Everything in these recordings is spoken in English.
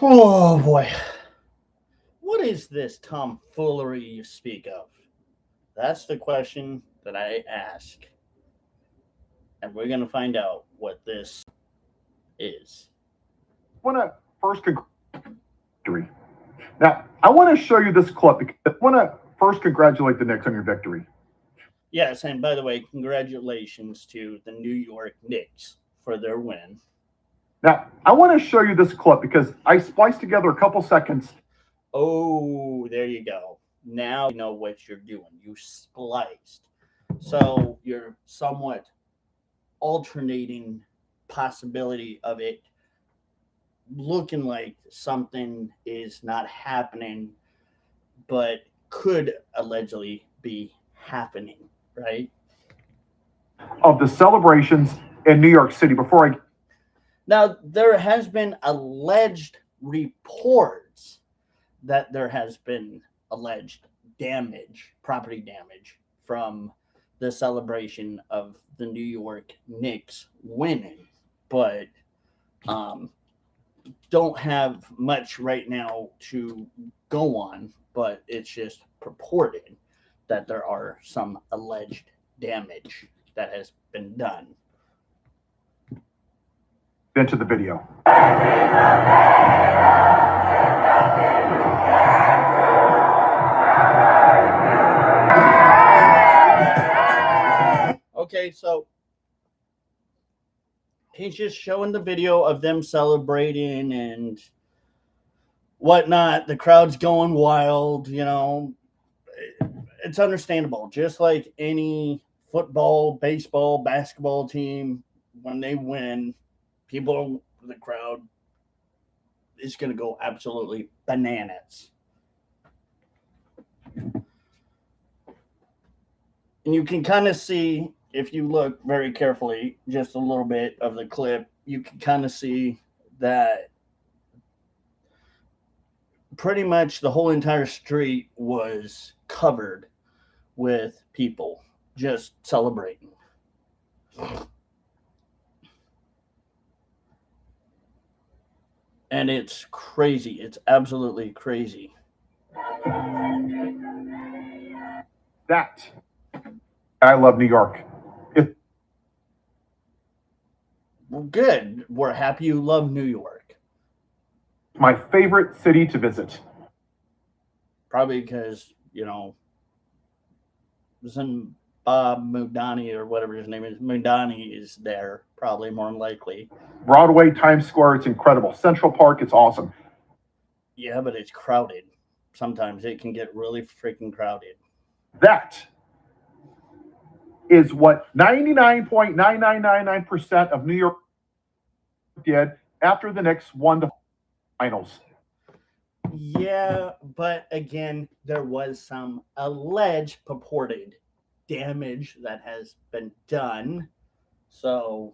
Oh boy. What is this tomfoolery you speak of? That's the question that I ask. And we're going to find out what this is. Want to first victory. Now, I want to show you this clip because I want to first congratulate the Knicks on your victory. Yes, and by the way, congratulations to the New York Knicks for their win. Now, I want to show you this clip because I spliced together a couple seconds. Oh, there you go. Now you know what you're doing. You spliced. So you're somewhat alternating possibility of it looking like something is not happening, but could allegedly be happening, right? Of the celebrations in New York City before I. Now, there has been alleged reports that there has been alleged damage, property damage from the celebration of the New York Knicks winning, but don't have much right now to go on, but it's just purported that there are some alleged damage that has been done. Into the video. Okay, so he's just showing the video of them celebrating and whatnot. The crowd's going wild, you know. It's understandable. Just like any football, baseball, basketball team, when they win, people, the crowd is going to go absolutely bananas. And you can kind of see, if you look very carefully, just a little bit of the clip, you can kind of see that pretty much the whole entire street was covered with people just celebrating. And it's crazy. It's absolutely crazy. That. I love New York. Well, good. We're happy you love New York. My favorite city to visit. Probably because, you know, Bob Mudani or whatever his name is, Mudani is there, probably more than likely. Broadway, Times Square, it's incredible. Central Park, it's awesome. Yeah, but it's crowded. Sometimes it can get really freaking crowded. That is what 99.9999% of New York did after the Knicks won the finals. Yeah, but again, there was some alleged purported damage that has been done. So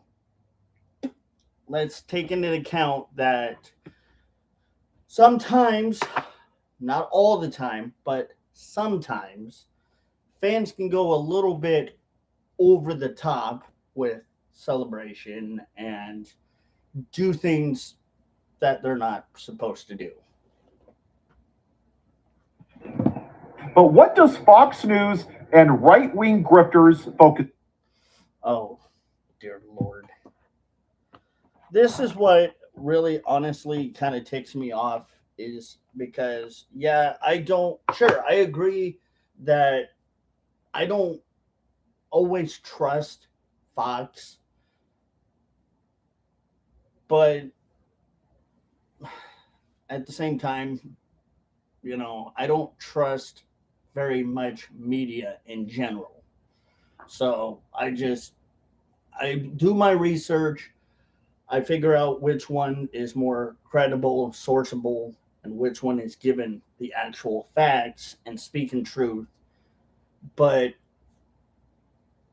let's take into account that sometimes, not all the time, but sometimes fans can go a little bit over the top with celebration and do things that they're not supposed to do. But what does Fox News and right-wing grifters focus? Oh, dear Lord. This is what really honestly kind of ticks me off, is because, yeah, I agree that I don't always trust Fox, but at the same time, you know, I don't trust very much media in general. So I do my research. I figure out which one is more credible, sourceable, and which one is given the actual facts and speaking truth. But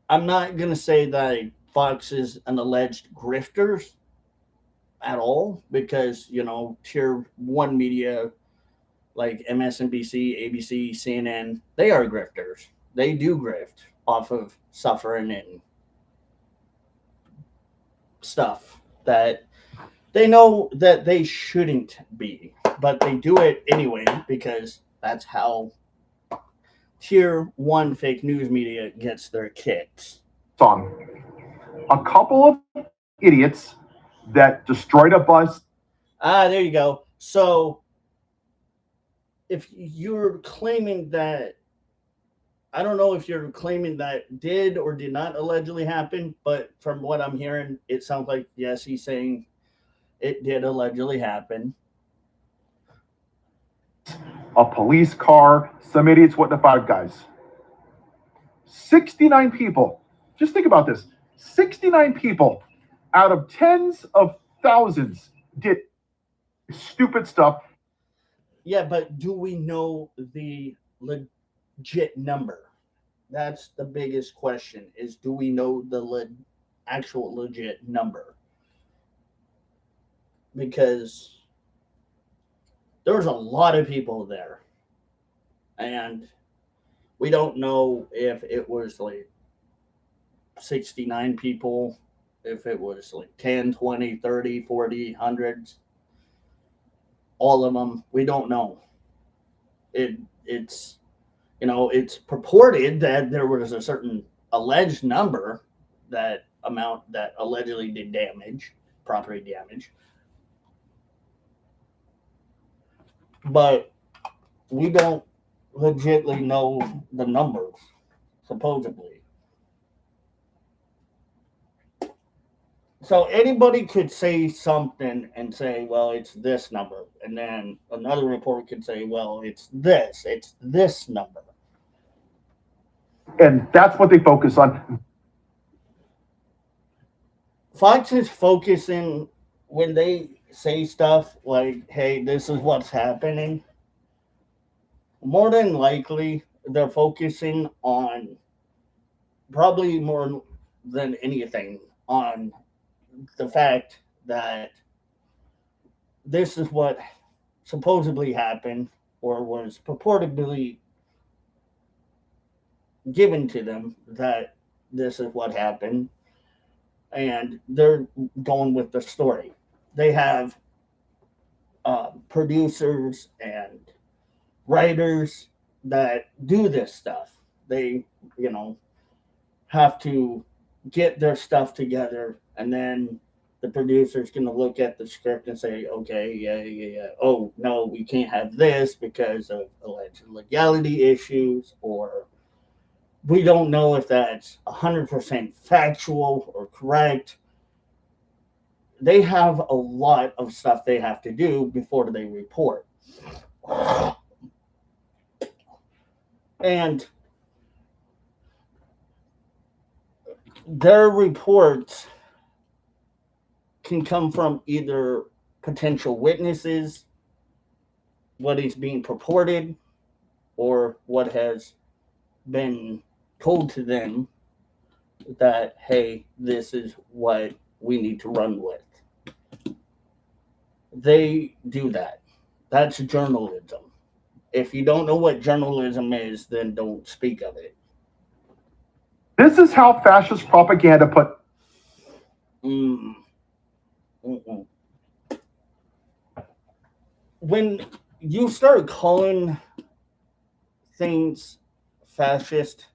I'm not going to say that Fox is an alleged grifter at all, because, you know, tier one media like MSNBC, ABC, CNN, they are grifters. They do grift off of suffering and stuff that They know that they shouldn't be, but they do it anyway because that's how tier one fake news media gets their kicks. On a couple of idiots that destroyed a bus. There you go. So if you're claiming that, I don't know if you're claiming that did or did not allegedly happen, but from what I'm hearing, it sounds like yes, he's saying it did allegedly happen. A police car, some idiots went to Five Guys. 69 people. Just think about this. 69 people out of tens of thousands did stupid stuff. Yeah, but do we know the legit number? That's the biggest question: is do we know the actual legit number? Because there was a lot of people there, and we don't know if it was like 69 people, if it was like 10, 20, 30, 40, hundreds, all of them. We don't know. It's it's purported that there was a certain alleged number that amount that allegedly did damage, property damage, but we don't legitly know the numbers, supposedly. So anybody could say something and say, well, it's this number. And then another report could say, well, it's this number. And that's what they focus on. Fox is focusing when they say stuff like, hey, this is what's happening. More than likely, they're focusing on, probably more than anything, on the fact that this is what supposedly happened or was purportedly given to them, that this is what happened, and they're going with the story. They have producers and writers that do this stuff. They, you know, have to get their stuff together, and then the producer's going to look at the script and say, okay, yeah. Oh, no, we can't have this because of alleged legality issues, or we don't know if that's 100% factual or correct. They have a lot of stuff they have to do before they report. And their reports can come from either potential witnesses, what is being purported, or what has been told to them that, hey, this is what we need to run with. They do that. That's journalism. If you don't know what journalism is, then don't speak of it. This is how fascist propaganda put. When you start calling things fascist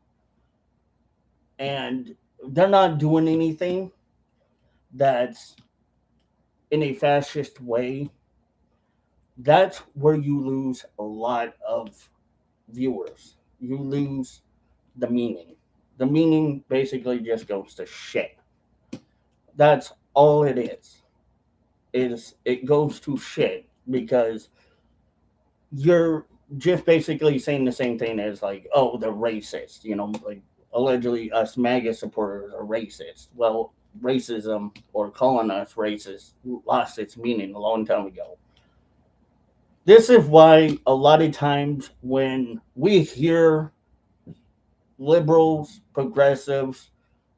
and they're not doing anything that's in a fascist way, that's where you lose a lot of viewers. You lose the meaning. The meaning basically just goes to shit. That's all it is. It goes to shit because you're just basically saying the same thing as like, oh, they're racist. Like allegedly us MAGA supporters are racist. Well, racism or calling us racist lost its meaning a long time ago. This is why a lot of times when we hear liberals, progressives,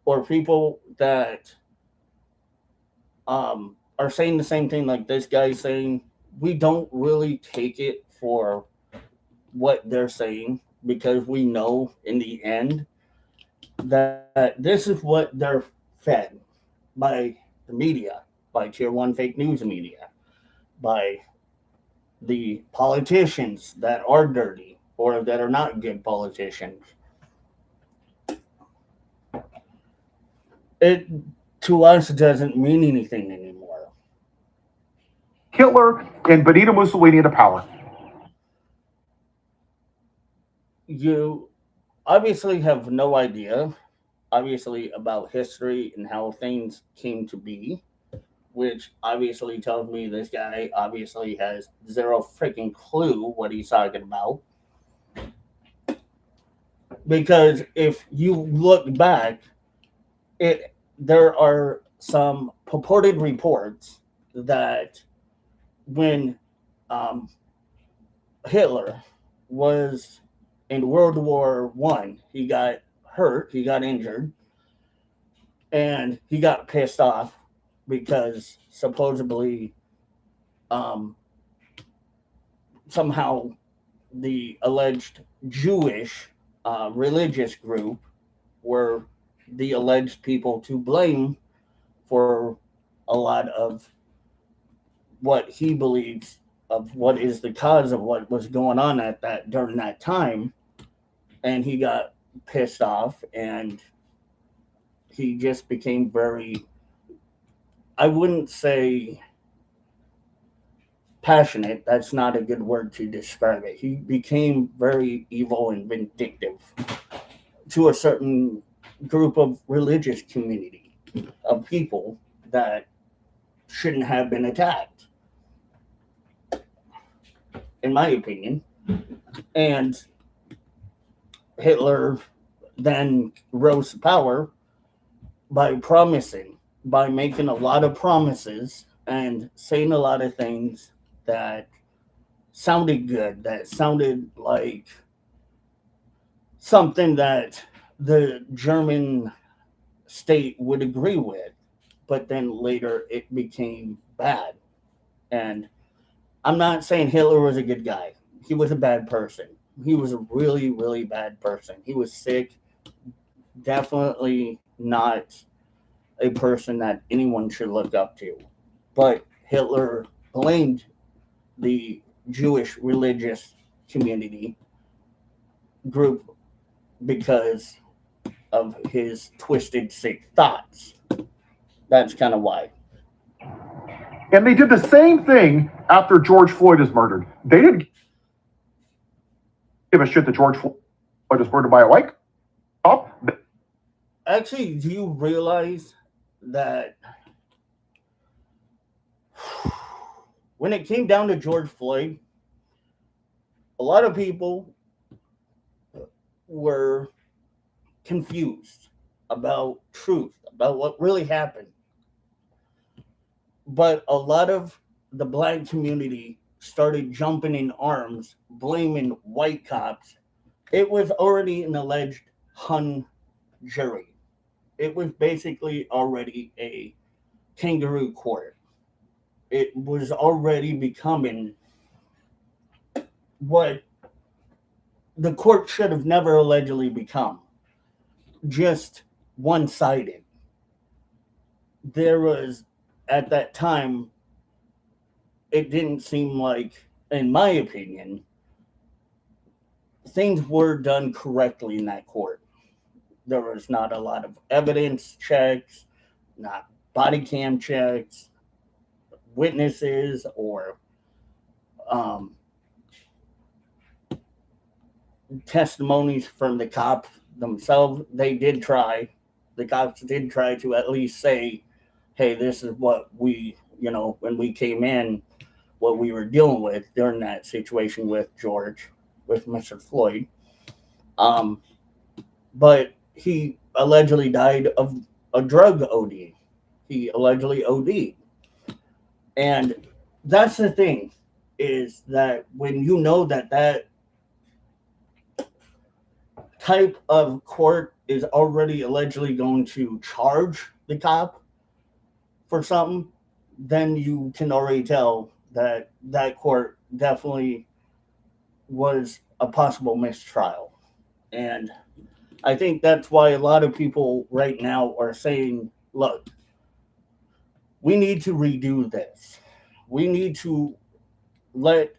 or people that are saying the same thing like this guy saying, we don't really take it for what they're saying because we know in the end that this is what they're fed by the media. by tier one fake news media, by the politicians that are dirty or that are not good politicians. It to us doesn't mean anything anymore. Hitler and Benito Mussolini into power. You obviously have no idea, obviously, about history and how things came to be, which obviously tells me this guy obviously has zero freaking clue what he's talking about. Because if you look back, there are some purported reports that when um, Hitler was in World War One, he got hurt, he got injured, and he got pissed off because supposedly um, somehow the alleged Jewish religious group were the alleged people to blame for a lot of what he believes of what is the cause of what was going on at that during that time, and he got pissed off and he just became very, I wouldn't say passionate, that's not a good word to describe it. He became very evil and vindictive to a certain group of religious community of people that shouldn't have been attacked, in my opinion. And Hitler then rose to power by making a lot of promises and saying a lot of things that sounded good, that sounded like something that the German state would agree with. But then later it became bad. And I'm not saying Hitler was a good guy. He was a bad person. He was a really, really bad person. He was sick. Definitely not a person that anyone should look up to. But Hitler blamed the Jewish religious community group because of his twisted, sick thoughts. That's kind of why. And they did the same thing after George Floyd is murdered. They didn't give a shit that George Floyd was murdered by a white cop. Actually, do you realize that when it came down to George Floyd, a lot of people were confused about truth, about what really happened. But a lot of the black community started jumping in arms, blaming white cops. It was already an alleged hung jury. It was basically already a kangaroo court. It was already becoming what the court should have never allegedly become, just one sided. There was, at that time, it didn't seem like, in my opinion, things were done correctly in that court. There was not a lot of evidence checks, not body cam checks, witnesses, or testimonies from the cops themselves. The cops did try to at least say, hey, this is what we, when we came in, what we were dealing with during that situation with Mr. Floyd. But he allegedly died of a drug OD. He allegedly OD'd. And that's the thing, is that when you know that type of court is already allegedly going to charge the cop for something, then you can already tell that court definitely was a possible mistrial. And I think that's why a lot of people right now are saying, look, We need to redo this. We need to let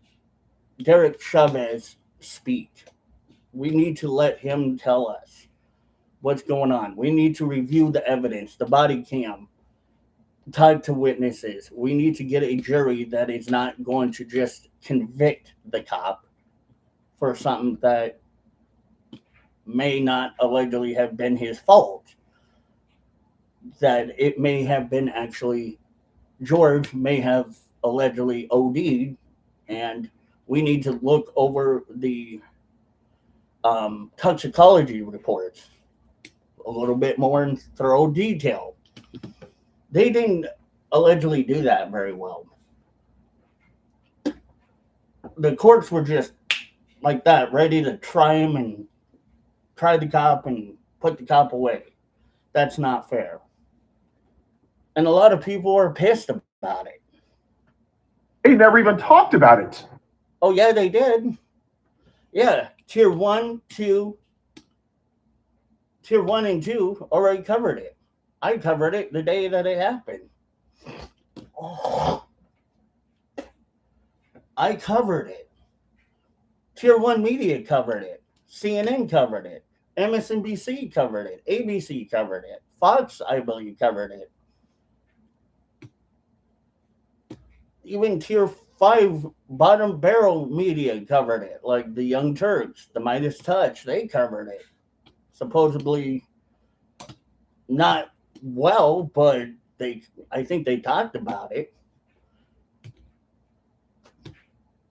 Derek Chavez speak. We need to let him tell us what's going on. We need to review the evidence, the body cam, talk to witnesses. We need to get a jury that is not going to just convict the cop for something that may not allegedly have been his fault. That it may have been actually George may have allegedly OD'd, and we need to look over the toxicology reports a little bit more in thorough detail. They didn't allegedly do that very well. The courts were just like that, ready to try him and try the cop and put the cop away. That's not fair. And a lot of people are pissed about it. They never even talked about it. Oh, yeah, they did. Yeah, tier 1, 2, tier 1 and 2 already covered it. I covered it the day that it happened. I covered it. Tier 1 media covered it. CNN covered it. MSNBC covered it. ABC covered it. Fox, I believe, covered it. Even tier 5 bottom barrel media covered it, like the Young Turks, the Midas Touch, they covered it. Supposedly not well, but I think they talked about it.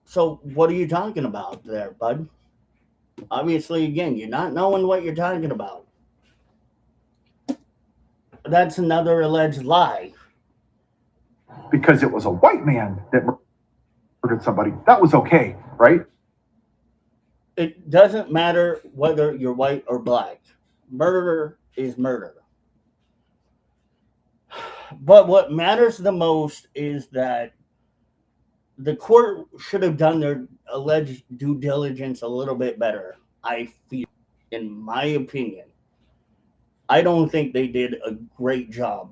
So what are you talking about there, bud? Obviously, again, you're not knowing what you're talking about. That's another alleged lie. Because it was a white man that murdered somebody. That was okay, right? It doesn't matter whether you're white or black. Murder is murder. But what matters the most is that the court should have done their alleged due diligence a little bit better, I feel, in my opinion. I don't think they did a great job.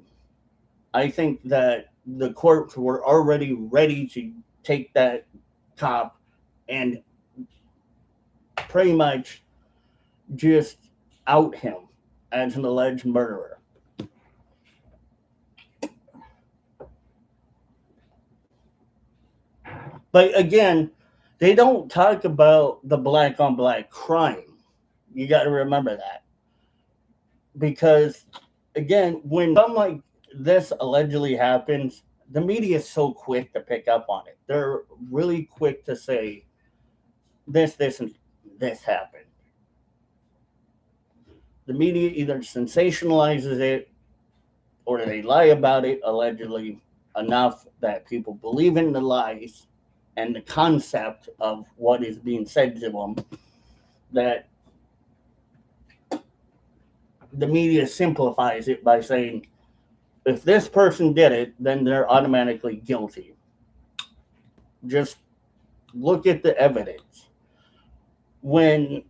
I think that the courts were already ready to take that cop and pretty much just out him as an alleged murderer. But again, they don't talk about the black on black crime. You got to remember that. Because, again, when something like this allegedly happens, the media is so quick to pick up on it. They're really quick to say, this, and this happened. The media either sensationalizes it or they lie about it allegedly enough that people believe in the lies and the concept of what is being said to them, that the media simplifies it by saying, if this person did it, then they're automatically guilty. Just look at the evidence. When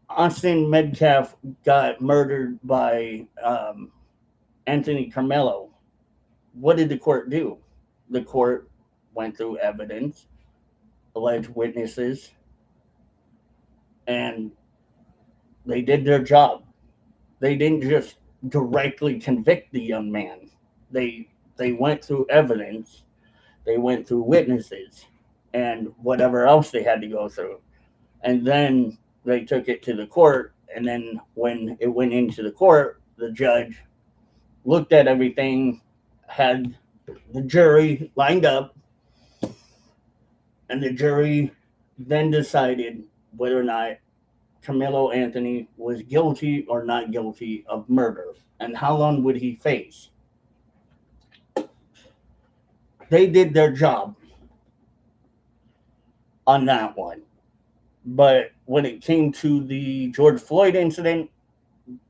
Austin Metcalf got murdered by Anthony Carmelo, what did the court do? The court went through evidence, alleged witnesses, and they did their job. They didn't just directly convict the young man. They went through evidence, they went through witnesses, and whatever else they had to go through. And then they took it to the court, and then when it went into the court, the judge looked at everything, had the jury lined up, and the jury then decided whether or not Carmelo Anthony was guilty or not guilty of murder, and how long would he face. They did their job on that one. But when it came to the George Floyd incident,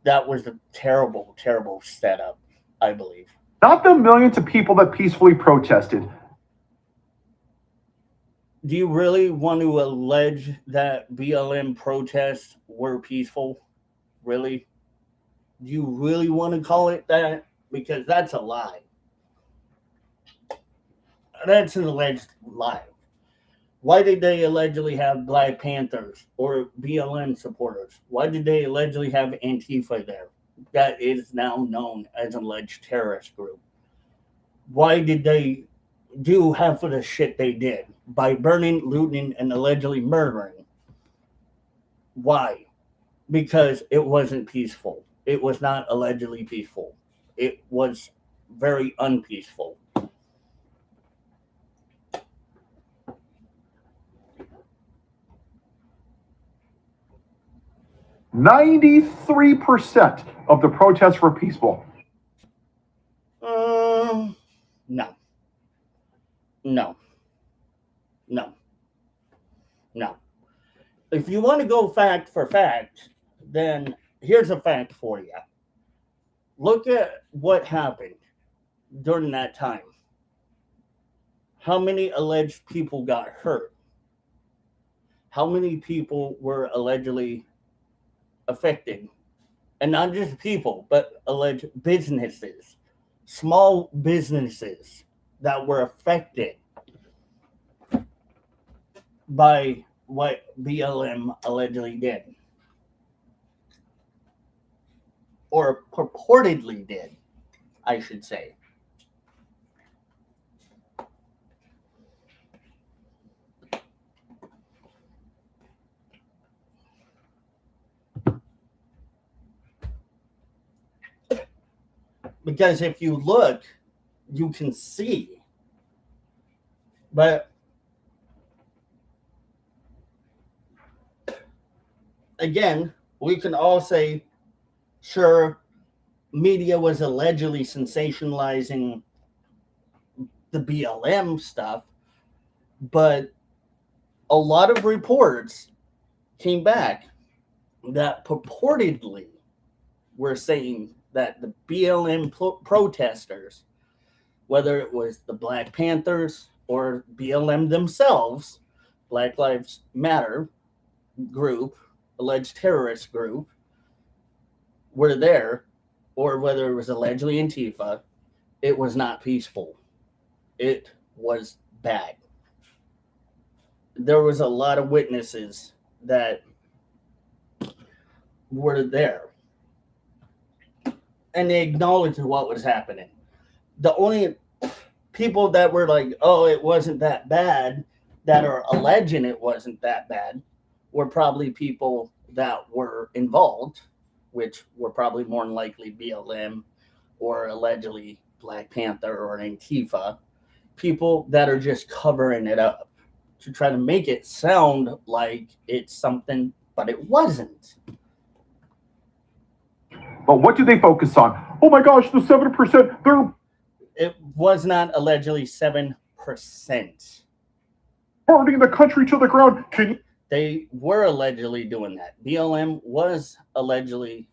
that was a terrible, terrible setup, I believe. Not the millions of people that peacefully protested. Do you really want to allege that BLM protests were peaceful? Really? Do you really want to call it that? Because that's a lie. That's an alleged lie. Why did they allegedly have Black Panthers or BLM supporters? Why did they allegedly have Antifa there? That is now known as an alleged terrorist group. Why did they do half of the shit they did by burning, looting, and allegedly murdering? Why? Because it wasn't peaceful. It was not allegedly peaceful. It was very unpeaceful. %93 of the protests were peaceful. No. No. No. No. If you want to go fact for fact, then here's a fact for you. Look at what happened during that time. How many alleged people got hurt? How many people were allegedly affected? And not just people, but alleged businesses, small businesses that were affected by what BLM allegedly did, or purportedly did, I should say. Because if you look, you can see. But again, we can all say, sure, media was allegedly sensationalizing the BLM stuff, but a lot of reports came back that purportedly were saying that the BLM protesters, whether it was the Black Panthers or BLM themselves, Black Lives Matter group, alleged terrorist group, were there, or whether it was allegedly Antifa, it was not peaceful. It was bad. There was a lot of witnesses that were there, and they acknowledged what was happening. The only people that were like, oh, it wasn't that bad, that are alleging it wasn't that bad, were probably people that were involved, which were probably more than likely BLM or allegedly Black Panther or Antifa, people that are just covering it up to try to make it sound like it's something, but it wasn't. But what do they focus on? Oh my gosh, the 7%, they're... It was not allegedly 7%. burning the country to the ground. They were allegedly doing that. BLM was allegedly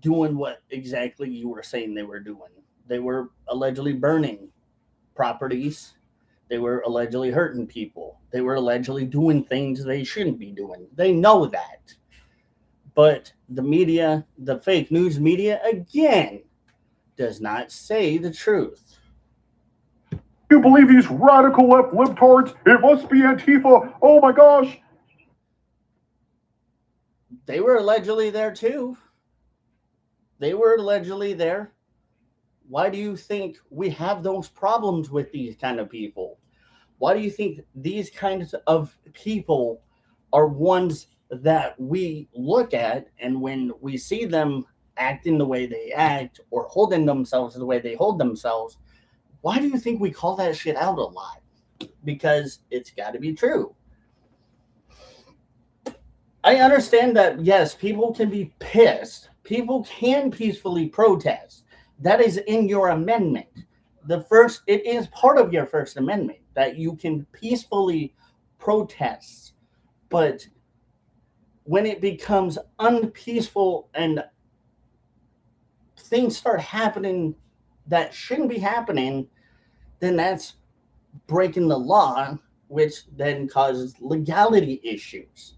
doing what exactly you were saying they were doing. They were allegedly burning properties. They were allegedly hurting people. They were allegedly doing things they shouldn't be doing. They know that. But the media, the fake news media, again, does not say the truth. You believe these radical left libtards? It must be Antifa. Oh my gosh. They were allegedly there too. They were allegedly there. Why do you think we have those problems with these kind of people? Why do you think these kinds of people are ones that we look at, and when we see them acting the way they act or holding themselves the way they hold themselves, why do you think we call that shit out a lot? Because it's got to be true. I understand that, yes, people can be pissed. People can peacefully protest. That is in your amendment. It is part of your First Amendment that you can peacefully protest. But when it becomes unpeaceful and things start happening that shouldn't be happening, then that's breaking the law, which then causes legality issues.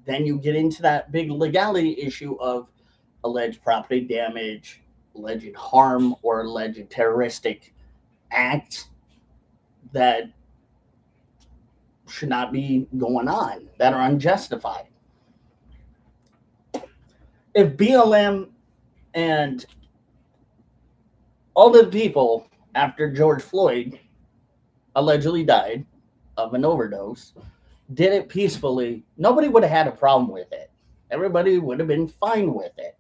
Then you get into that big legality issue of alleged property damage, alleged harm, or alleged terroristic acts that should not be going on, that are unjustified. If BLM and all the people after George Floyd allegedly died of an overdose did it peacefully, nobody would have had a problem with it. Everybody would have been fine with it.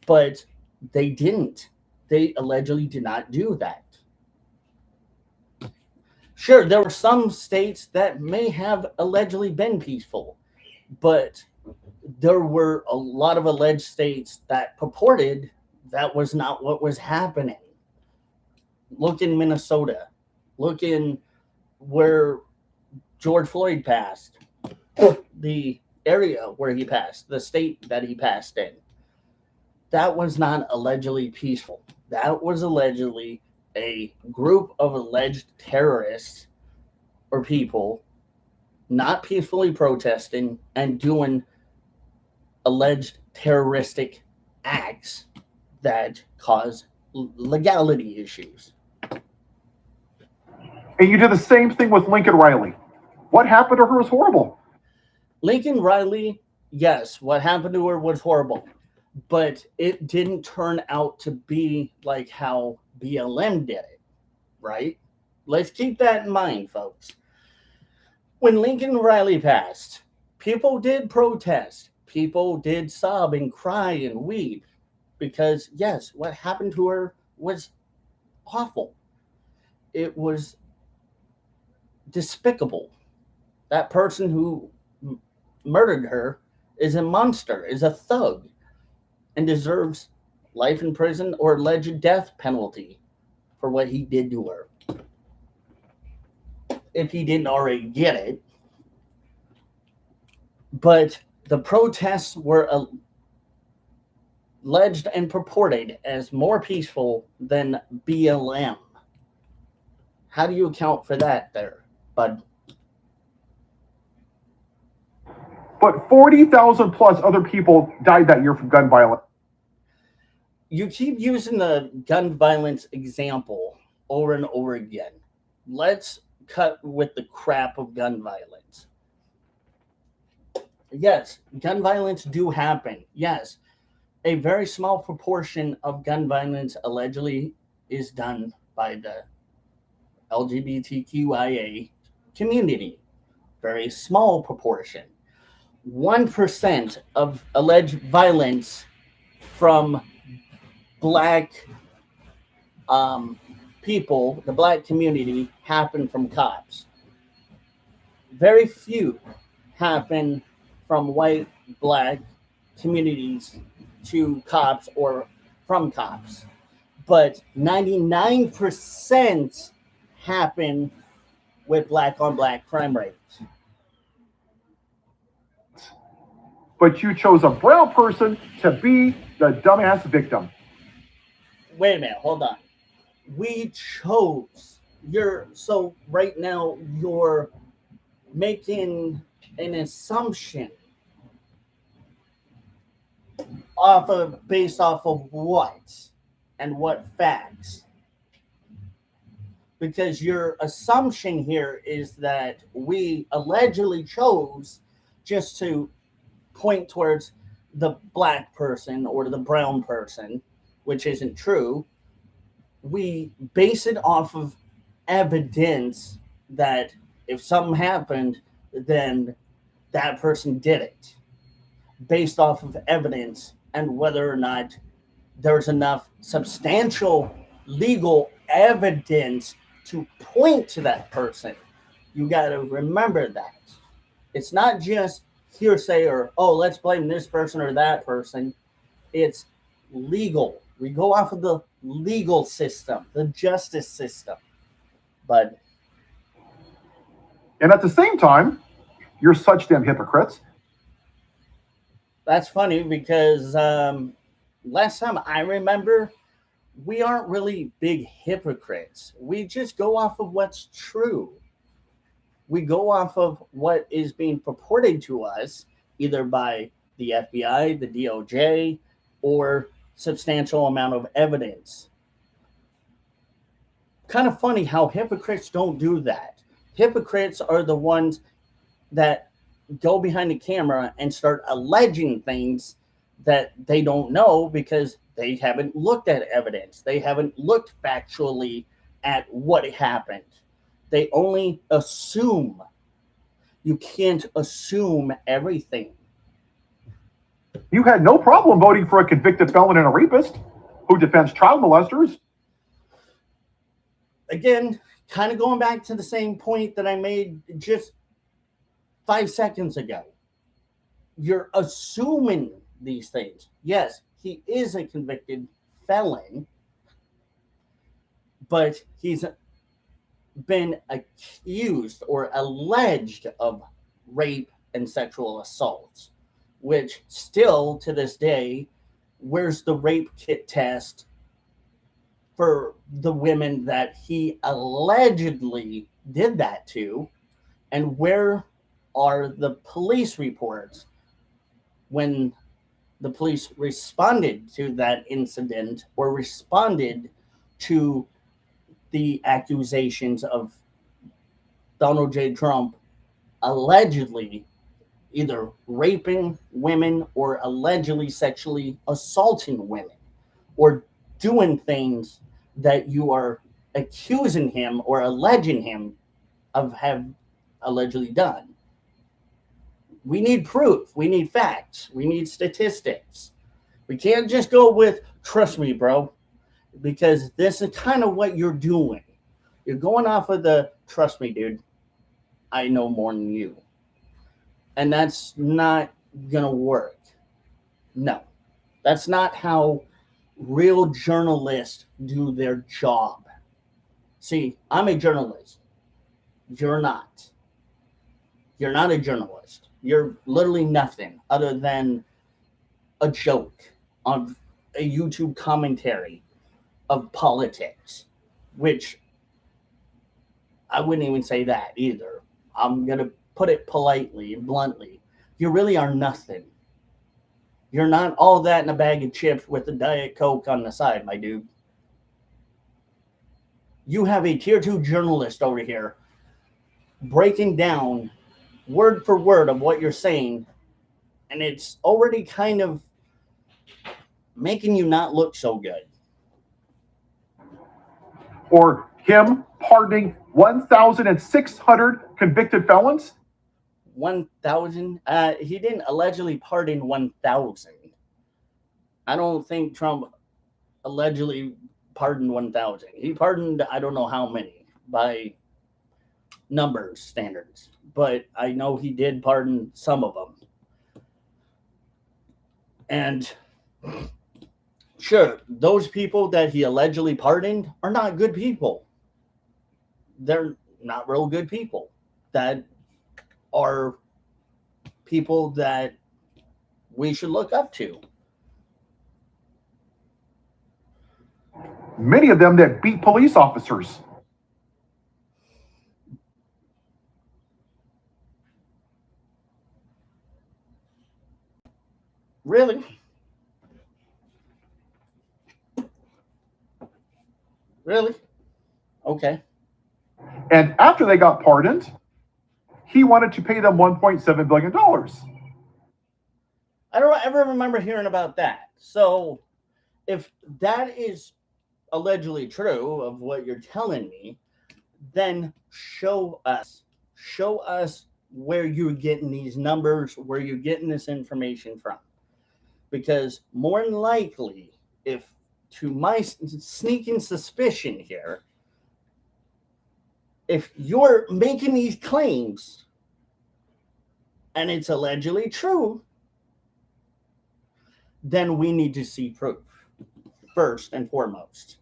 But they didn't. They allegedly did not do that. Sure, there were some states that may have allegedly been peaceful, but there were a lot of alleged states that purported that was not what was happening. Look in Minnesota. Look in where George Floyd passed, the area where he passed, the state that he passed in. That was not allegedly peaceful. That was allegedly a group of alleged terrorists or people not peacefully protesting and doing alleged terroristic acts that cause legality issues. And you did the same thing with Lincoln Riley. What happened to her was horrible. Lincoln Riley, yes, what happened to her was horrible, but it didn't turn out to be like how BLM did it, right? Let's keep that in mind, folks. When Lincoln Riley passed, people did protest. People did sob and cry and weep because, yes, what happened to her was awful. It was despicable. That person who murdered her is a monster, is a thug, and deserves life in prison or alleged death penalty for what he did to her. If he didn't already get it. But the protests were alleged and purported as more peaceful than BLM. How do you account for that there, bud? But 40,000 plus other people died that year from gun violence. You keep using the gun violence example over and over again. Let's cut with the crap of gun violence. Yes, gun violence do happen. Yes, a very small proportion of gun violence allegedly is done by the LGBTQIA community. Very small proportion. 1% of alleged violence from black people, the black community, happen from cops. Very few happen from white, black communities to cops or from cops. But 99% happen with black on black crime rates. But you chose a brown person to be the dumbass victim. Wait a minute, hold on. We chose so right now you're making an assumption based off of what and what facts? Because your assumption here is that we allegedly chose just to point towards the black person or the brown person, which isn't true. We base it off of evidence that if something happened, then that person did it, based off of evidence and whether or not there's enough substantial legal evidence to point to that person. You got to remember that. It's not just hearsay or, oh, let's blame this person or that person. It's legal. We go off of the legal system, the justice system. But and at the same time, you're such damn hypocrites. That's funny because last time I remember, we aren't really big hypocrites. We just go off of what's true. We go off of what is being purported to us, either by the FBI, the DOJ, or substantial amount of evidence. kind of funny how hypocrites don't do that. Hypocrites are the ones that go behind the camera and start alleging things that they don't know because they haven't looked at evidence. They haven't looked factually at what happened. They only assume. You can't assume everything. You had no problem voting for a convicted felon and a rapist who defends child molesters. Again, kind of going back to the same point that I made just 5 seconds ago. You're assuming these things. Yes, he is a convicted felon, but he's been accused or alleged of rape and sexual assaults, which still to this day, where's the rape kit test for the women that he allegedly did that to? And where are the police reports when the police responded to that incident or responded to the accusations of Donald J. Trump allegedly either raping women or allegedly sexually assaulting women or doing things that you are accusing him or alleging him of have allegedly done? We need proof. We need facts. We need statistics. We can't just go with, trust me, bro, because this is kind of what you're doing. You're going off of the, trust me, dude, I know more than you. And that's not going to work. No, that's not how real journalists do their job. See, I'm a journalist. You're not. You're not a journalist. You're literally nothing other than a joke on a YouTube commentary of politics, which I wouldn't even say that either. I'm going to put it politely and bluntly. You really are nothing. You're not all that in a bag of chips with a Diet Coke on the side, my dude. You have a tier 2 journalist over here breaking down word for word of what you're saying, and it's already kind of making you not look so good. Or him pardoning 1,600 convicted felons? 1,000? He didn't allegedly pardon 1,000. I don't think Trump allegedly pardoned 1,000. He pardoned I don't know how many by numbers standards, but I know he did pardon some of them. And sure, those people that he allegedly pardoned are not good people. They're not real good people. That are people that we should look up to. Many of them that beat police officers. Really? Really? Okay. And after they got pardoned, he wanted to pay them $1.7 billion. I don't ever remember hearing about that. So if that is allegedly true of what you're telling me, then show us where you're getting these numbers, where you're getting this information from. Because more than likely, if to my sneaking suspicion here, if you're making these claims and it's allegedly true, then we need to see proof first and foremost.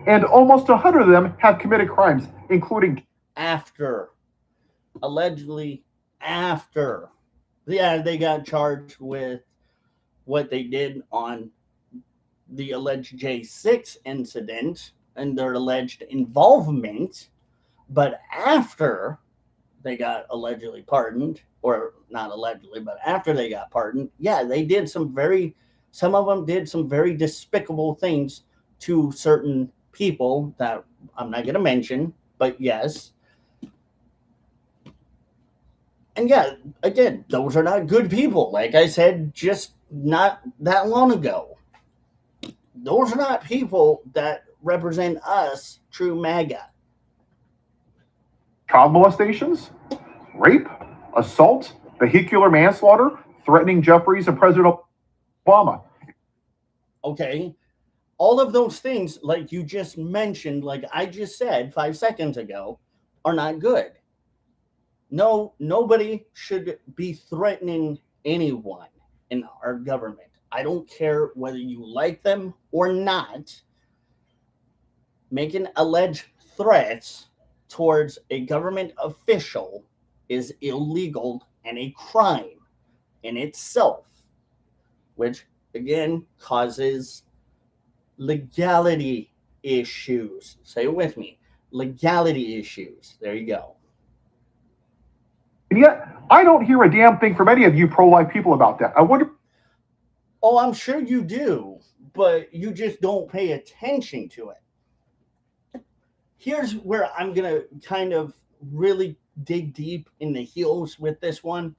And almost 100 of them have committed crimes, including allegedly after. Yeah, they got charged with what they did on the alleged J6 incident and their alleged involvement. But after they got allegedly pardoned, or not allegedly, but after they got pardoned, yeah, they did some of them did some very despicable things to certain people that I'm not going to mention, but yes. And yeah, again, those are not good people. Like I said, just not that long ago. Those are not people that represent us, true MAGA. Child molestations, rape, assault, vehicular manslaughter, threatening Jeffries and President Obama. Okay. All of those things, like you just mentioned, like I just said 5 seconds ago, are not good. No, nobody should be threatening anyone in our government. I don't care whether you like them or not. Making alleged threats towards a government official is illegal and a crime in itself, which again causes legality issues. Say it with me. Legality issues. There you go. And yet, I don't hear a damn thing from any of you pro-life people about that. I wonder. Oh, I'm sure you do, but you just don't pay attention to it. Here's where I'm going to kind of really dig deep in the heels with this one.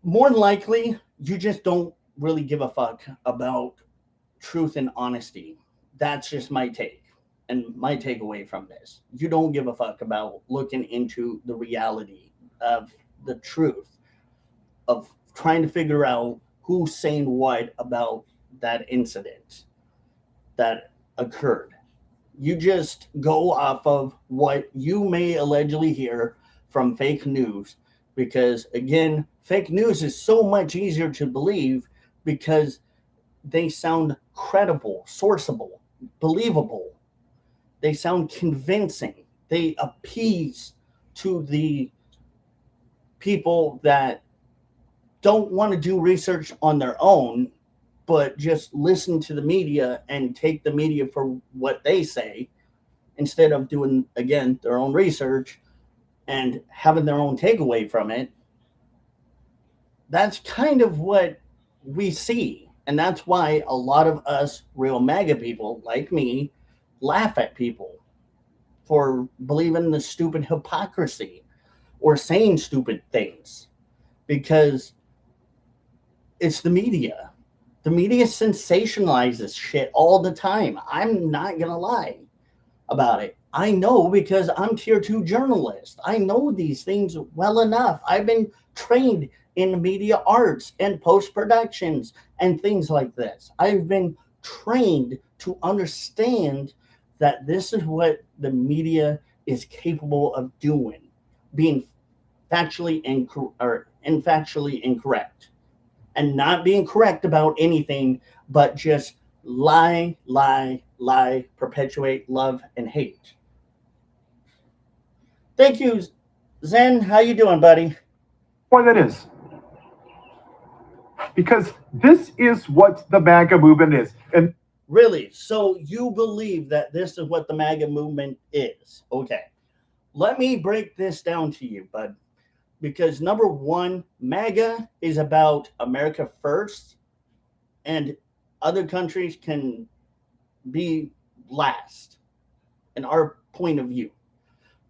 More than likely, you just don't really give a fuck about truth and honesty. That's just my take and my takeaway from this. You don't give a fuck about looking into the reality of the truth, of trying to figure out who's saying what about that incident that occurred. You just go off of what you may allegedly hear from fake news because, again, fake news is so much easier to believe because they sound credible, sourceable, believable. They sound convincing. They appease to the people that don't want to do research on their own, but just listen to the media and take the media for what they say instead of doing, again, their own research and having their own takeaway from it. That's kind of what we see. And that's why a lot of us real MAGA people like me laugh at people for believing the stupid hypocrisy or saying stupid things because it's the media. The media sensationalizes shit all the time. I'm not going to lie about it. I know because I'm tier 2 journalist. I know these things well enough. I've been trained in media arts and post-productions and things like this. I've been trained to understand that this is what the media is capable of doing, being factually incorrect and not being correct about anything, but just lie, perpetuate love and hate. Thank you, Zen. How you doing, buddy? Why that is. Because this is what the MAGA movement is. And really, so you believe that this is what the MAGA movement is? Okay. Let me break this down to you, bud. Because number one, MAGA is about America first, and other countries can be last in our point of view.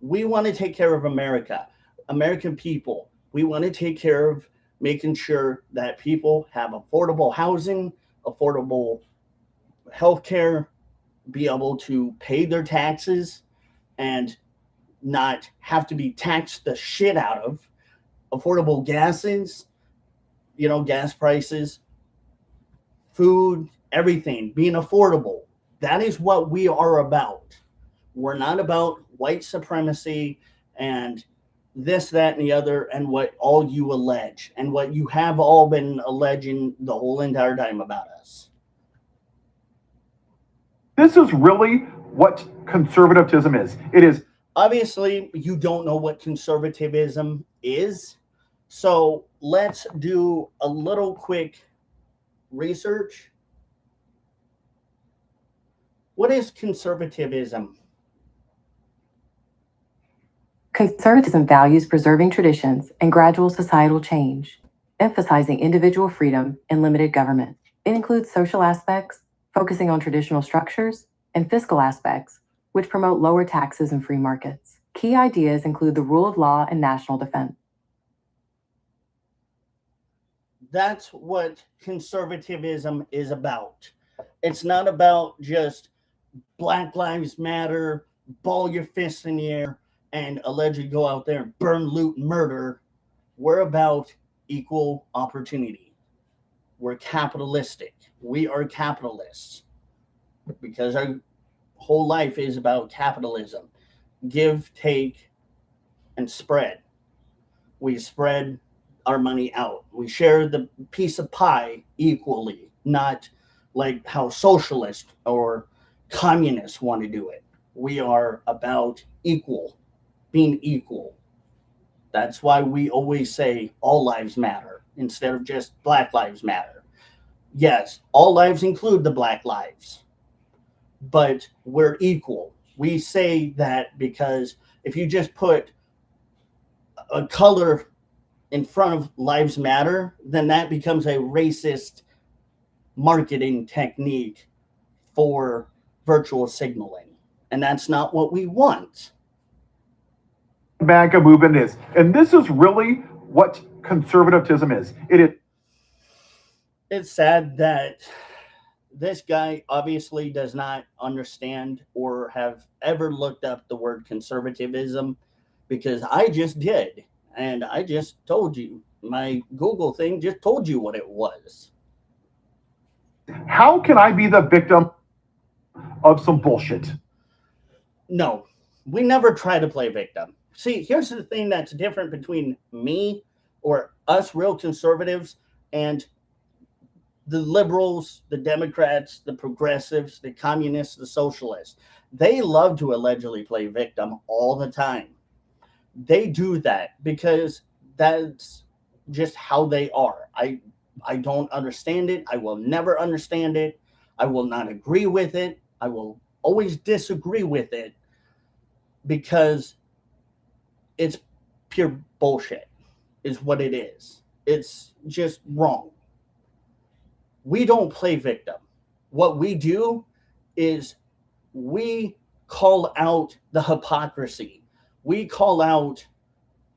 We want to take care of America, American people. We want to take care of making sure that people have affordable housing, affordable healthcare, be able to pay their taxes and not have to be taxed the shit out of, affordable gases, gas prices, food, everything being affordable. That is what we are about. We're not about white supremacy and this, that, and the other, and what all you allege and what you have all been alleging the whole entire time about us. This is really what conservatism is. It is. Obviously, you don't know what conservatism is. So let's do a little quick research. What is conservatism? Conservatism values preserving traditions and gradual societal change, emphasizing individual freedom and limited government. It includes social aspects, focusing on traditional structures, and fiscal aspects, which promote lower taxes and free markets. Key ideas include the rule of law and national defense. That's what conservatism is about. It's not about just Black Lives Matter, ball your fists in the air, and allegedly go out there and burn, loot, murder. We're about equal opportunity. We're capitalistic. We are capitalists because our whole life is about capitalism. Give, take, and spread. We spread our money out. We share the piece of pie equally, not like how socialists or communists want to do it. We are about being equal. That's why we always say all lives matter instead of just Black Lives Matter. Yes, all lives include the Black lives, but we're equal. We say that because if you just put a color in front of lives matter, then that becomes a racist marketing technique for virtual signaling. And that's not what we want. MAGA movement is. And this is really what conservatism is. It's sad that this guy obviously does not understand or have ever looked up the word conservatism, because I just did. And I just told you. My Google thing just told you what it was. How can I be the victim of some bullshit? No, we never try to play victim. See, here's the thing that's different between me or us real conservatives and the liberals, the Democrats, the progressives, the communists, the socialists. They love to allegedly play victim all the time. They do that because that's just how they are. I don't understand it. I will never understand it. I will not agree with it. I will always disagree with it because it's pure bullshit is what it is. It's just wrong. We don't play victim. What we do is we call out the hypocrisy. We call out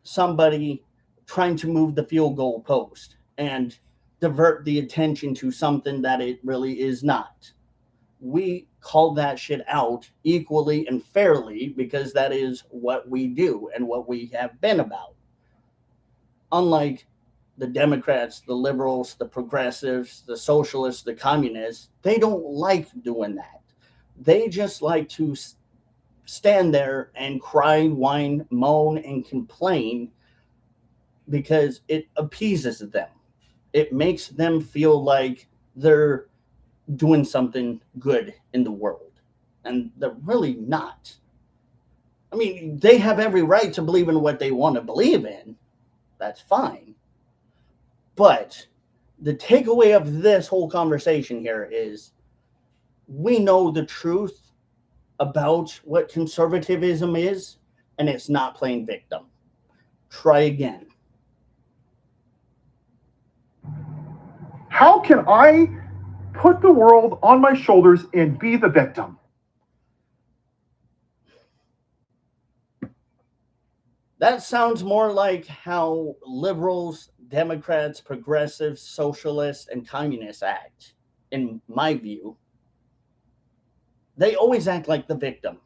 somebody trying to move the field goal post and divert the attention to something that it really is not. We call that shit out equally and fairly because that is what we do and what we have been about. Unlike the Democrats, the liberals, the progressives, the socialists, the communists, they don't like doing that. They just like to stand there and cry, whine, moan, and complain because it appeases them. It makes them feel like they're doing something good in the world. And they're really not. I mean, they have every right to believe in what they want to believe in. That's fine. But the takeaway of this whole conversation here is we know the truth about what conservatism is, and it's not playing victim. Try again. How can I put the world on my shoulders and be the victim? That sounds more like how liberals, Democrats, progressives, socialists, and communists act, in my view. They always act like the victim.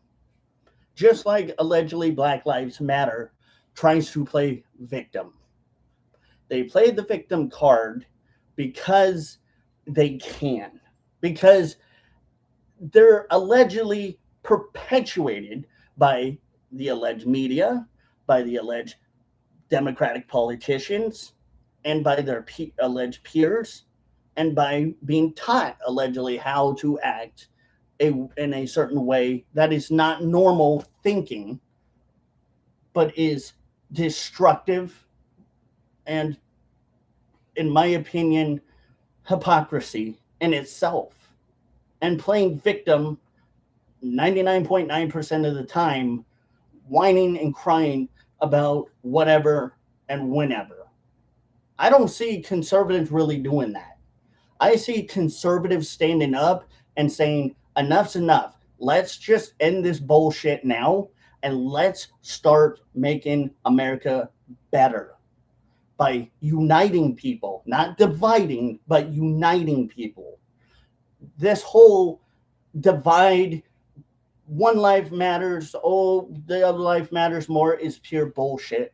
Just like allegedly Black Lives Matter tries to play victim. They play the victim card because they can. Because they're allegedly perpetuated by the alleged media, by the alleged Democratic politicians, and by their alleged peers, and by being taught allegedly how to act in a certain way that is not normal thinking, but is destructive and, in my opinion, hypocrisy in itself. And playing victim 99.9% of the time, whining and crying about whatever and whenever. I don't see conservatives really doing that. I see conservatives standing up and saying, enough's enough. let's just end this bullshit now and let's start making America better by uniting people, not dividing, but uniting people. This whole divide, one life matters, oh, the other life matters more, is pure bullshit.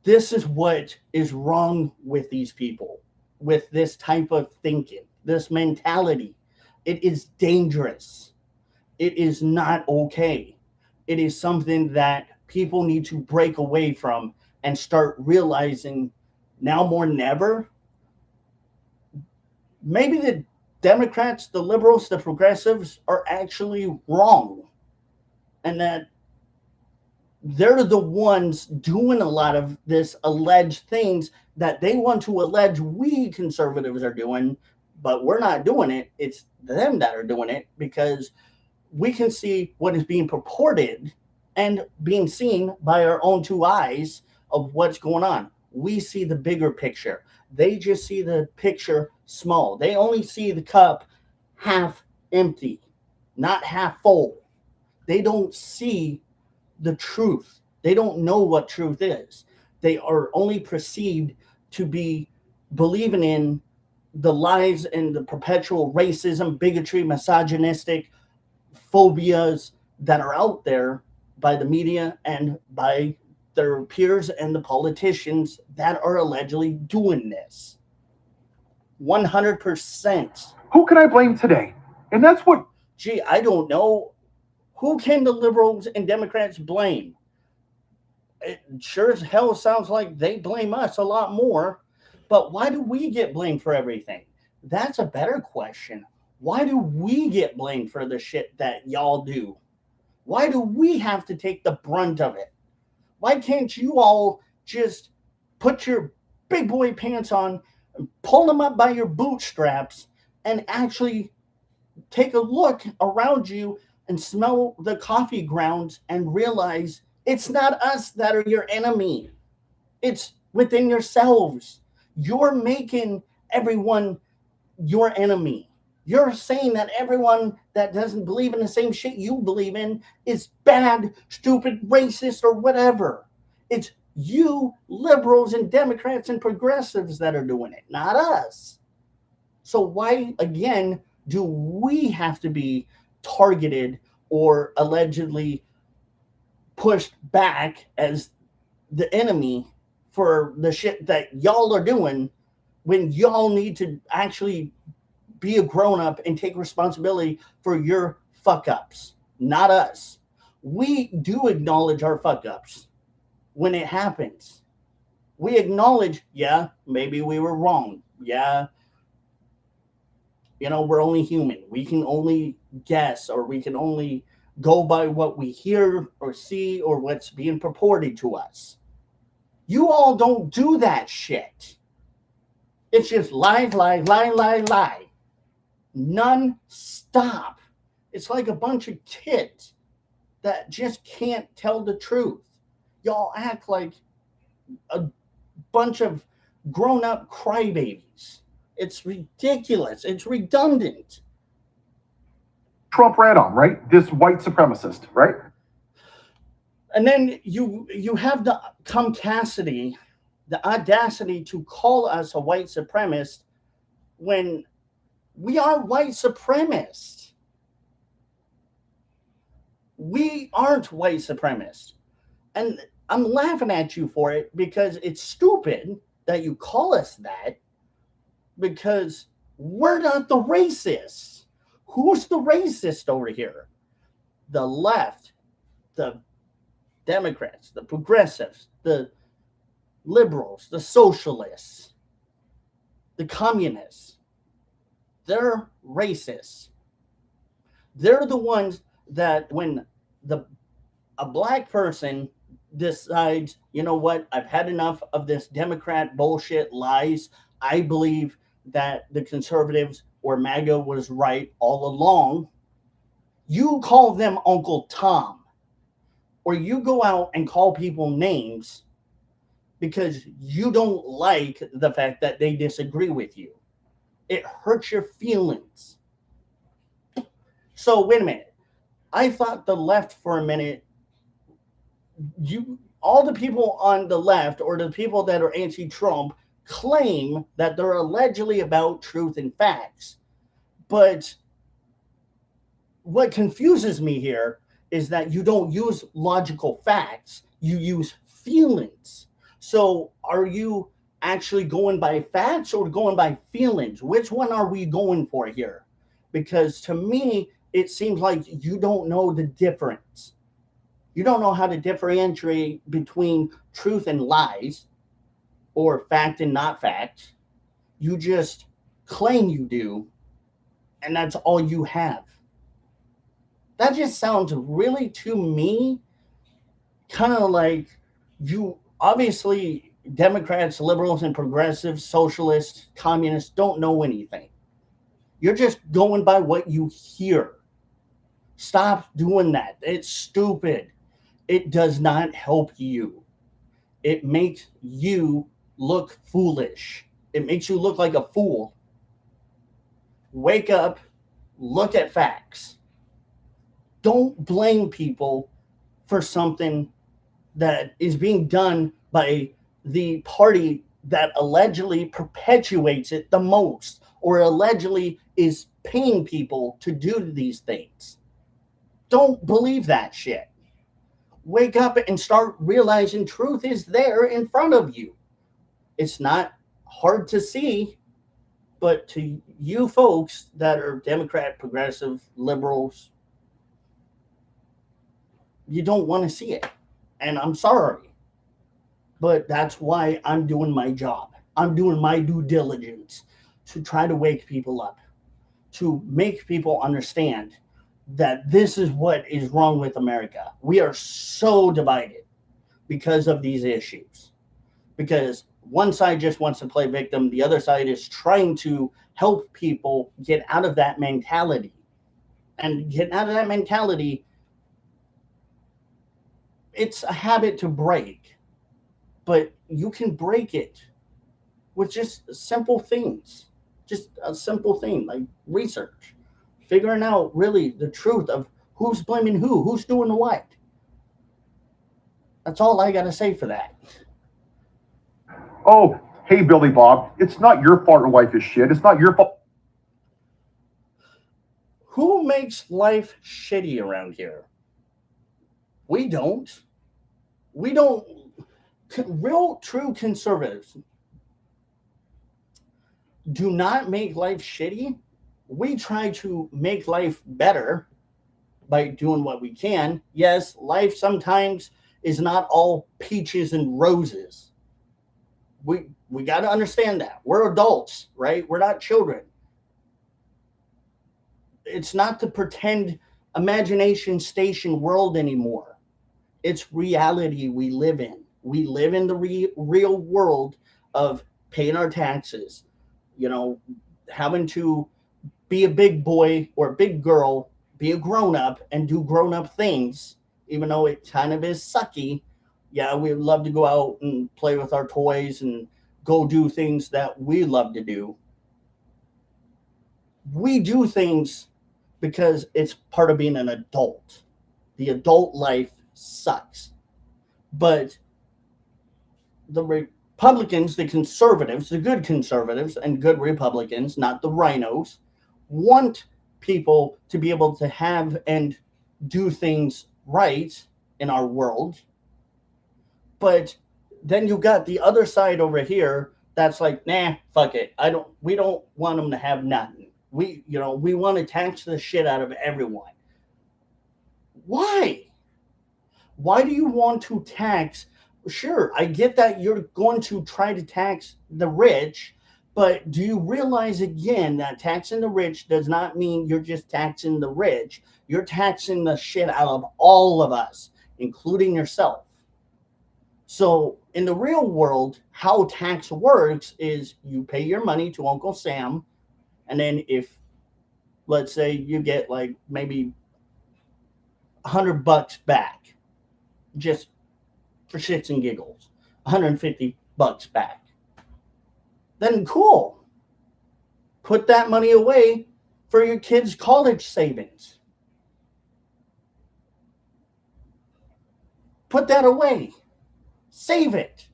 This is what is wrong with these people, with this type of thinking, this mentality. It is dangerous. It is not okay. It is something that people need to break away from and start realizing now more than ever. Maybe the Democrats, the liberals, the progressives are actually wrong, and that they're the ones doing a lot of this alleged things that they want to allege we conservatives are doing, but we're not doing it. It's them that are doing it, because we can see what is being purported and being seen by our own two eyes of what's going on. We see the bigger picture. They just see the picture small. They only see the cup half empty, not half full. They don't see the truth. They don't know what truth is. They are only perceived to be believing in the lies and the perpetual racism, bigotry, misogynistic phobias that are out there by the media and by their peers and the politicians that are allegedly doing this. 100%. Who can I blame today? And that's what. Gee, I don't know. Who can the liberals and Democrats blame? It sure as hell sounds like they blame us a lot more. But why do we get blamed for everything? That's a better question. Why do we get blamed for the shit that y'all do? Why do we have to take the brunt of it? Why can't you all just put your big boy pants on, pull them up by your bootstraps, and actually take a look around you and smell the coffee grounds and realize it's not us that are your enemy. It's within yourselves. You're making everyone your enemy. You're saying that everyone that doesn't believe in the same shit you believe in is bad, stupid, racist, or whatever. It's you liberals and Democrats and progressives that are doing it, not us. So why, again, do we have to be targeted or allegedly pushed back as the enemy for the shit that y'all are doing, when y'all need to actually be a grown-up and take responsibility for your fuck-ups, not us? We do acknowledge our fuck-ups when it happens. We acknowledge, yeah, maybe we were wrong. Yeah, we're only human. We can only guess, or we can only go by what we hear or see or what's being purported to us. You all don't do that shit. It's just lie, lie, lie, lie, lie. Non-stop. It's like a bunch of kids that just can't tell the truth. Y'all act like a bunch of grown-up crybabies. It's ridiculous. It's redundant. Trump ran on, right? This white supremacist, right? And then you have the cumcasity, the audacity to call us a white supremacist when we are white supremacists. We aren't white supremacists. And I'm laughing at you for it because it's stupid that you call us that, because we're not the racists. Who's the racist over here? The left, the Democrats, the progressives, the liberals, the socialists, the communists. They're racists. They're the ones that when a black person decides, you know what, I've had enough of this Democrat bullshit lies. I believe that the conservatives or MAGA was right all along. You call them Uncle Tom, or you go out and call people names because you don't like the fact that they disagree with you. It hurts your feelings. So wait a minute. I thought the left for a minute, all the people on the left or the people that are anti-Trump claim that they're allegedly about truth and facts. But what confuses me here is that you don't use logical facts, you use feelings. So are you actually going by facts or going by feelings? Which one are we going for here? Because to me, it seems like you don't know the difference. You don't know how to differentiate between truth and lies or fact and not fact. You just claim you do, and that's all you have. That just sounds really to me kind of like you obviously Democrats, liberals, and progressives, socialists, communists don't know anything. You're just going by what you hear. Stop doing that. It's stupid. It does not help you. It makes you look foolish. It makes you look like a fool. Wake up, look at facts. Don't blame people for something that is being done by the party that allegedly perpetuates it the most or allegedly is paying people to do these things. Don't believe that shit. Wake up and start realizing truth is there in front of you. It's not hard to see, but to you folks that are Democrat, progressive, liberals, you don't want to see it. And I'm sorry, but that's why I'm doing my job. I'm doing my due diligence to try to wake people up, to make people understand that this is what is wrong with America. We are so divided because of these issues. Because one side just wants to play victim, the other side is trying to help people get out of that mentality. And getting out of that mentality, it's a habit to break, but you can break it with just simple things. Just a simple thing like research, figuring out really the truth of who's blaming who's doing what. That's all I got to say for that. Oh, hey, Billy Bob, it's not your fault your life is shit. It's not your fault. Who makes life shitty around here? We don't. We don't. Real, true conservatives do not make life shitty. We try to make life better by doing what we can. Yes, life sometimes is not all peaches and roses. We got to understand that. We're adults, right? We're not children. It's not the pretend imagination station world anymore. It's reality we live in. We live in the real world of paying our taxes, having to be a big boy or a big girl, be a grown up and do grown up things, even though it kind of is sucky. Yeah, we love to go out and play with our toys and go do things that we love to do. We do things because it's part of being an adult. The adult life sucks. But the Republicans, the conservatives, the good conservatives and good Republicans, not the rhinos, want people to be able to have and do things right in our world. But then you got the other side over here that's like, nah, fuck it. We don't want them to have nothing. We want to tax the shit out of everyone. Why? Why do you want to tax? Sure, I get that you're going to try to tax the rich, but do you realize again that taxing the rich does not mean you're just taxing the rich? You're taxing the shit out of all of us, including yourself. So in the real world, how tax works is you pay your money to Uncle Sam, and then if, let's say, you get like maybe $100 back, just for shits and giggles, $150 back, then cool. Put that money away for your kids' college savings. Put that away. Save it.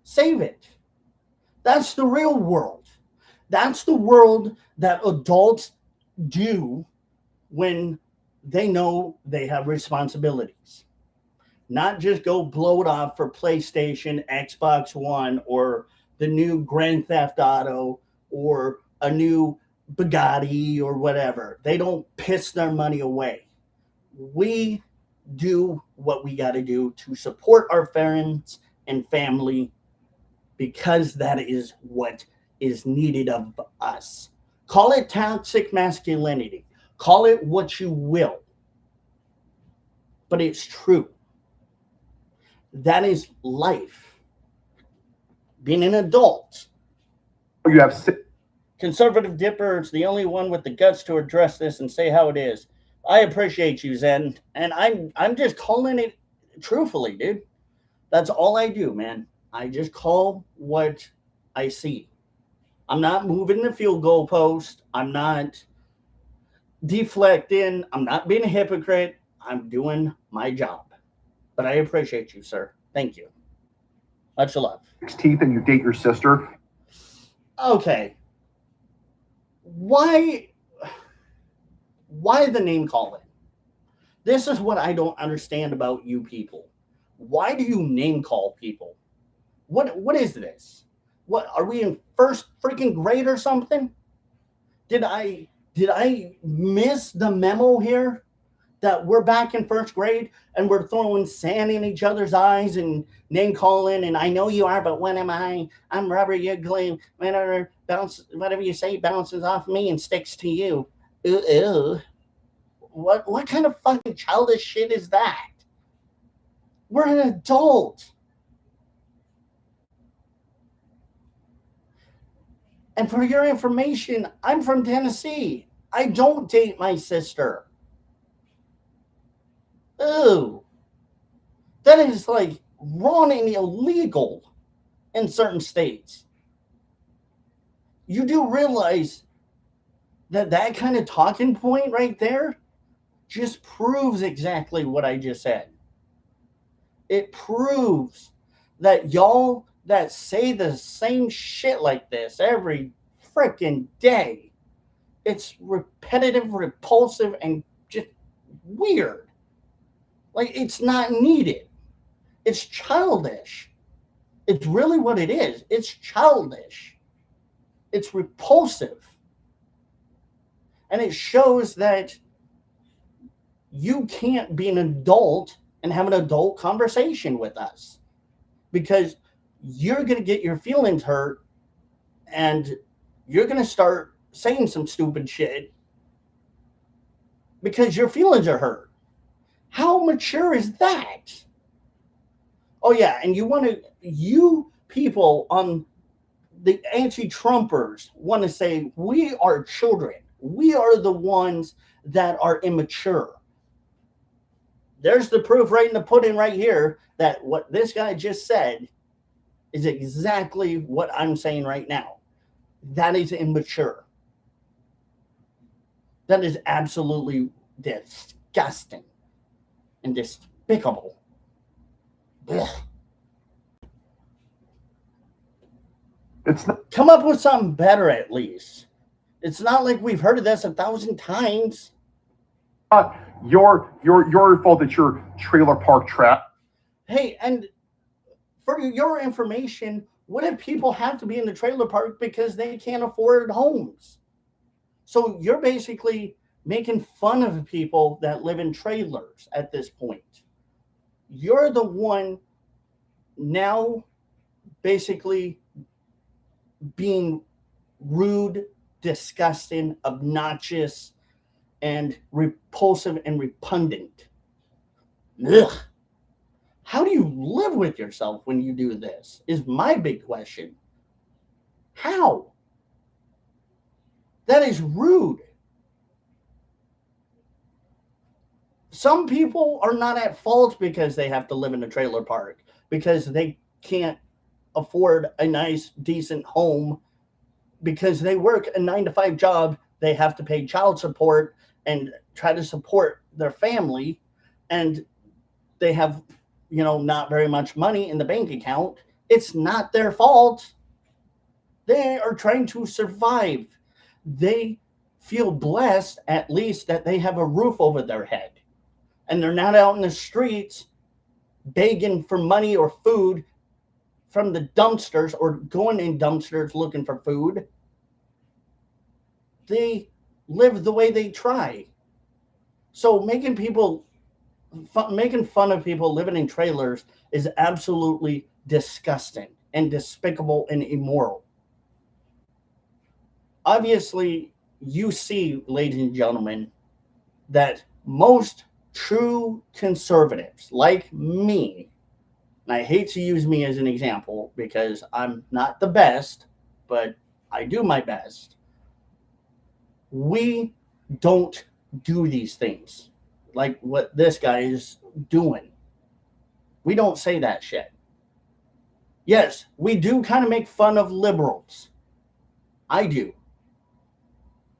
Save it. That's the real world. That's the world that adults do when they know they have responsibilities. Not just go blow it off for PlayStation, Xbox One, or the new Grand Theft Auto, or a new Bugatti, or whatever. They don't piss their money away. We do what we got to do to support our friends and family because that is what is needed of us. Call it toxic masculinity. Call it what you will. But it's true. That is life. Being an adult. You have Conservative Dipper is the only one with the guts to address this and say how it is. I appreciate you, Zen. And I'm just calling it truthfully, dude. That's all I do, man. I just call what I see. I'm not moving the field goal post. I'm not deflecting. I'm not being a hypocrite. I'm doing my job. But I appreciate you, sir. Thank you. Much love. teeth and you date your sister. Okay. Why the name calling? This is what I don't understand about you people. Why do you name call people? What is this? What are we in first freaking grade or something? Did I miss the memo here that we're back in first grade and we're throwing sand in each other's eyes and name calling and I know you are, but when am I? I'm rubber, you glue. Whatever you say bounces off me and sticks to you. Ew. What kind of fucking childish shit is that? We're an adult. And for your information, I'm from Tennessee. I don't date my sister. Ooh. That is like wrong and illegal in certain states. You do realize that kind of talking point right there just proves exactly what I just said. It proves that y'all that say the same shit like this every freaking day, it's repetitive, repulsive, and just weird. Like, it's not needed. It's childish. It's really what it is. It's childish. It's repulsive. And it shows that you can't be an adult and have an adult conversation with us because you're going to get your feelings hurt and you're going to start saying some stupid shit because your feelings are hurt. How mature is that? Oh, yeah. And you people on the anti-Trumpers want to say we are children. We are the ones that are immature. There's the proof right in the pudding right here that what this guy just said is exactly what I'm saying right now. That is immature. That is absolutely disgusting and despicable. Ugh. It's not, Come up with something better at least. It's not like we've heard of this 1,000 times. your fault that you're trailer park trapped. Hey, and for your information, what if people have to be in the trailer park because they can't afford homes? So you're basically making fun of people that live in trailers at this point. You're the one now basically being rude, disgusting, obnoxious, and repulsive and repugnant. Ugh. How do you live with yourself when you do this? Is my big question. How? That is rude. Some people are not at fault because they have to live in a trailer park, because they can't afford a nice, decent home, because they work a 9-to-5 job. They have to pay child support and try to support their family. and they have, not very much money in the bank account, it's not their fault. They are trying to survive. They feel blessed, at least, that they have a roof over their head. And they're not out in the streets begging for money or food from the dumpsters or going in dumpsters looking for food. They live the way they try. So making fun of people living in trailers is absolutely disgusting and despicable and immoral. Obviously, you see, ladies and gentlemen, that most true conservatives like me, and I hate to use me as an example because I'm not the best, but I do my best. We don't do these things like what this guy is doing. We don't say that shit. Yes, we do kind of make fun of liberals. I do.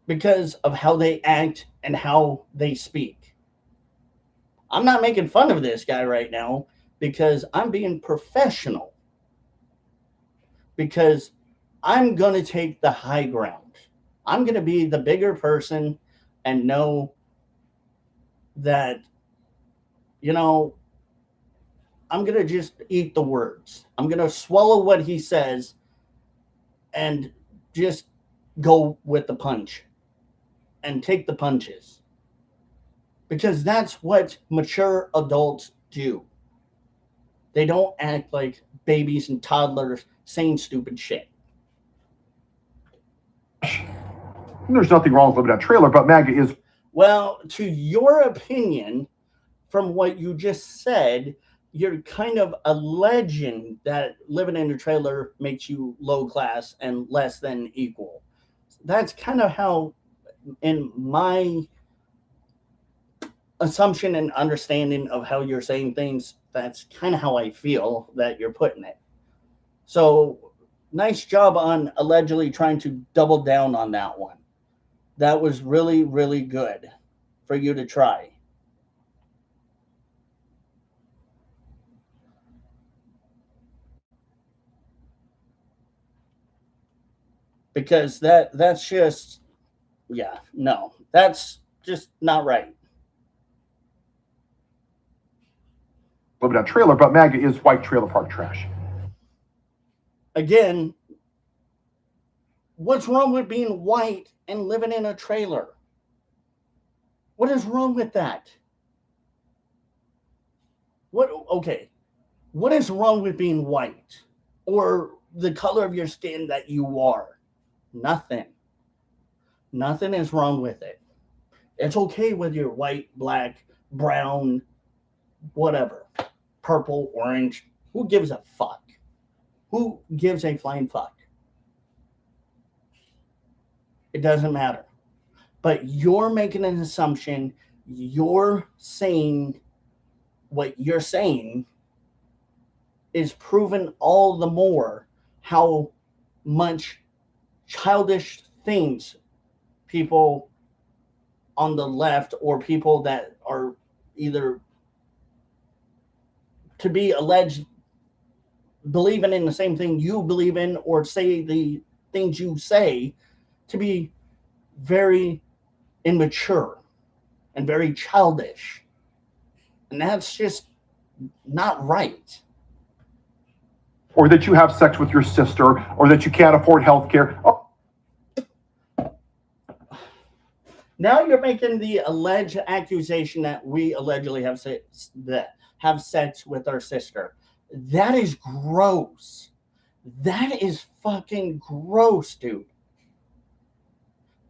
Because of how they act and how they speak. I'm not making fun of this guy right now because I'm being professional. Because I'm going to take the high ground. I'm going to be the bigger person and know that, I'm going to just eat the words. I'm going to swallow what he says and just go with the punch and take the punches. Because that's what mature adults do. They don't act like babies and toddlers saying stupid shit. There's nothing wrong with living in a trailer, but MAGA is. Well, to your opinion, from what you just said, you're kind of alleging that living in a trailer makes you low class and less than equal. That's kind of how, in my assumption and understanding of how you're saying things, that's kind of how I feel that you're putting it. So, nice job on allegedly trying to double down on that one. That was really, really good for you to try. Because that's just, yeah, no, that's just not right. Living in a trailer, but MAGA is white trailer park trash. Again, what's wrong with being white and living in a trailer? What is wrong with that? Okay, what is wrong with being white or the color of your skin that you are? Nothing. Nothing is wrong with it. It's okay whether you're white, black, brown, whatever, purple, orange. Who gives a fuck? Who gives a flying fuck? It doesn't matter. But you're making an assumption. You're saying what you're saying is proven all the more how much childish things people on the left or people that are either to be alleged believing in the same thing you believe in or say the things you say to be very immature and very childish. And that's just not right. Or that you have sex with your sister, or that you can't afford health care. Oh. Now you're making the alleged accusation that we allegedly have sex with our sister. That is gross. That is fucking gross, dude.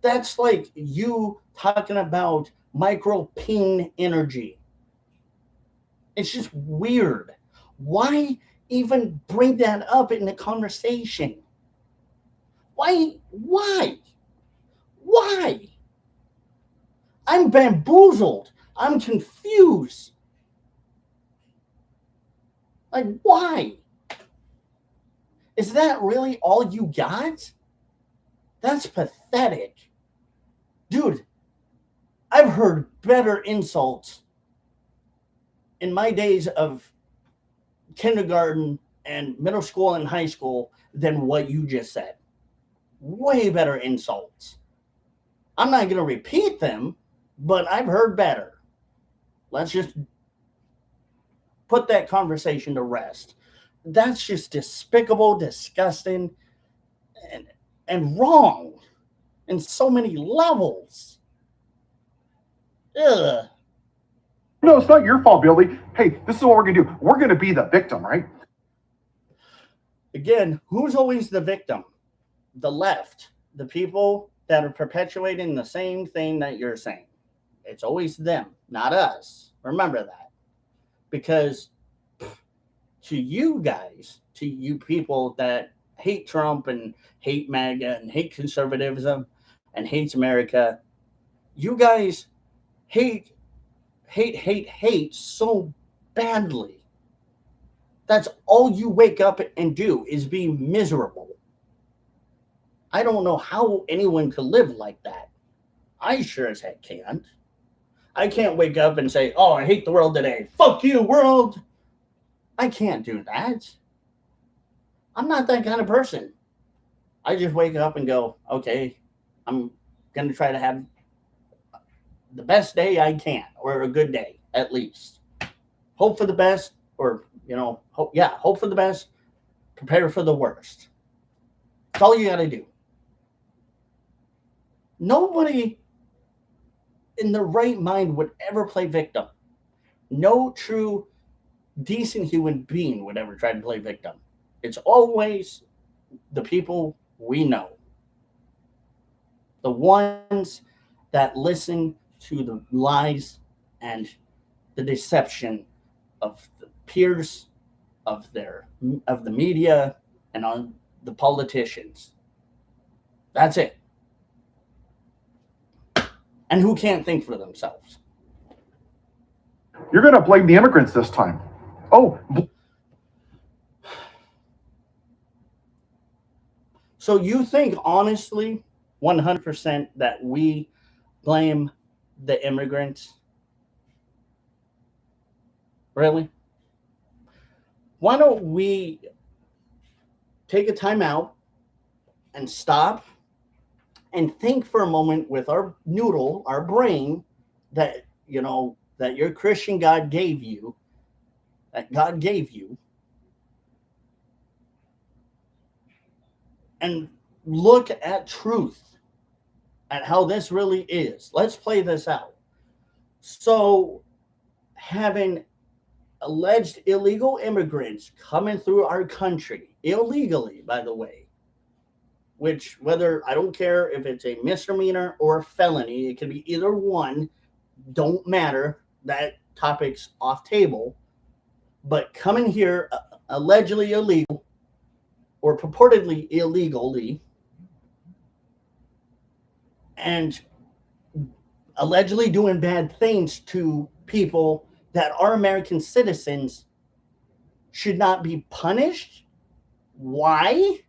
That's like you talking about micro peen energy. It's just weird. Why even bring that up in the conversation? Why? I'm bamboozled. I'm confused. Like, why? Is that really all you got? That's pathetic. Dude, I've heard better insults in my days of kindergarten and middle school and high school than what you just said. Way better insults. I'm not going to repeat them, but I've heard better. Let's just put that conversation to rest. That's just despicable, disgusting, and wrong in so many levels. Ugh. No, it's not your fault, Billy. Hey, this is what we're going to do. We're going to be the victim, right? Again, who's always the victim? The left, the people that are perpetuating the same thing that you're saying. It's always them, not us. Remember that. Because to you guys, to you people that hate Trump and hate MAGA and hate conservatism and hates America, you guys hate so badly. That's all you wake up and do is be miserable. I don't know how anyone could live like that. I sure as heck can't. I can't wake up and say, oh, I hate the world today. Fuck you, world. I can't do that. I'm not that kind of person. I just wake up and go, okay, I'm going to try to have the best day I can, or a good day, at least. Hope for the best, or, hope for the best, prepare for the worst. That's all you got to do. Nobody in the right mind would ever play victim. No true, decent human being would ever try to play victim. It's always the people we know. The ones that listen to the lies and the deception of the peers, of the media, and on the politicians. That's it. And who can't think for themselves. You're going to blame the immigrants this time. Oh. So you think, honestly, 100% that we blame the immigrants? Really? Why don't we take a time out and stop and think for a moment with our noodle, our brain, that, that your Christian God gave you, that God gave you, and look at truth, at how this really is. Let's play this out. So, having alleged illegal immigrants coming through our country, illegally, by the way, which, whether, I don't care if it's a misdemeanor or a felony, it can be either one, don't matter, that topic's off table, but coming here allegedly illegal or purportedly illegally and allegedly doing bad things to people that are American citizens should not be punished. Why?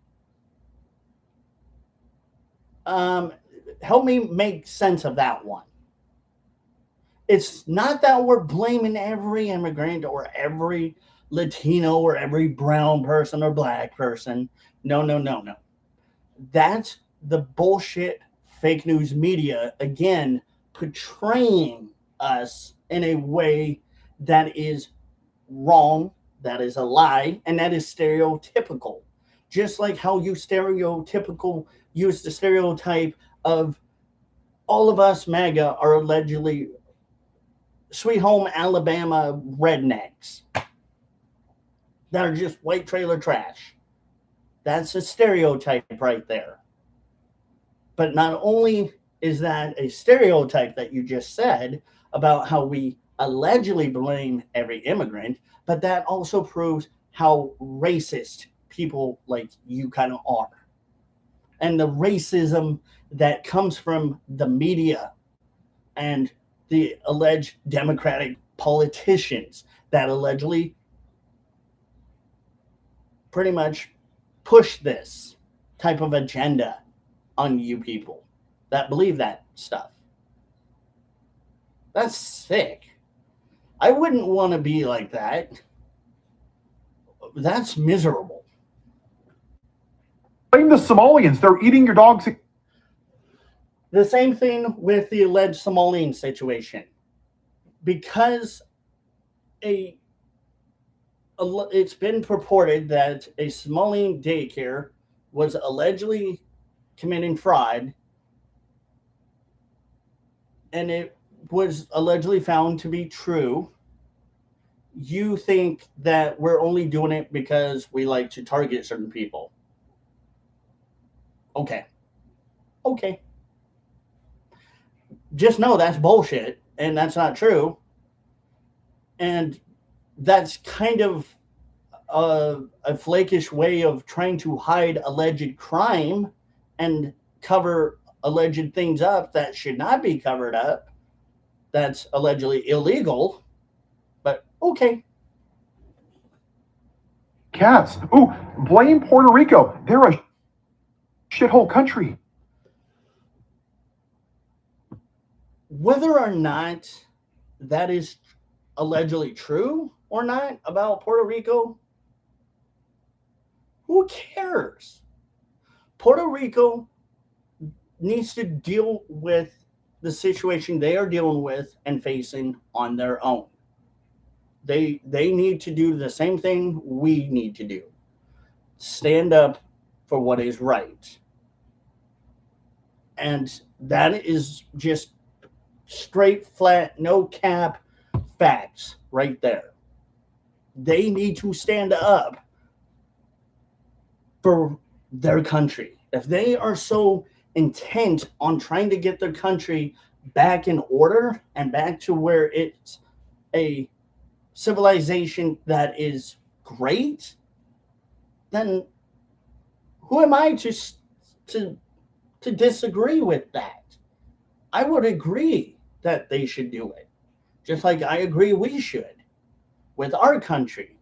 Help me make sense of that one. It's not that we're blaming every immigrant or every Latino or every brown person or black person. No. That's the bullshit fake news media, again, portraying us in a way that is wrong, that is a lie, and that is stereotypical. Just like how you use the stereotype of all of us MAGA are allegedly Sweet Home Alabama rednecks that are just white trailer trash. That's a stereotype right there. But not only is that a stereotype that you just said about how we allegedly blame every immigrant, but that also proves how racist people like you kind of are. And the racism that comes from the media and the alleged Democratic politicians that allegedly pretty much push this type of agenda on you people that believe that stuff. That's sick. I wouldn't want to be like that. That's miserable. Blame the Somalians. They're eating your dogs. The same thing with the alleged Somalian situation. Because it's been purported that a Somalian daycare was allegedly committing fraud, and it was allegedly found to be true. You think that we're only doing it because we like to target certain people. Okay. Just know that's bullshit, and that's not true. And that's kind of a flakish way of trying to hide alleged crime and cover alleged things up that should not be covered up. That's allegedly illegal. But okay. Cats. Ooh, blame Puerto Rico. They're a shithole country. Whether or not that is allegedly true or not about Puerto Rico, who cares? Puerto Rico needs to deal with the situation they are dealing with and facing on their own. They need to do the same thing we need to do. Stand up for what is right. And that is just straight, flat, no cap facts right there. They need to stand up for their country. If they are so intent on trying to get their country back in order and back to where it's a civilization that is great, then who am I to disagree with that? I would agree that they should do it, just like I agree we should with our country.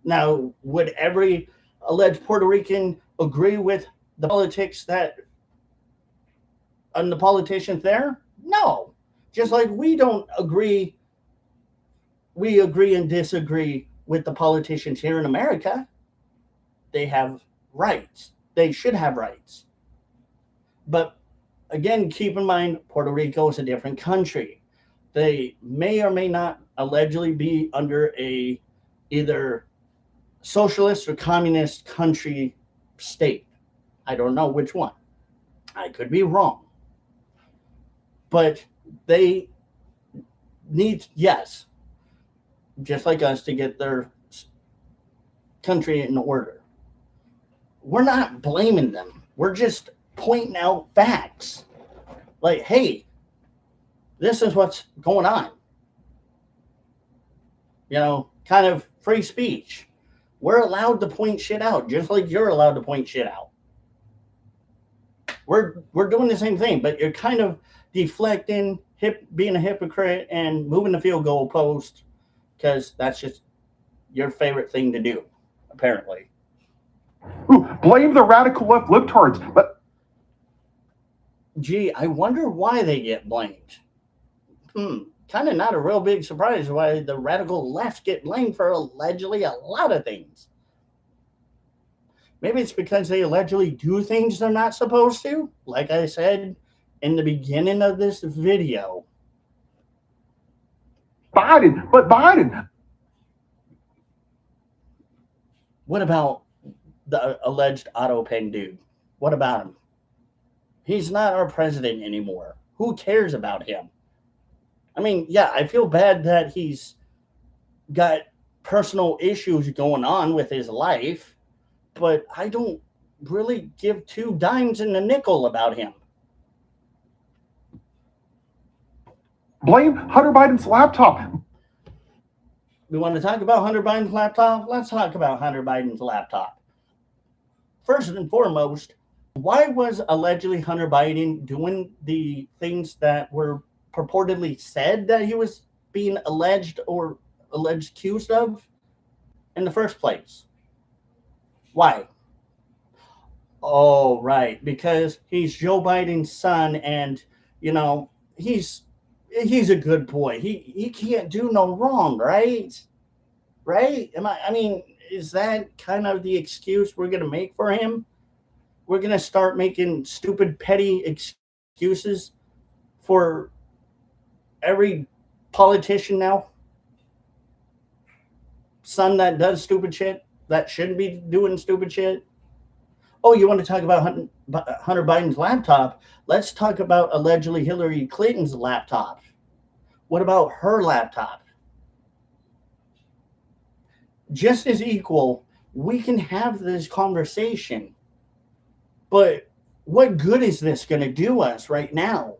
Now, would every alleged Puerto Rican agree with the politics and the politicians there? No. Just like we don't agree, we agree and disagree with the politicians here in America. They have rights. They should have rights. But again, keep in mind, Puerto Rico is a different country. They may or may not allegedly be under a either socialist or communist country state. I don't know which one. I could be wrong. But they need, yes, just like us, to get their country in order. We're not blaming them. We're just pointing out facts. Like, hey, this is what's going on. You know, kind of free speech. We're allowed to point shit out, just like you're allowed to point shit out. We're doing the same thing, but you're kind of deflecting, being a hypocrite, and moving the field goal post because that's just your favorite thing to do, apparently. Ooh, blame the radical left libtards. But gee, I wonder why they get blamed. Kind of not a real big surprise why the radical left get blamed for allegedly a lot of things. Maybe it's because they allegedly do things they're not supposed to. Like I said in the beginning of this video. Biden. What about the alleged auto pen dude? What about him? He's not our president anymore. Who cares about him? I mean, yeah, I feel bad that he's got personal issues going on with his life, but I don't really give two dimes in a nickel about him. Blame Hunter Biden's laptop. We want to talk about Hunter Biden's laptop? Let's talk about Hunter Biden's laptop. First and foremost, why was allegedly Hunter Biden doing the things that were purportedly said that he was being alleged accused of in the first place? Why? Oh, right, because he's Joe Biden's son, and you know, he's He's a good boy. He can't do no wrong, right? Right? I mean, is that kind of the excuse we're gonna make for him? We're gonna start making stupid petty excuses for every politician now, son that does stupid shit that shouldn't be doing stupid shit. Oh, you want to talk about Hunter Biden's laptop? Let's talk about allegedly Hillary Clinton's laptop. What about her laptop? Just as equal, we can have this conversation, but what good is this going to do us right now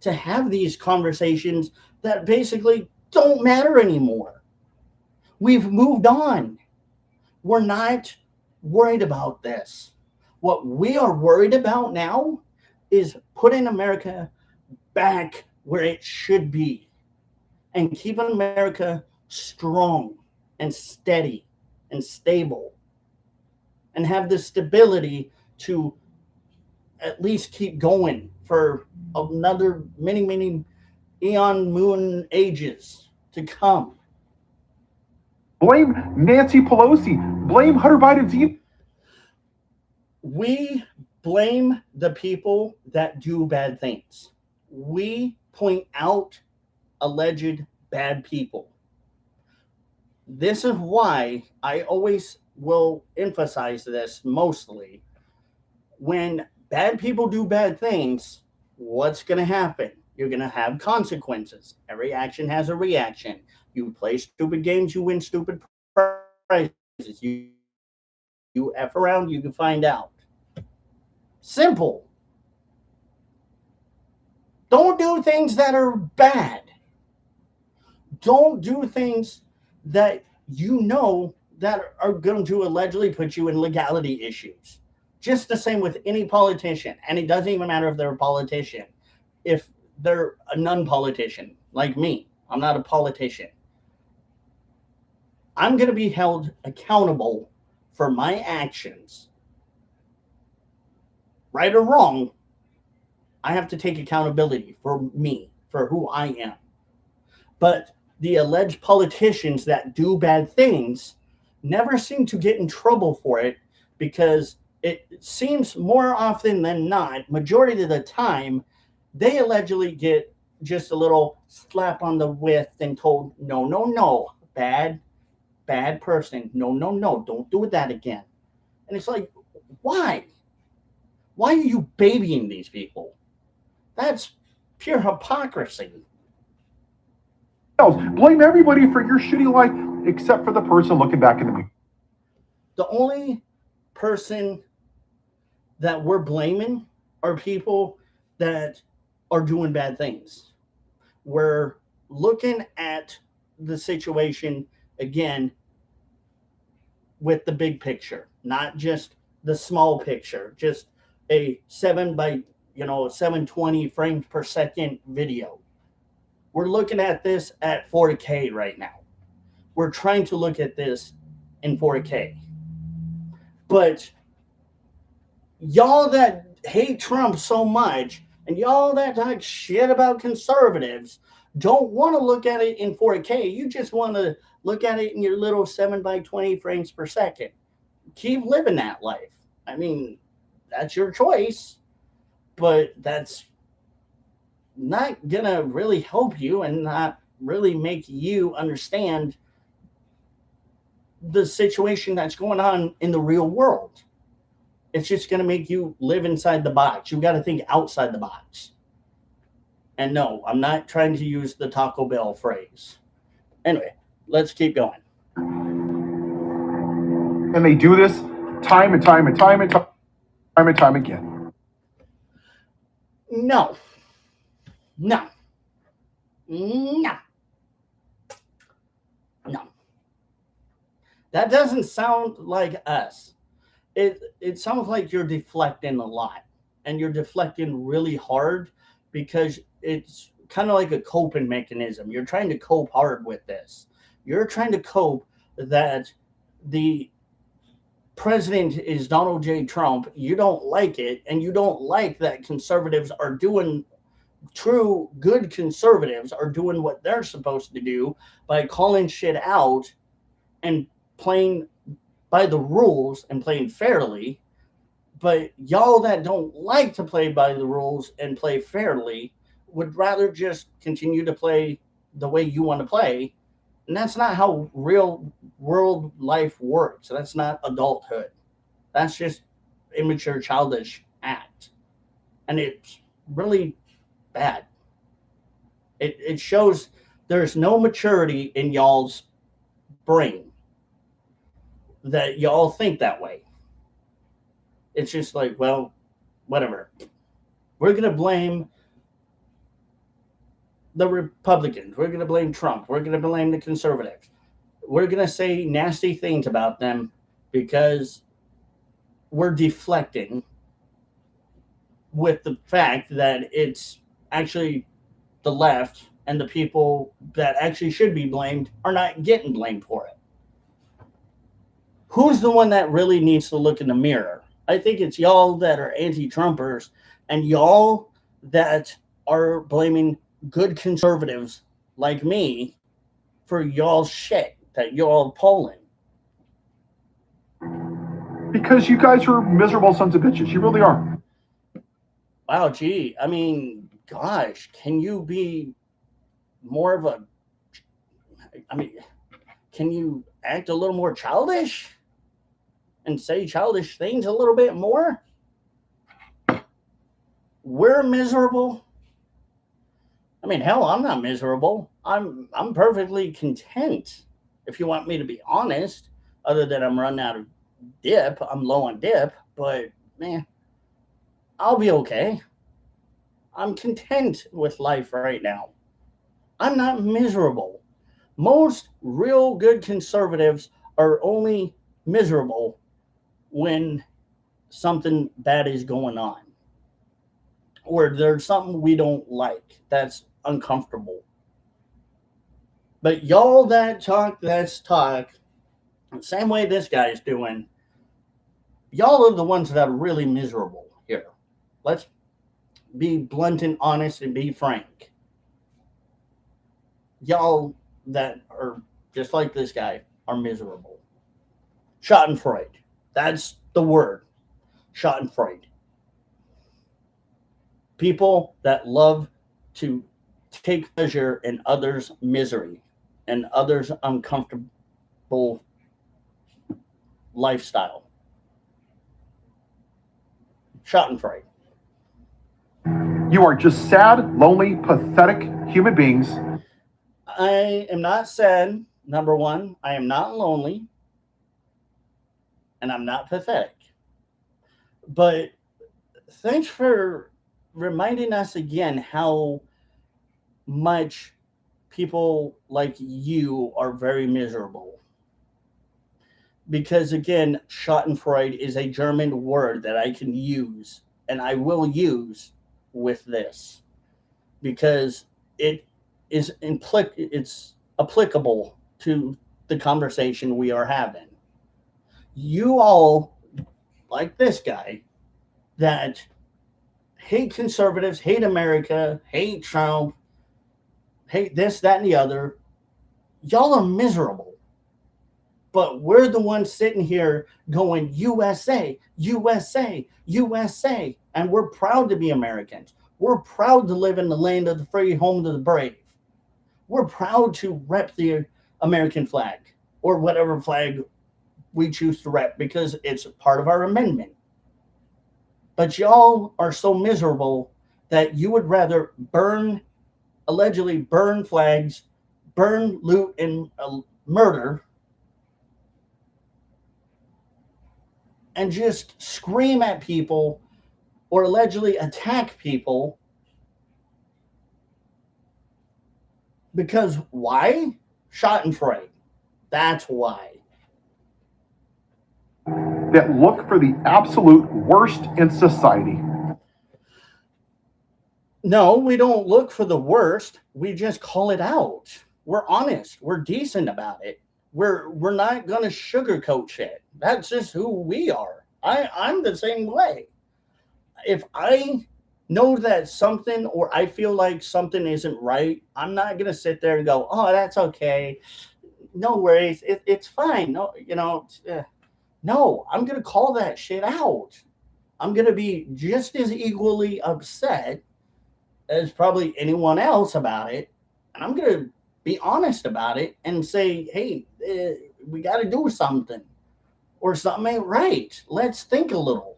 to have these conversations that basically don't matter anymore? We've moved on. We're not worried about this. What we are worried about now is putting America back where it should be and keeping America strong and steady and stable and have the stability to at least keep going for another many eon moon ages to come. Blame Nancy Pelosi. Blame Hunter Biden's email. We blame the people that do bad things. We point out alleged bad people. This is why I always will emphasize this mostly. When bad people do bad things, what's going to happen? You're going to have consequences. Every action has a reaction. You play stupid games, you win stupid prizes. You F around, you can find out. Simple. Don't do things that are bad. Don't do things that you know that are going to allegedly put you in legality issues. Just the same with any politician. And it doesn't even matter if they're a politician. If they're a non-politician, like me, I'm not a politician. I'm going to be held accountable for my actions. Right or wrong, I have to take accountability for me, for who I am. But the alleged politicians that do bad things never seem to get in trouble for it, because it seems more often than not, majority of the time, they allegedly get just a little slap on the wrist and told, no, bad person, no, don't do that again. And it's like, why? Why are you babying these people? That's pure hypocrisy. Blame everybody for your shitty life except for the person looking back in the mirror. The only person that we're blaming are people that are doing bad things. We're looking at the situation again with the big picture, not just the small picture, just a 720 frames per second video. We're looking at this at 4K right now. We're trying to look at this in 4K. But y'all that hate Trump so much and y'all that talk shit about conservatives don't want to look at it in 4K. You just want to look at it in your little 7x20 frames per second. Keep living that life. I mean, that's your choice, but that's not going to really help you and not really make you understand the situation that's going on in the real world. It's just going to make you live inside the box. You got to think outside the box. And no, I'm not trying to use the Taco Bell phrase. Anyway, let's keep going. And they do this time and time again. No. That doesn't sound like us. It sounds like you're deflecting a lot, and you're deflecting really hard because it's kind of like a coping mechanism. You're trying to cope hard with this. You're trying to cope that the president is Donald J. Trump. You don't like it, and you don't like that conservatives are doing true good conservatives are doing what they're supposed to do by calling shit out and playing by the rules and playing fairly. But y'all that don't like to play by the rules and play fairly would rather just continue to play the way you want to play. And that's not how real world life works. That's not adulthood. That's just immature, childish act. And it's really bad. It shows there's no maturity in y'all's brain that y'all think that way. It's just like, well, whatever. We're going to blame the Republicans. We're going to blame Trump. We're going to blame the conservatives. We're going to say nasty things about them because we're deflecting with the fact that it's actually the left and the people that actually should be blamed are not getting blamed for it. Who's the one that really needs to look in the mirror? I think it's y'all that are anti-Trumpers and y'all that are blaming good conservatives like me for y'all's shit that y'all pulling. Because you guys are miserable sons of bitches. You really are. Wow, gee. I mean, gosh, can you be more of a... I mean, can you act a little more childish? And say childish things a little bit more? We're miserable. I mean, hell, I'm not miserable. I'm perfectly content, if you want me to be honest, other than I'm running out of dip. I'm low on dip, but man, I'll be okay. I'm content with life right now. I'm not miserable. Most real good conservatives are only miserable when something bad is going on or there's something we don't like that's uncomfortable. But y'all that talk, that's talk, the same way this guy's doing, y'all are the ones that are really miserable here. Let's be blunt and honest and be frank. Y'all that are just like this guy are miserable. Schadenfreude. That's the word. Schadenfreude. People that love to take pleasure in others' misery and others' uncomfortable lifestyle. Schadenfreude. You are just sad, lonely, pathetic human beings. I am not sad, number one. I am not lonely. And I'm not pathetic. But thanks for reminding us again how much people like you are very miserable. Because again, Schadenfreude is a German word that I can use and I will use with this because it's applicable to the conversation we are having. You all, like this guy, that hate conservatives, hate America, hate Trump, hate this, that, and the other, y'all are miserable. But we're the ones sitting here going, USA, USA, USA. And we're proud to be Americans. We're proud to live in the land of the free, home of the brave. We're proud to rep the American flag or whatever flag we choose to rep because it's part of our amendment. But y'all are so miserable that you would rather allegedly burn flags, burn, loot, and murder, and just scream at people or allegedly attack people. Because why? Schadenfreude. That's why. That look for the absolute worst in society. No, we don't look for the worst. We just call it out. We're honest. We're decent about it. We're not gonna sugarcoat shit. That's just who we are. I'm the same way. If I know that something, or I feel like something isn't right, I'm not going to sit there and go, oh, that's okay. No worries. It's fine. No, no, I'm going to call that shit out. I'm going to be just as equally upset as probably anyone else about it. And I'm going to be honest about it and say, hey, we got to do something, or something ain't right. Let's think a little.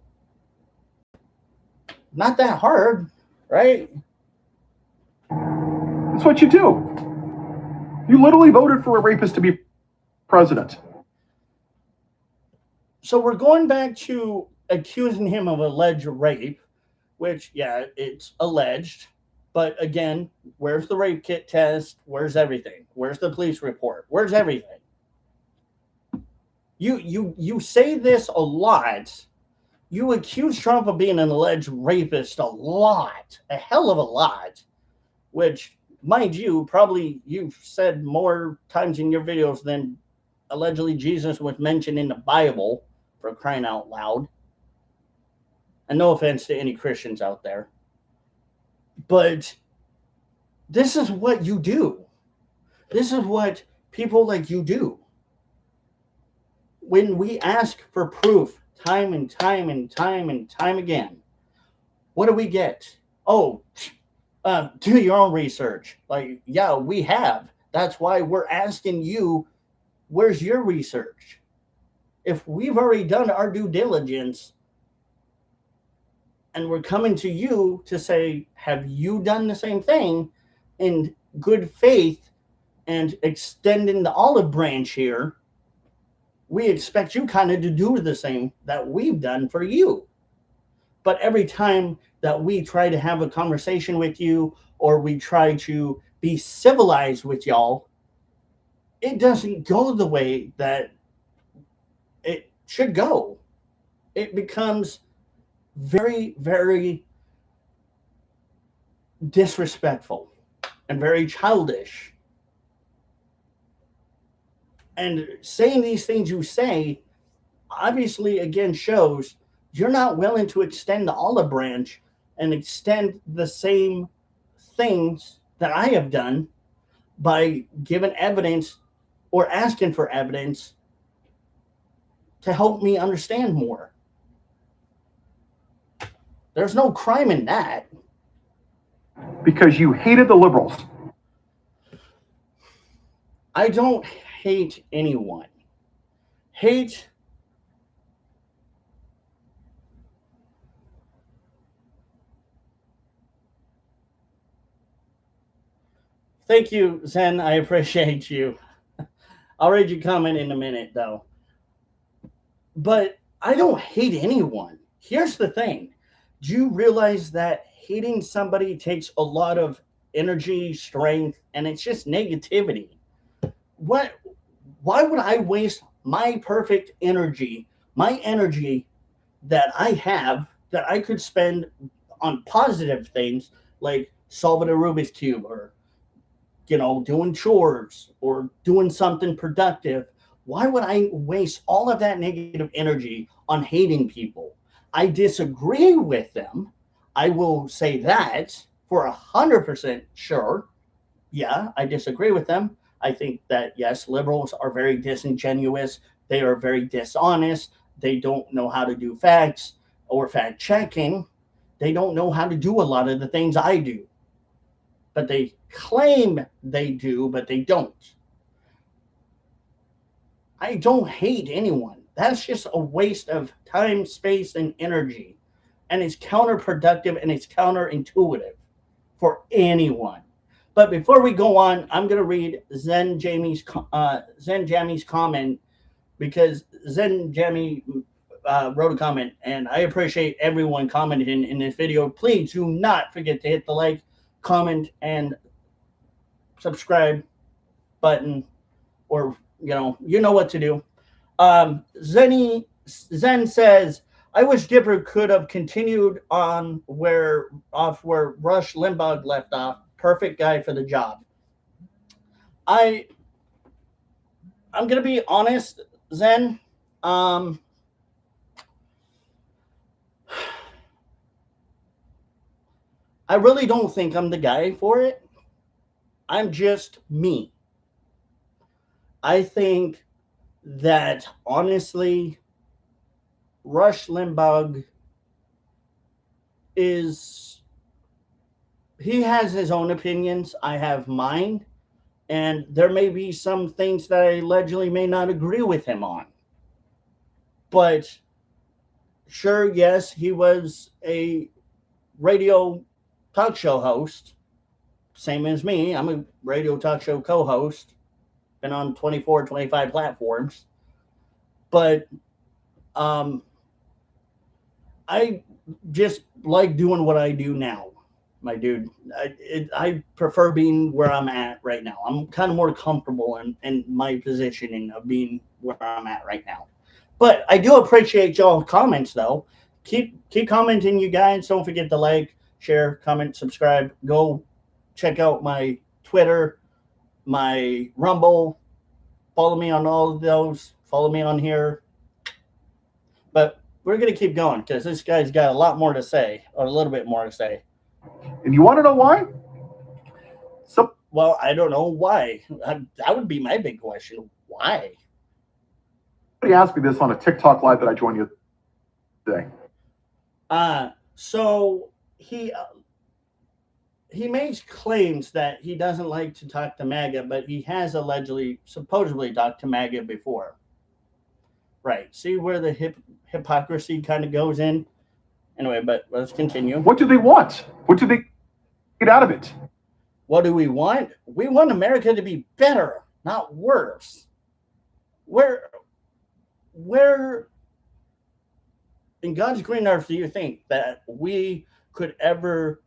Not that hard, right? That's what you do. You literally voted for a rapist to be president. So we're going back to accusing him of alleged rape, which, yeah, it's alleged. But again, where's the rape kit test? Where's everything? Where's the police report? Where's everything? You say this a lot. You accuse Trump of being an alleged rapist a lot, a hell of a lot, which, mind you, probably you've said more times in your videos than allegedly Jesus was mentioned in the Bible, for crying out loud. And no offense to any Christians out there, but this is what you do. This is what people like you do. When we ask for proof time and time and time and time again, what do we get? Oh, do your own research. Like, yeah, we have. That's why we're asking you, where's your research? If we've already done our due diligence and we're coming to you to say, have you done the same thing in good faith and extending the olive branch here, we expect you kind of to do the same that we've done for you. But every time that we try to have a conversation with you, or we try to be civilized with y'all, it doesn't go the way that it should go. It becomes very, very disrespectful and very childish. And saying these things you say obviously again shows you're not willing to extend the olive branch and extend the same things that I have done by giving evidence or asking for evidence to help me understand more. There's no crime in that. Because you hated the liberals. I don't hate anyone. Hate Thank you, Zen. I appreciate you. I'll read your comment in a minute, though. But I don't hate anyone. Here's the thing. Do you realize that hating somebody takes a lot of energy, strength, and it's just negativity? Why would I waste my perfect energy, my energy that I have, that I could spend on positive things like solving a Rubik's Cube, or doing chores, or doing something productive? Why would I waste all of that negative energy on hating people? I disagree with them. I will say that for 100% sure. Yeah, I disagree with them. I think that, yes, liberals are very disingenuous. They are very dishonest. They don't know how to do facts or fact checking. They don't know how to do a lot of the things I do. But they claim they do, but they don't. I don't hate anyone. That's just a waste of time, space, and energy. And it's counterproductive and it's counterintuitive for anyone. But before we go on, I'm going to read Zen Jamie's comment, because Zen Jamie wrote a comment, and I appreciate everyone commenting in this video. Please do not forget to hit the like, comment, and subscribe button, or you know what to do. Zen says, I wish Dipper could have continued on where Rush Limbaugh left off. Perfect guy for the job. I'm gonna be honest, Zen. I really don't think I'm the guy for it. I'm just me. I think that honestly, Rush Limbaugh is, he has his own opinions. I have mine. And there may be some things that I allegedly may not agree with him on. But sure, yes, he was a radio talk show host, same as me. I'm a radio talk show co host, been on 24, 25 platforms. But um, I just like doing what I do now, my dude. I prefer being where I'm at right now. I'm kind of more comfortable in my positioning of being where I'm at right now. But I do appreciate y'all comments though. Keep commenting, you guys. Don't forget to like, share, comment, subscribe. Go check out my Twitter, my Rumble. Follow me on all of those. Follow me on here. But we're gonna keep going because this guy's got a lot more to say, or a little bit more to say. And you want to know why? Well, I don't know why. That would be my big question. Why? Somebody asked me this on a TikTok live that I joined you today. So he makes claims that he doesn't like to talk to MAGA, but he has supposedly talked to MAGA before. Right. See where the hypocrisy kind of goes in? Anyway, but let's continue. What do they want? What do they get out of it? What do we want? We want America to be better, not worse. Where in God's green earth do you think that we could ever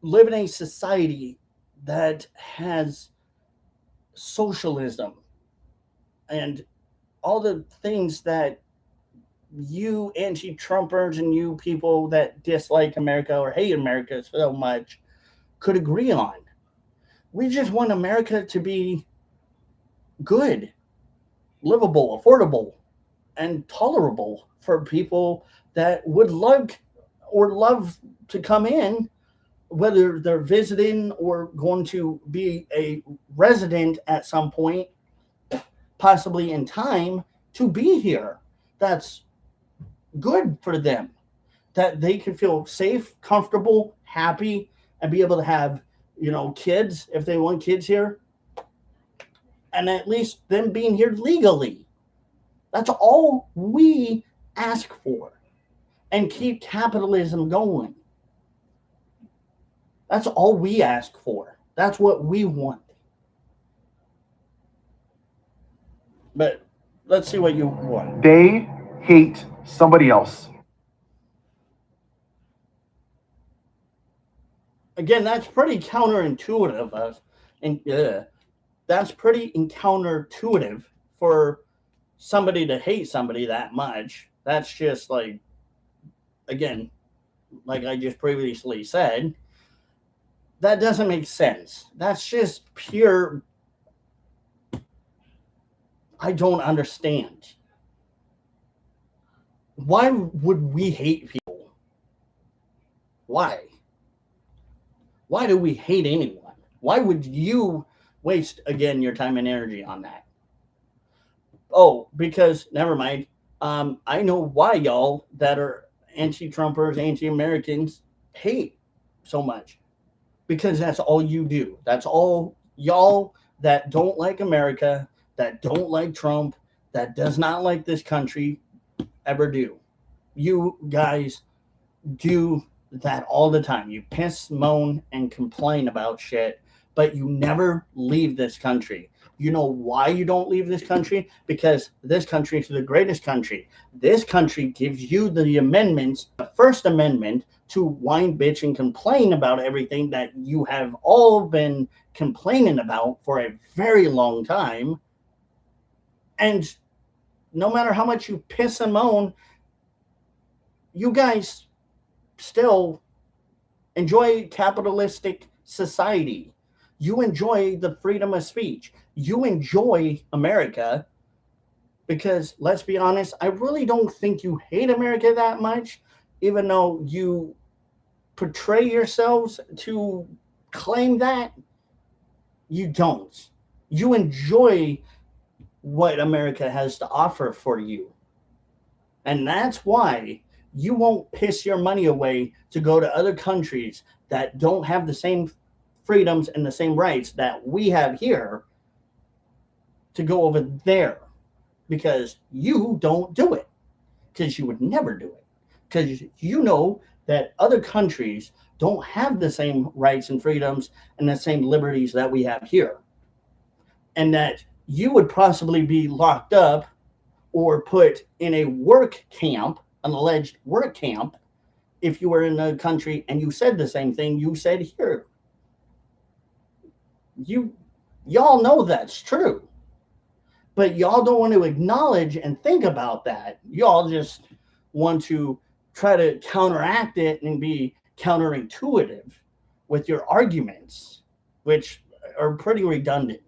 live in a society that has socialism and all the things that you anti-Trumpers and you people that dislike America or hate America so much could agree on? We just want America to be good, livable, affordable, and tolerable for people that would love to come in, whether they're visiting or going to be a resident at some point, possibly in time, to be here. That's good for them, that they can feel safe, comfortable, happy, and be able to have, kids if they want kids here, and at least them being here legally. That's all we ask for, and keep capitalism going. That's all we ask for. That's what we want. But let's see what you want. They hate somebody else. Again, that's pretty counterintuitive. That's pretty counterintuitive for somebody to hate somebody that much. That's just like, again, like I just previously said, that doesn't make sense. That's just pure, I don't understand. Why would we hate people? Why? Why do we hate anyone? Why would you waste, again, your time and energy on that? Oh, because, never mind. I know why y'all that are anti-Trumpers, anti-Americans hate so much. Because that's all you do. That's all y'all that don't like America, that don't like Trump, that does not like this country ever do. You guys do that all the time. You piss, moan, and complain about shit, but you never leave this country. You know why you don't leave this country? Because this country is the greatest country. This country gives you the amendments, the First Amendment, to whine, bitch, and complain about everything that you have all been complaining about for a very long time. And no matter how much you piss and moan, you guys still enjoy capitalistic society. You enjoy the freedom of speech. You enjoy America because, let's be honest, I really don't think you hate America that much, even though you portray yourselves to claim that, you don't. You enjoy what America has to offer for you. And that's why you won't piss your money away to go to other countries that don't have the same freedoms and the same rights that we have here to go over there because you don't do it. Because you would never do it. Because you know that other countries don't have the same rights and freedoms and the same liberties that we have here. And that you would possibly be locked up or put in a work camp, an alleged work camp, if you were in a country and you said the same thing you said here. Y'all know that's true. But y'all don't want to acknowledge and think about that. Y'all just want to try to counteract it and be counterintuitive with your arguments, which are pretty redundant.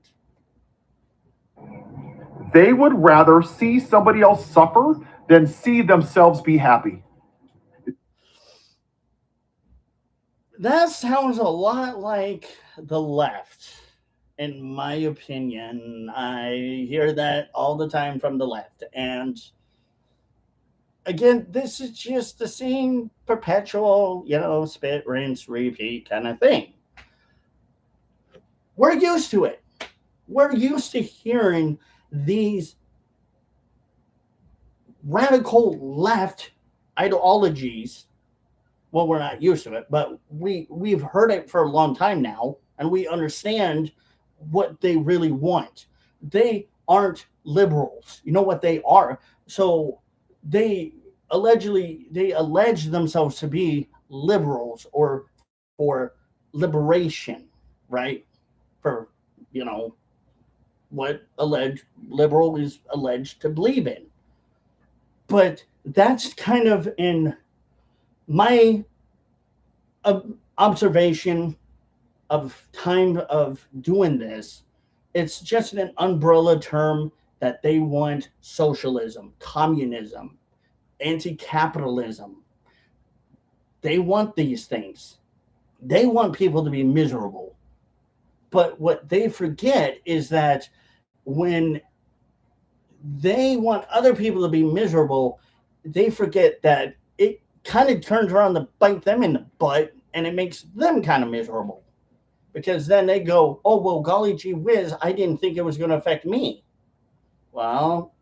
They would rather see somebody else suffer than see themselves be happy. That sounds a lot like the left, in my opinion. I hear that all the time from the left. And again, this is just the same perpetual, spit, rinse, repeat kind of thing. We're used to it. We're used to hearing these radical left ideologies. Well, we're not used to it, but we've heard it for a long time now, and we understand what they really want. They aren't liberals. You know what they are? So they allege themselves to be liberals or for liberation, right? For what alleged liberal is alleged to believe in. But that's kind of in my observation of time of doing this. It's just an umbrella term that they want socialism, communism, anti-capitalism. They want these things. They want people to be miserable. But what they forget is that when they want other people to be miserable, they forget that it kind of turns around to bite them in the butt and it makes them kind of miserable. Because then they go, oh, well, golly gee whiz, I didn't think it was going to affect me. Well,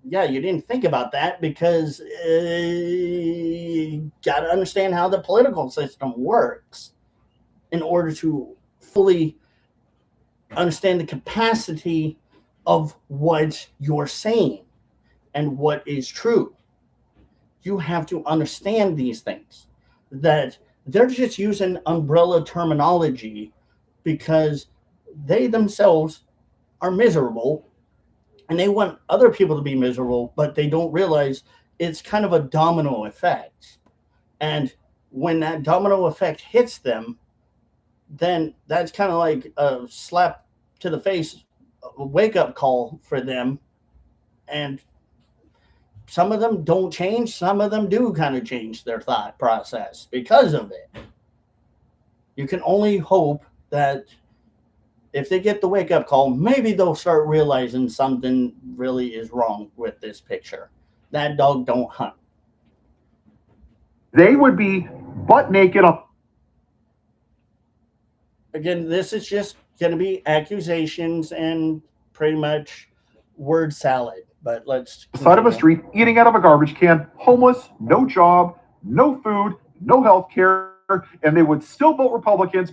yeah, you didn't think about that because you got to understand how the political system works in order to fully understand the capacity of what you're saying and what is true. You have to understand these things, that they're just using umbrella terminology because they themselves are miserable and they want other people to be miserable, but they don't realize it's kind of a domino effect. And when that domino effect hits them, then that's kind of like a slap to the face, a wake up call for them. And some of them don't change. Some of them do kind of change their thought process because of it. You can only hope that if they get the wake up call, maybe they'll start realizing something really is wrong with this picture. That dog don't hunt. They would be butt naked on. Again, this is just going to be accusations and pretty much word salad. But let's the side of a street, eating out of a garbage can, homeless, no job, no food, no health care, and they would still vote Republicans.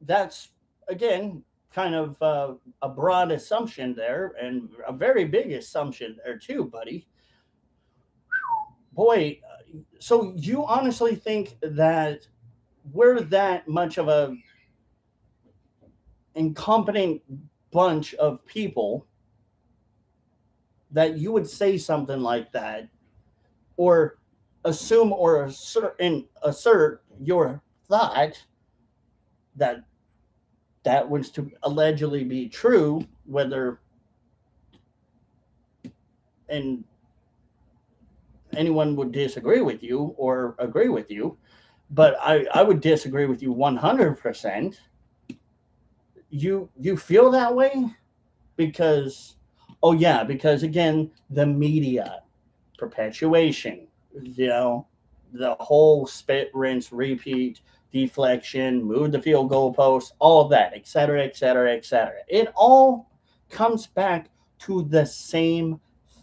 That's, again, kind of a broad assumption there, and a very big assumption there too, buddy. Boy, so you honestly think that we're that much of a incompetent bunch of people that you would say something like that, or assume or assert your thought that that was to allegedly be true, whether and anyone would disagree with you or agree with you, but I would disagree with you 100%. You feel that way because, oh yeah, because again, the media perpetuation, you know, the whole spit, rinse, repeat, deflection, move the field goal post, all of that, et cetera, et cetera, et cetera. It all comes back to the same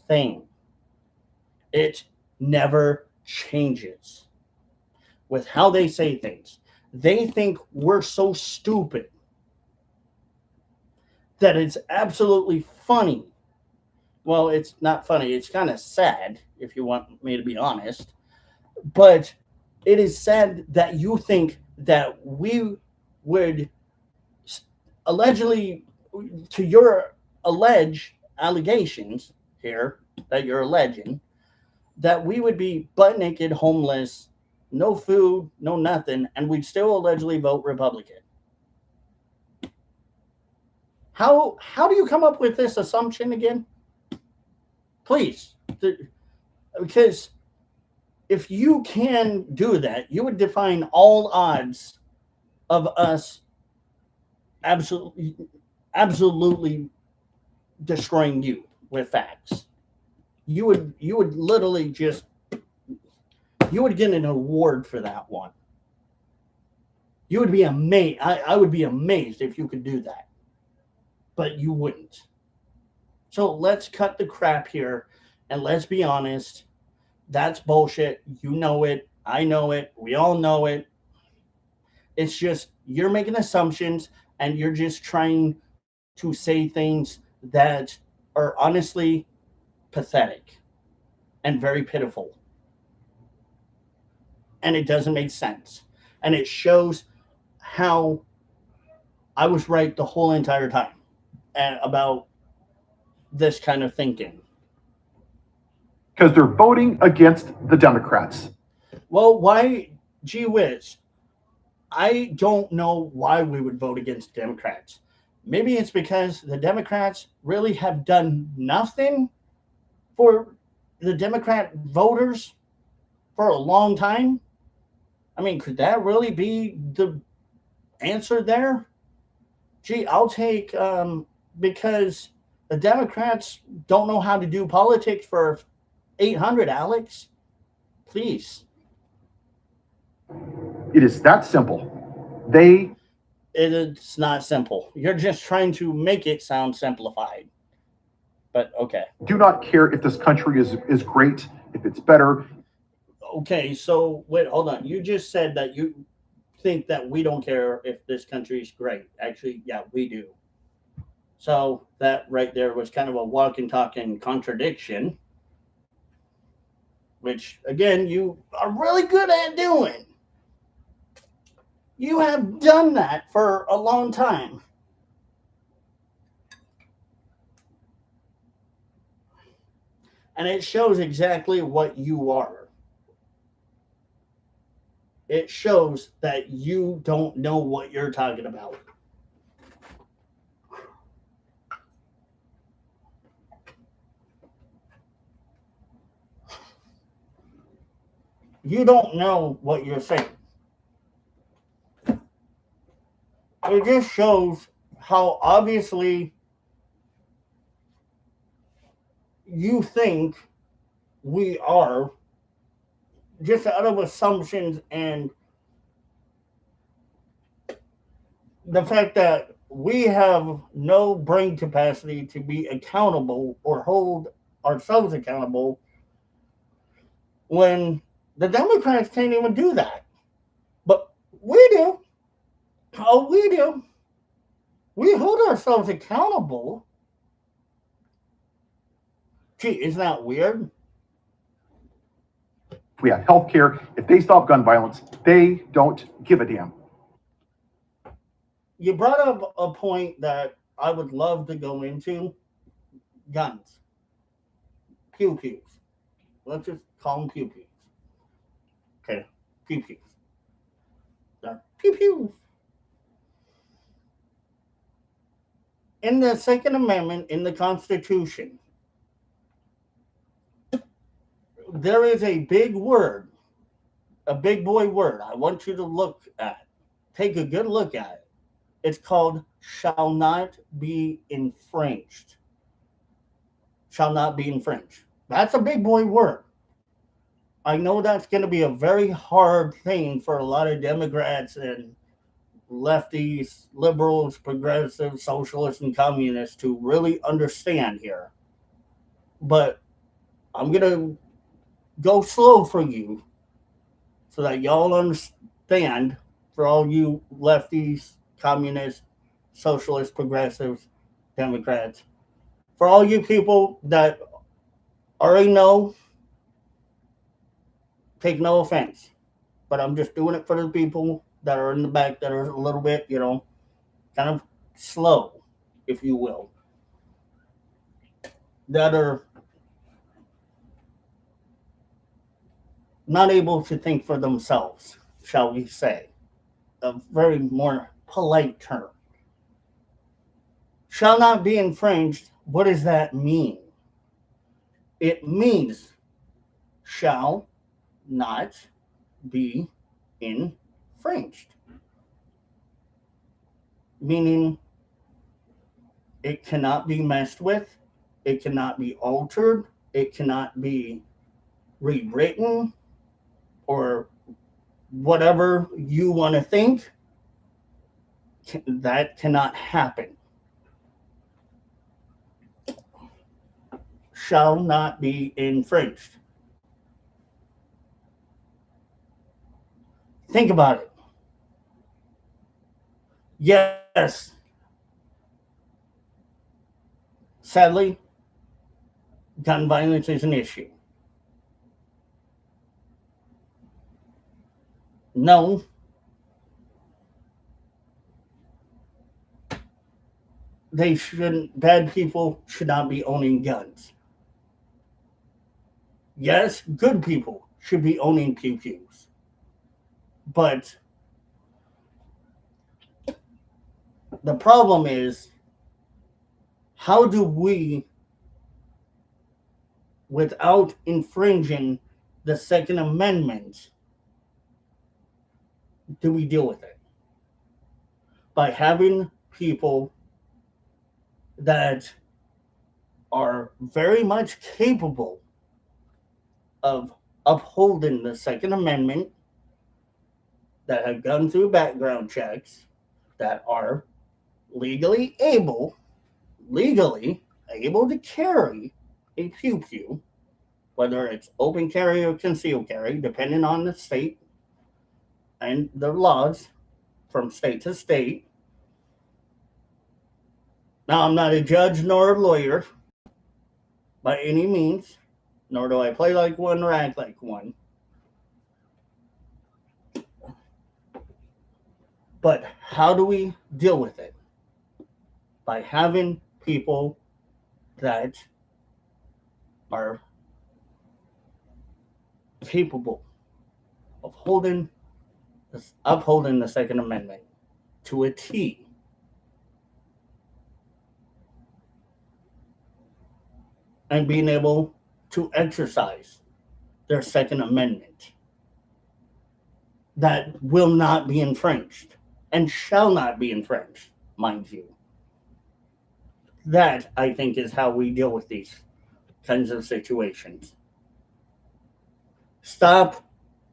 thing. It never changes with how they say things. They think we're so stupid that it's absolutely funny. Well, it's not funny. It's kind of sad, if you want me to be honest. But it is sad that you think that we would allegedly, to your alleged allegations here that you're alleging, that we would be butt naked, homeless, no food, no nothing, and we'd still allegedly vote Republican. How do you come up with this assumption again? Please, because if you can do that, you would define all odds of us absolutely destroying you with facts. You would literally just, you would get an award for that one. You would be amazed. I would be amazed if you could do that, but you wouldn't. So let's cut the crap here and let's be honest. That's bullshit. You know it. I know it. We all know it. It's just you're making assumptions and you're just trying to say things that are honestly pathetic and very pitiful. And it doesn't make sense. And it shows how I was right the whole entire time about this kind of thinking. Because they're voting against the Democrats. Well, why, gee whiz, I don't know why we would vote against Democrats. Maybe it's because the Democrats really have done nothing for the Democrat voters for a long time. I mean, could that really be the answer there? Gee, I'll take, because the Democrats don't know how to do politics for 800, Alex. Please. It is that simple. It's not simple. You're just trying to make it sound simplified. But okay. Do not care if this country is great, if it's better. Okay, so wait, hold on. You just said that you think that we don't care if this country is great. Actually, yeah, we do. So that right there was kind of a walking, talking contradiction, which again, you are really good at doing. You have done that for a long time. And it shows exactly what you are. It shows that you don't know what you're talking about. You don't know what you're saying. It just shows how obviously you think we are, just out of assumptions and the fact that we have no brain capacity to be accountable or hold ourselves accountable when the Democrats can't even do that. But we do. Oh, we do. We hold ourselves accountable. Gee, isn't that weird? We have health care. If they stop gun violence, they don't give a damn. You brought up a point that I would love to go into. Guns. Pew-pews. Let's just call them pew-pews. Okay, pew-pews. They're pew-pews. In the Second Amendment in the Constitution, there is a big word, a big boy word. I want you to look at, take a good look at it. It's called shall not be infringed. Shall not be infringed. That's a big boy word. I know that's going to be a very hard thing for a lot of Democrats and lefties, liberals, progressives, socialists, and communists to really understand here. But I'm going to go slow for you so that y'all understand, for all you lefties, communists, socialists, progressives, Democrats, for all you people that already know, take no offense. But I'm just doing it for the people that are in the back that are a little bit, kind of slow, if you will, that are not able to think for themselves, shall we say. A very more polite term. Shall not be infringed, what does that mean? It means shall not be infringed. Meaning it cannot be messed with, it cannot be altered, it cannot be rewritten, or whatever you want to think. That cannot happen. Shall not be infringed. Think about it. Yes, sadly, gun violence is an issue. No, bad people should not be owning guns. Yes, good people should be owning pew-pews. But the problem is, how do we, without infringing the Second Amendment, do we deal with it? By having people that are very much capable of upholding the Second Amendment, that have gone through background checks, that are legally able to carry a pew-pew, whether it's open carry or concealed carry, depending on the state and the laws from state to state. Now, I'm not a judge nor a lawyer by any means, nor do I play like one or act like one. But how do we deal with it? By having people that are capable of upholding the Second Amendment to a T. And being able to exercise their Second Amendment that will not be infringed and shall not be infringed, mind you. That, I think, is how we deal with these kinds of situations. Stop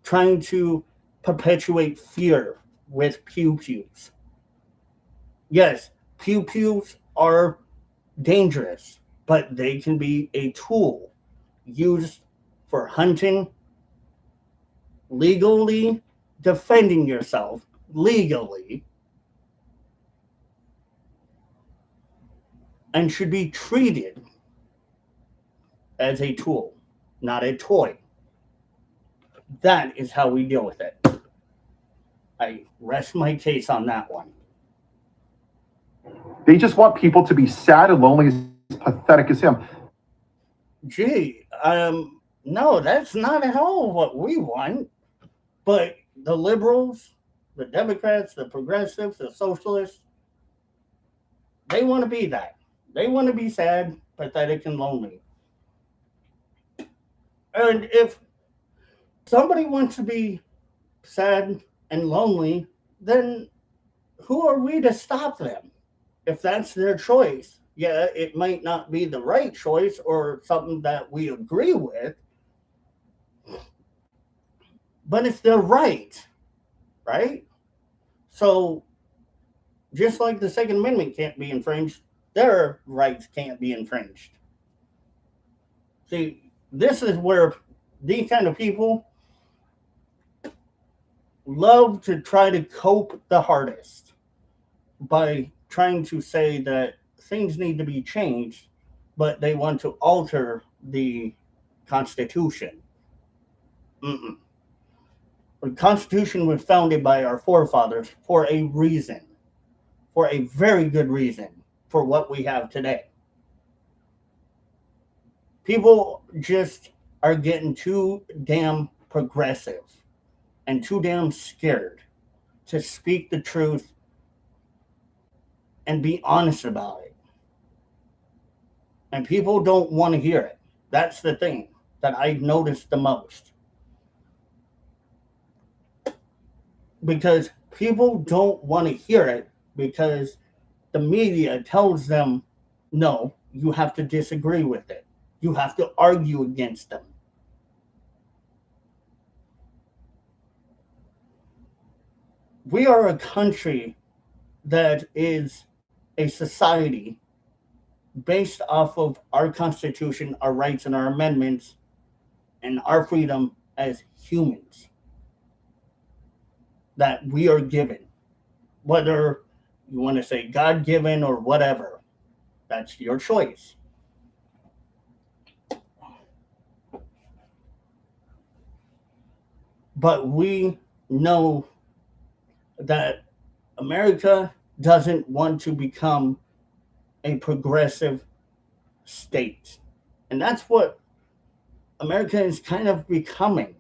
trying to perpetuate fear with pew-pews. Yes, pew-pews are dangerous, but they can be a tool used for hunting, legally defending yourself, legally, and should be treated as a tool, not a toy. That is how we deal with it. I rest my case on that one. They just want people to be sad and lonely, as pathetic as him. Gee, no, that's not at all what we want. But the liberals, the Democrats, the progressives, the socialists, they want to be that. They want to be sad, pathetic, and lonely. And if somebody wants to be sad and lonely, then who are we to stop them? If that's their choice, yeah, it might not be the right choice or something that we agree with, but it's their right, right? So just like the Second Amendment can't be infringed, their rights can't be infringed. See, this is where these kind of people love to try to cope the hardest by trying to say that things need to be changed, but they want to alter the Constitution. Mm-mm. The Constitution was founded by our forefathers for a reason, for a very good reason, for what we have today. People just are getting too damn progressive and too damn scared to speak the truth and be honest about it. And people don't want to hear it. That's the thing that I noticed the most. Because people don't want to hear it because the media tells them, no, you have to disagree with it. You have to argue against them. We are a country that is a society based off of our Constitution, our rights, and our amendments, and our freedom as humans that we are given. Whether you want to say God given or whatever, that's your choice. But we know that America doesn't want to become a progressive state. And that's what America is kind of becoming.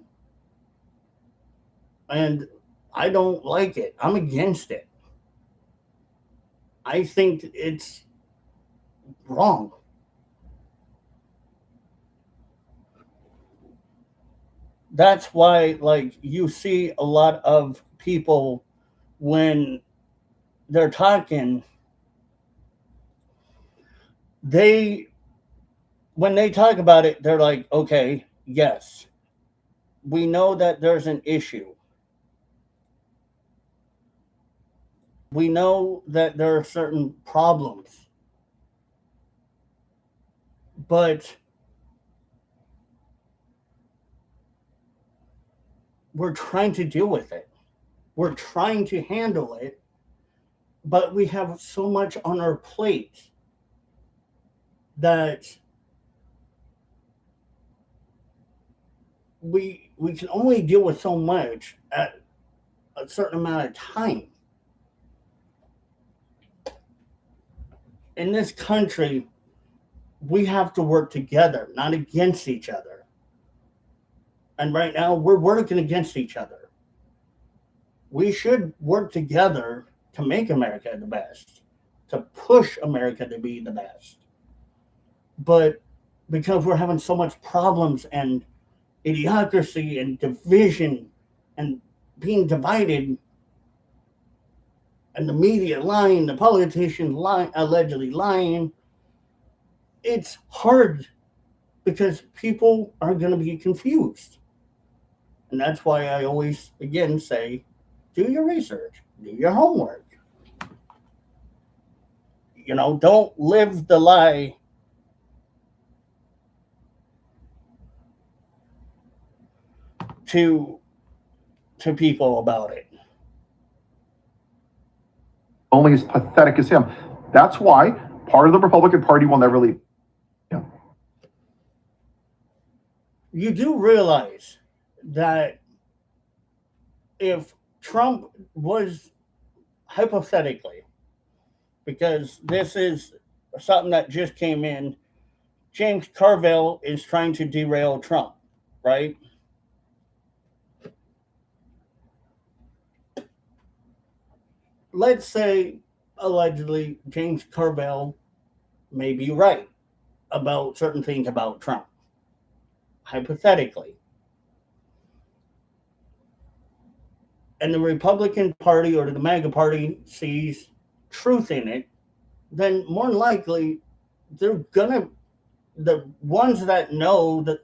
And I don't like it. I'm against it. I think it's wrong. That's why, like, you see a lot of people when they're talking, they when they talk about it, they're like, okay, yes, we know that there's an issue. We know that there are certain problems, but we're trying to deal with it. We're trying to handle it, but we have so much on our plate that we can only deal with so much at a certain amount of time. In this country, we have to work together, not against each other. And right now, we're working against each other. We should work together to make America the best, to push America to be the best. But because we're having so much problems and idiocracy and division and being divided, and the media lying, the politicians lying, allegedly lying, it's hard because people are going to be confused. And that's why I always, again, say, do your research, do your homework. You know, don't live the lie to people about it. Only as pathetic as him. That's why part of the Republican Party will never leave him. You do realize that if Trump was, hypothetically, because this is something that just came in, James Carville is trying to derail Trump, right? Let's say, allegedly, James Carville may be right about certain things about Trump. hypothetically, and the Republican Party or the MAGA Party sees truth in it, then more than likely they're gonna, the ones that know that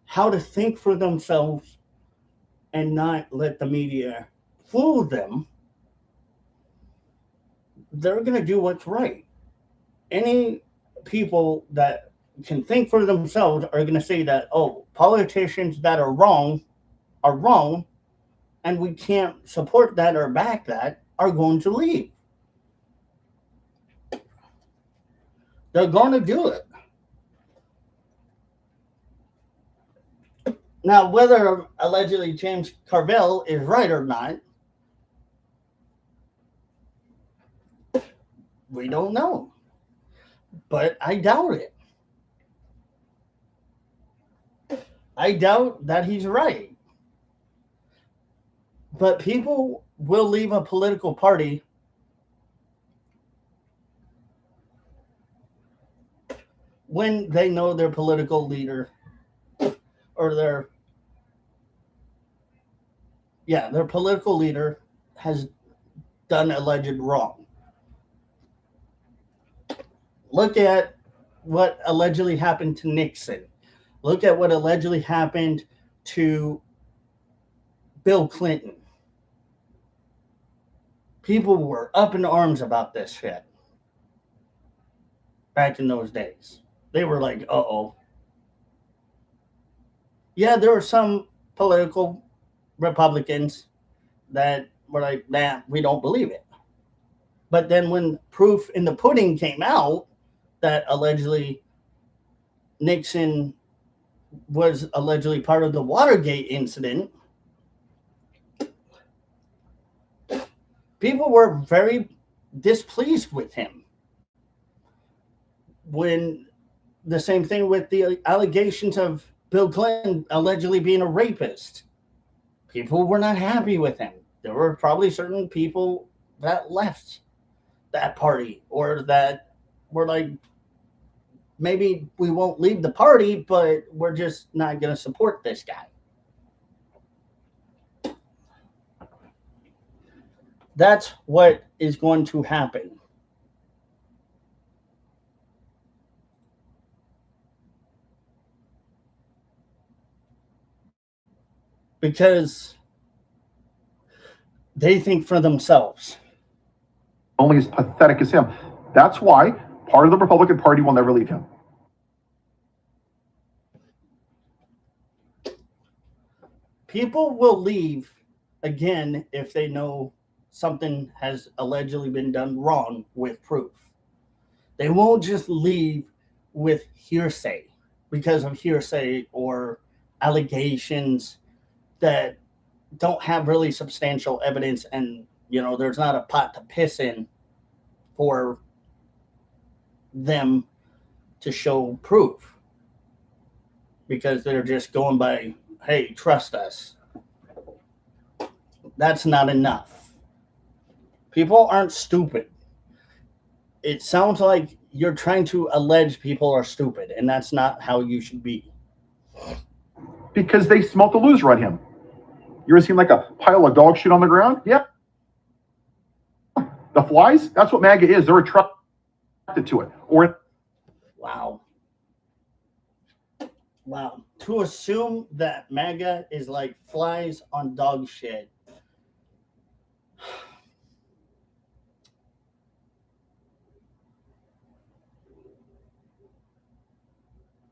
how to think for themselves and not let the media fool them, they're gonna do what's right. Any people that can think for themselves are gonna say that, oh, politicians that are wrong, and we can't support that or back that, are going to leave. They're going to do it. Now, whether allegedly James Carville is right or not, we don't know. But I doubt it. I doubt that he's right. But people will leave a political party when they know their political leader or their political leader has done alleged wrong. Look at what allegedly happened to Nixon. Look at what allegedly happened to Bill Clinton. People were up in arms about this shit back in those days. They were like, uh-oh. Yeah, there were some political Republicans that were like, nah, we don't believe it. But then when proof in the pudding came out that allegedly Nixon was allegedly part of the Watergate incident, people were very displeased with him. When the same thing with the allegations of Bill Clinton allegedly being a rapist, people were not happy with him. There were probably certain people that left that party or that were like, maybe we won't leave the party, but we're just not going to support this guy. That's what is going to happen. Because they think for themselves. Only as pathetic as him. That's why part of the Republican Party will never leave him. People will leave again if they know something has allegedly been done wrong with proof. They won't just leave with hearsay because of hearsay or allegations that don't have really substantial evidence, and there's not a pot to piss in for them to show proof, because they're just going by, hey, trust us. That's not enough. People aren't stupid. It sounds like you're trying to allege people are stupid, and that's not how you should be. Because they smelt the loser on him. You ever seen like a pile of dog shit on the ground? Yeah. The flies, that's what MAGA is. They're attracted to it. Wow. To assume that MAGA is like flies on dog shit.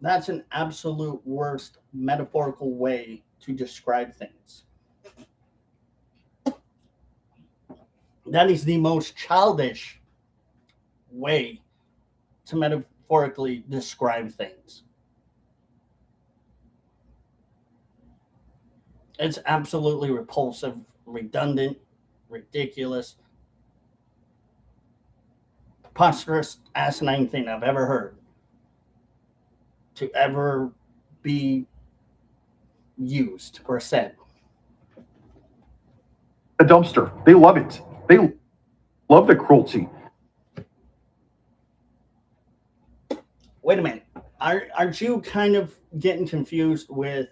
That's an absolute worst metaphorical way to describe things. That is the most childish way to metaphorically describe things. It's absolutely repulsive, redundant, ridiculous, preposterous, asinine thing I've ever heard to ever be used or said. A dumpster. They love it. They love the cruelty. Wait a minute. Aren't you kind of getting confused with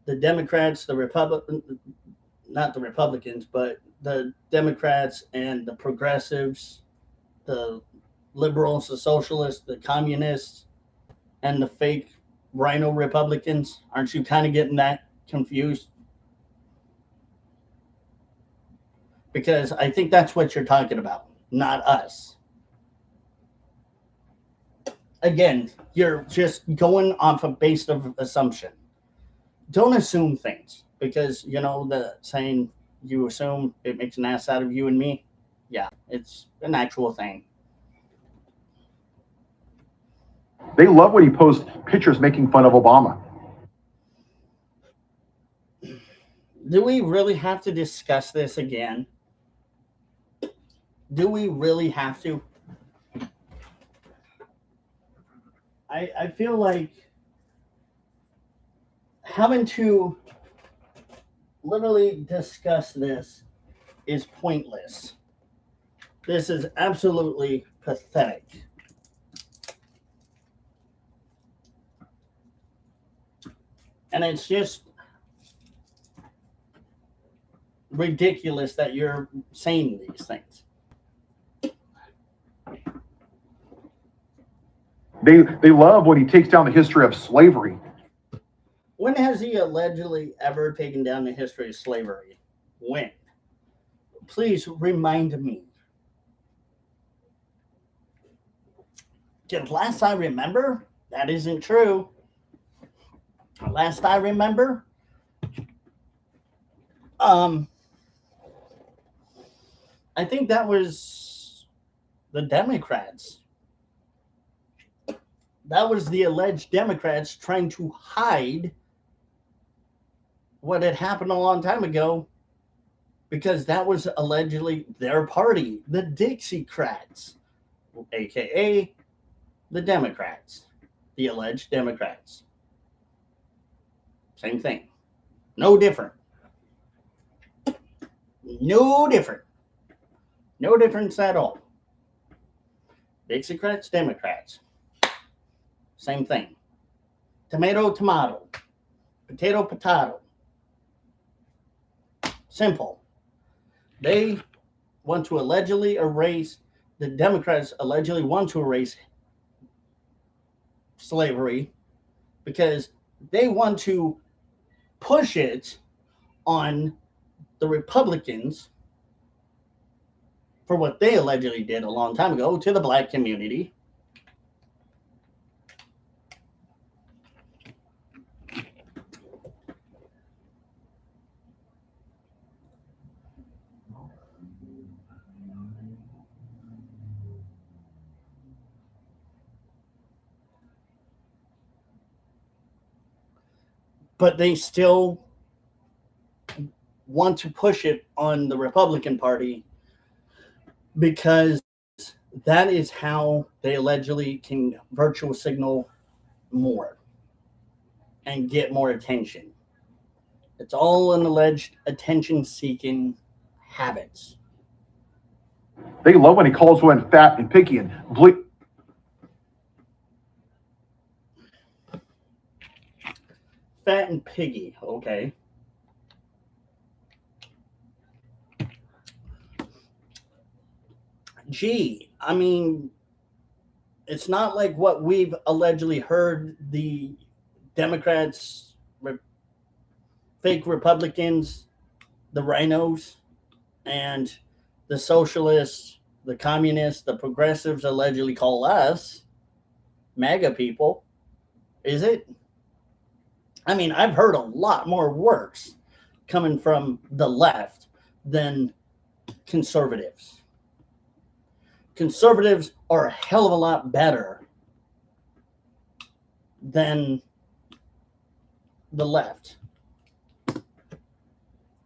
the Democrats, not the Republicans, but the Democrats and the progressives, the liberals, the socialists, the communists, and the fake rhino Republicans? Aren't you kind of getting that confused? Because I think that's what you're talking about, not us. Again, you're just going off a base of assumption. Don't assume things, because you know the saying, you assume it makes an ass out of you and me. Yeah, it's an actual thing. They love when he posts pictures making fun of Obama. Do we really have to discuss this again? Do we really have to? I feel like having to literally discuss this is pointless. This is absolutely pathetic. And it's just ridiculous that you're saying these things. They love when he takes down the history of slavery. When has he allegedly ever taken down the history of slavery? When? Please remind me. Because last I remember, that isn't true. Last I remember, I think that was the Democrats. That was the alleged Democrats trying to hide what had happened a long time ago, because that was allegedly their party, the Dixiecrats, aka the Democrats, the alleged Democrats. Same thing. No different. No different. No difference at all. Dixiecrats, Democrats. Same thing. Tomato, tomato. Potato, potato. Simple. They want to allegedly erase, the Democrats allegedly want to erase slavery because they want to push it on the Republicans for what they allegedly did a long time ago to the black community. But they still want to push it on the Republican Party because that is how they allegedly can virtual signal more and get more attention. It's all an alleged attention-seeking habits. They love when he calls women fat and picky and Fat and piggy, okay. Gee, I mean, it's not like what we've allegedly heard the Democrats, fake Republicans, the rhinos, and the socialists, the communists, the progressives allegedly call us MAGA people. Is it? I mean, I've heard a lot more worse coming from the left than conservatives. Conservatives are a hell of a lot better than the left.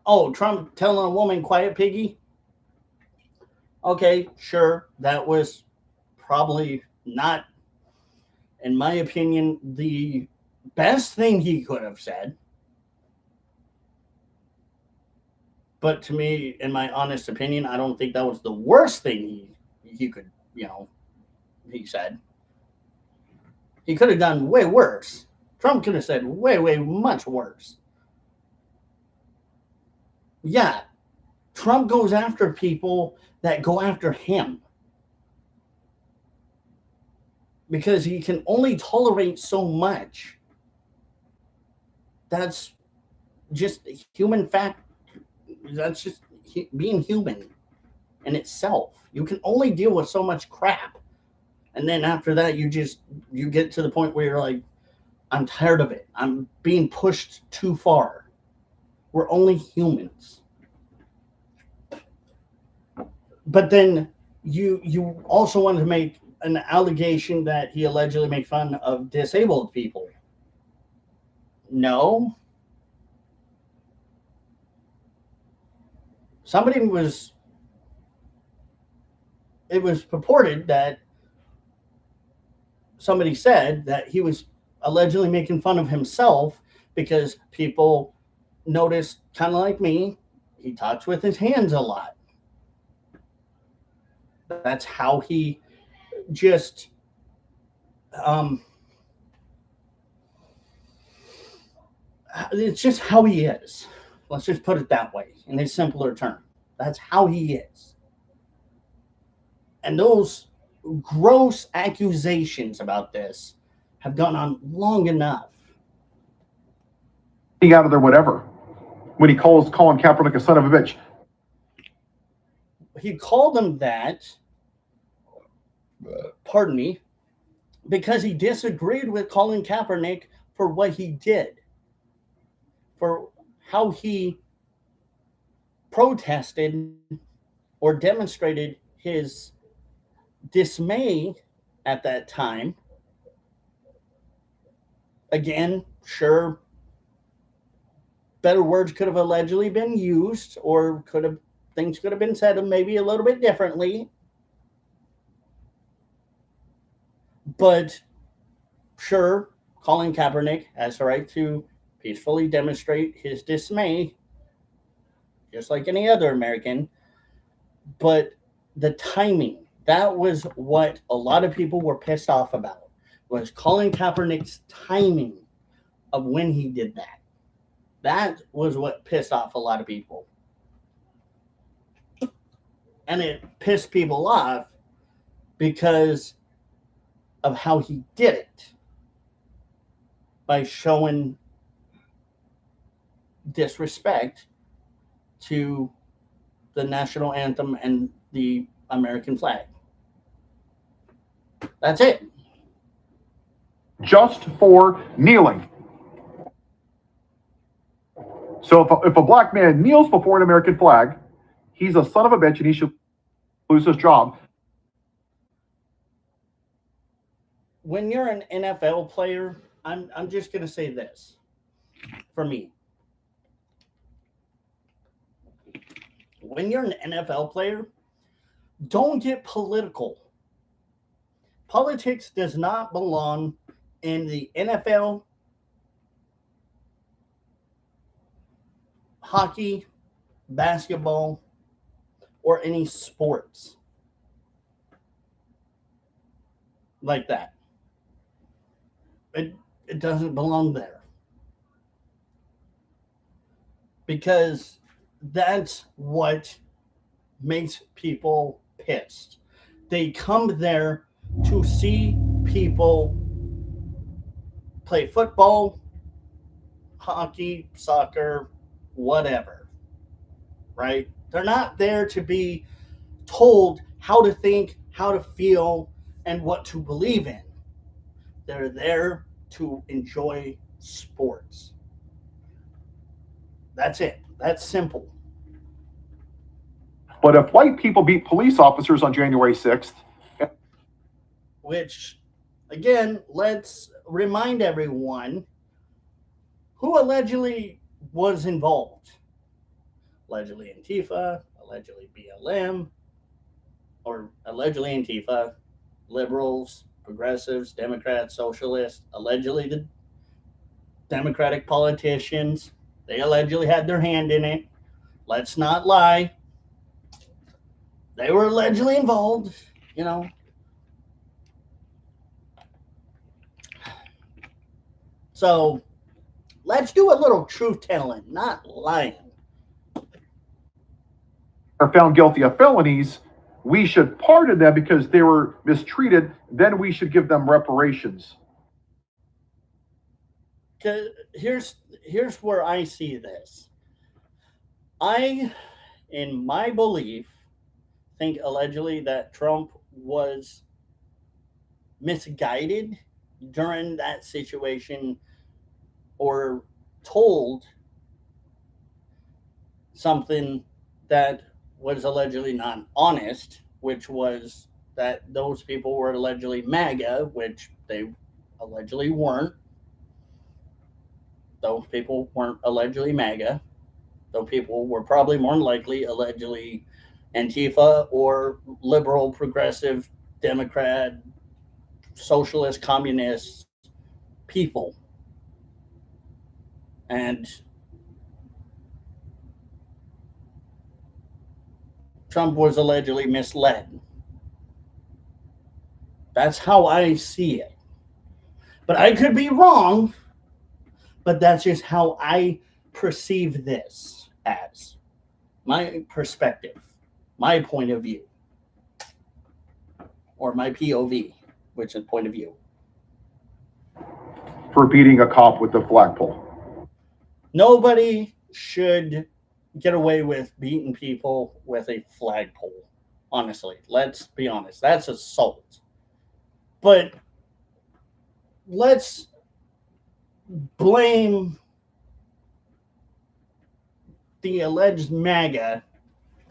Oh, Trump telling a woman, quiet piggy? Okay, sure. That was probably not, in my opinion, the best thing he could have said. But to me, in my honest opinion, I don't think that was the worst thing he could, he said. He could have done way worse. Trump could have said way, way much worse. Yeah, Trump goes after people that go after him because he can only tolerate so much. That's just human fact. That's just being human in itself. You can only deal with so much crap. And then after that, you get to the point where you're like, I'm tired of it. I'm being pushed too far. We're only humans. But then you also wanted to make an allegation that he allegedly made fun of disabled people. No. It was purported that somebody said that he was allegedly making fun of himself because people noticed, kind of like me, he talks with his hands a lot. That's how he just it's just how he is. Let's just put it that way in a simpler term. That's how he is. And those gross accusations about this have gone on long enough. Out of there, whatever. When he calls Colin Kaepernick a son of a bitch. He called him that, pardon me, because he disagreed with Colin Kaepernick for what he did, for how he protested or demonstrated his dismay at that time. Again, sure, better words could have allegedly been used, or things could have been said maybe a little bit differently. But sure, Colin Kaepernick has the right to peacefully demonstrate his dismay, just like any other American. But the timing, that was what a lot of people were pissed off about, was Colin Kaepernick's timing of when he did that. That was what pissed off a lot of people. And it pissed people off because of how he did it, by showing disrespect to the national anthem and the American flag. That's it. Just for kneeling. So if a black man kneels before an American flag, he's a son of a bitch and he should lose his job. When you're an NFL player, I'm just going to say this for me. When you're an NFL player, don't get political. Politics does not belong in the NFL, hockey, basketball, or any sports like that. It doesn't belong there. Because that's what makes people pissed. They come there to see people play football, hockey, soccer, whatever, right? They're not there to be told how to think, how to feel, and what to believe in. They're there to enjoy sports. That's it. That's simple. But if white people beat police officers on January 6th, which, again, let's remind everyone who allegedly was involved. Allegedly Antifa, allegedly BLM, or allegedly Antifa, liberals, progressives, Democrats, socialists, allegedly the Democratic politicians. They allegedly had their hand in it. Let's not lie. They were allegedly involved, you know. So let's do a little truth telling, not lying. Are found guilty of felonies, we should pardon them because they were mistreated. Then we should give them reparations. 'Cause here's where I see this. I, in my belief, think allegedly that Trump was misguided during that situation or told something that was allegedly not honest, which was that those people were allegedly MAGA, which they allegedly weren't. Those people weren't allegedly MAGA. Those people were probably more than likely allegedly Antifa or liberal, progressive, Democrat, socialist, communist people. And Trump was allegedly misled. That's how I see it. But I could be wrong, but that's just how I perceive this as my perspective, my point of view, or my POV, which is point of view. For beating a cop with the flagpole. Nobody should get away with beating people with a flagpole. Honestly, let's be honest. That's assault. But let's blame the alleged MAGA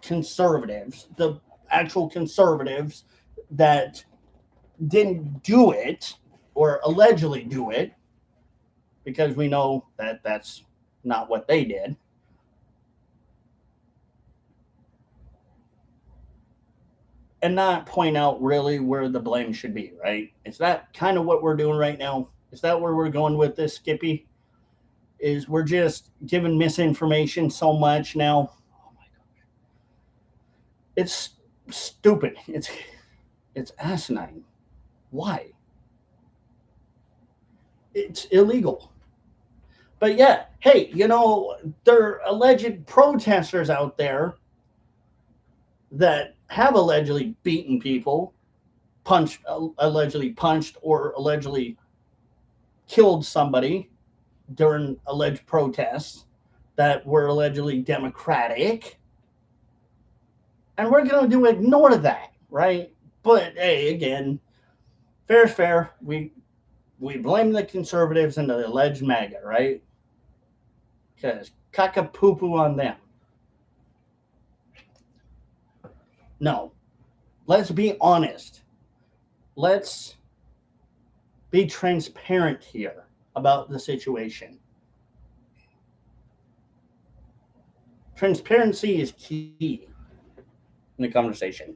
conservatives, the actual conservatives that didn't do it or allegedly do it, because we know that that's not what they did. And not point out really where the blame should be, right? Is that kind of what we're doing right now? Is that where we're going with this, Skippy? Is we're just giving misinformation so much now? Oh my gosh. It's stupid. It's asinine. Why? It's illegal. But yeah, hey, there are alleged protesters out there that have allegedly beaten people, allegedly punched or allegedly killed somebody during alleged protests that were allegedly democratic. And we're going to ignore that, right? But hey, again, fair's fair. We blame the conservatives and the alleged MAGA, right? Because caca-poo-poo on them. No. Let's be honest. Let's be transparent here about the situation. Transparency is key in the conversation.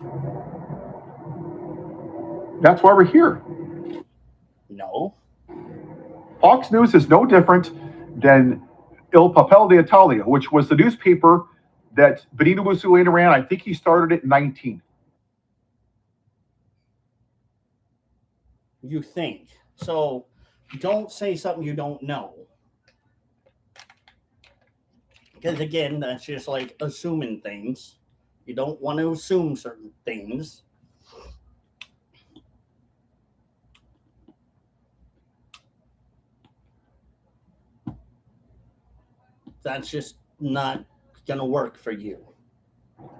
That's why we're here. No. Fox News is no different than Il Papel d'Italia, which was the newspaper that Benito Mussolini ran. I think he started it in 19. You think. So don't say something you don't know. Because again, that's just like assuming things. You don't want to assume certain things. That's just not going to work for you.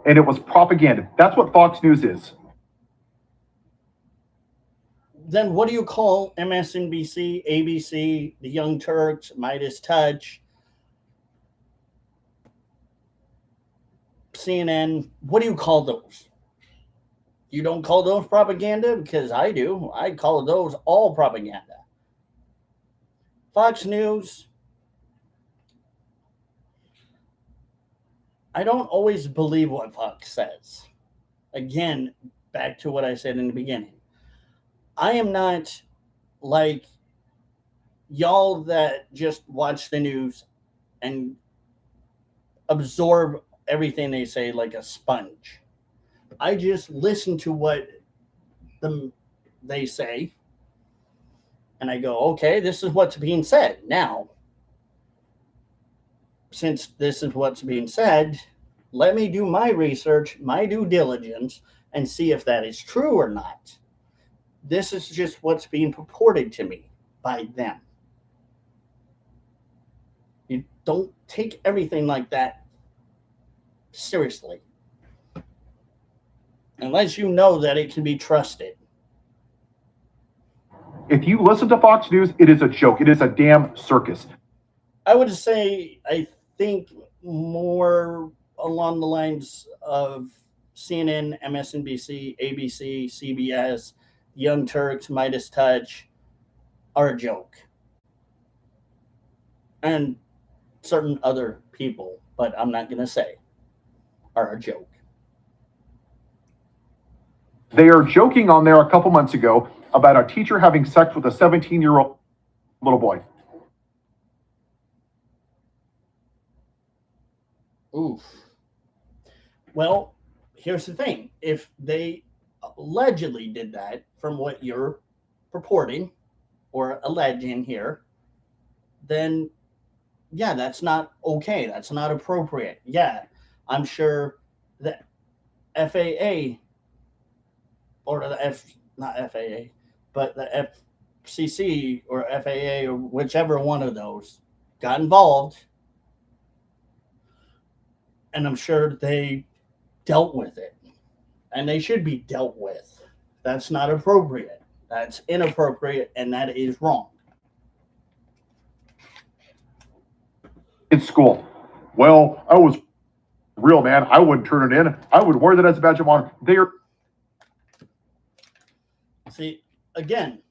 And it was propaganda. That's what Fox News is. Then what do you call MSNBC, ABC, the Young Turks, Midas Touch, CNN? What do you call those? You don't call those propaganda? Because I do. I call those all propaganda. Fox News, I don't always believe what Fox says. Again, back to what I said in the beginning. I am not like y'all that just watch the news and absorb everything they say like a sponge. I just listen to what they say, And I go, okay, this is what's being said. Now, since this is what's being said, let me do my research, my due diligence, and see if that is true or not. This is just what's being purported to me by them. You don't take everything like that seriously unless you know that it can be trusted. If you listen to Fox News, it is a joke. It is a damn circus. I would say I think more along the lines of CNN, MSNBC, ABC, CBS, Young Turks, Midas Touch are a joke. And certain other people, but I'm not going to say, are a joke. They are joking on there a couple months ago about a teacher having sex with a 17-year-old little boy. Oof. Well, here's the thing. If they allegedly did that, from what you're purporting or alleging here, then yeah, that's not okay. That's not appropriate. Yeah, I'm sure the FAA or the not FAA, but the FCC or FAA or whichever one of those got involved, and I'm sure they dealt with it, and they should be dealt with. That's not appropriate. That's inappropriate, and that is wrong. In school. Well, I was real, man. I wouldn't turn it in. I would wear that as a badge of honor. See, again,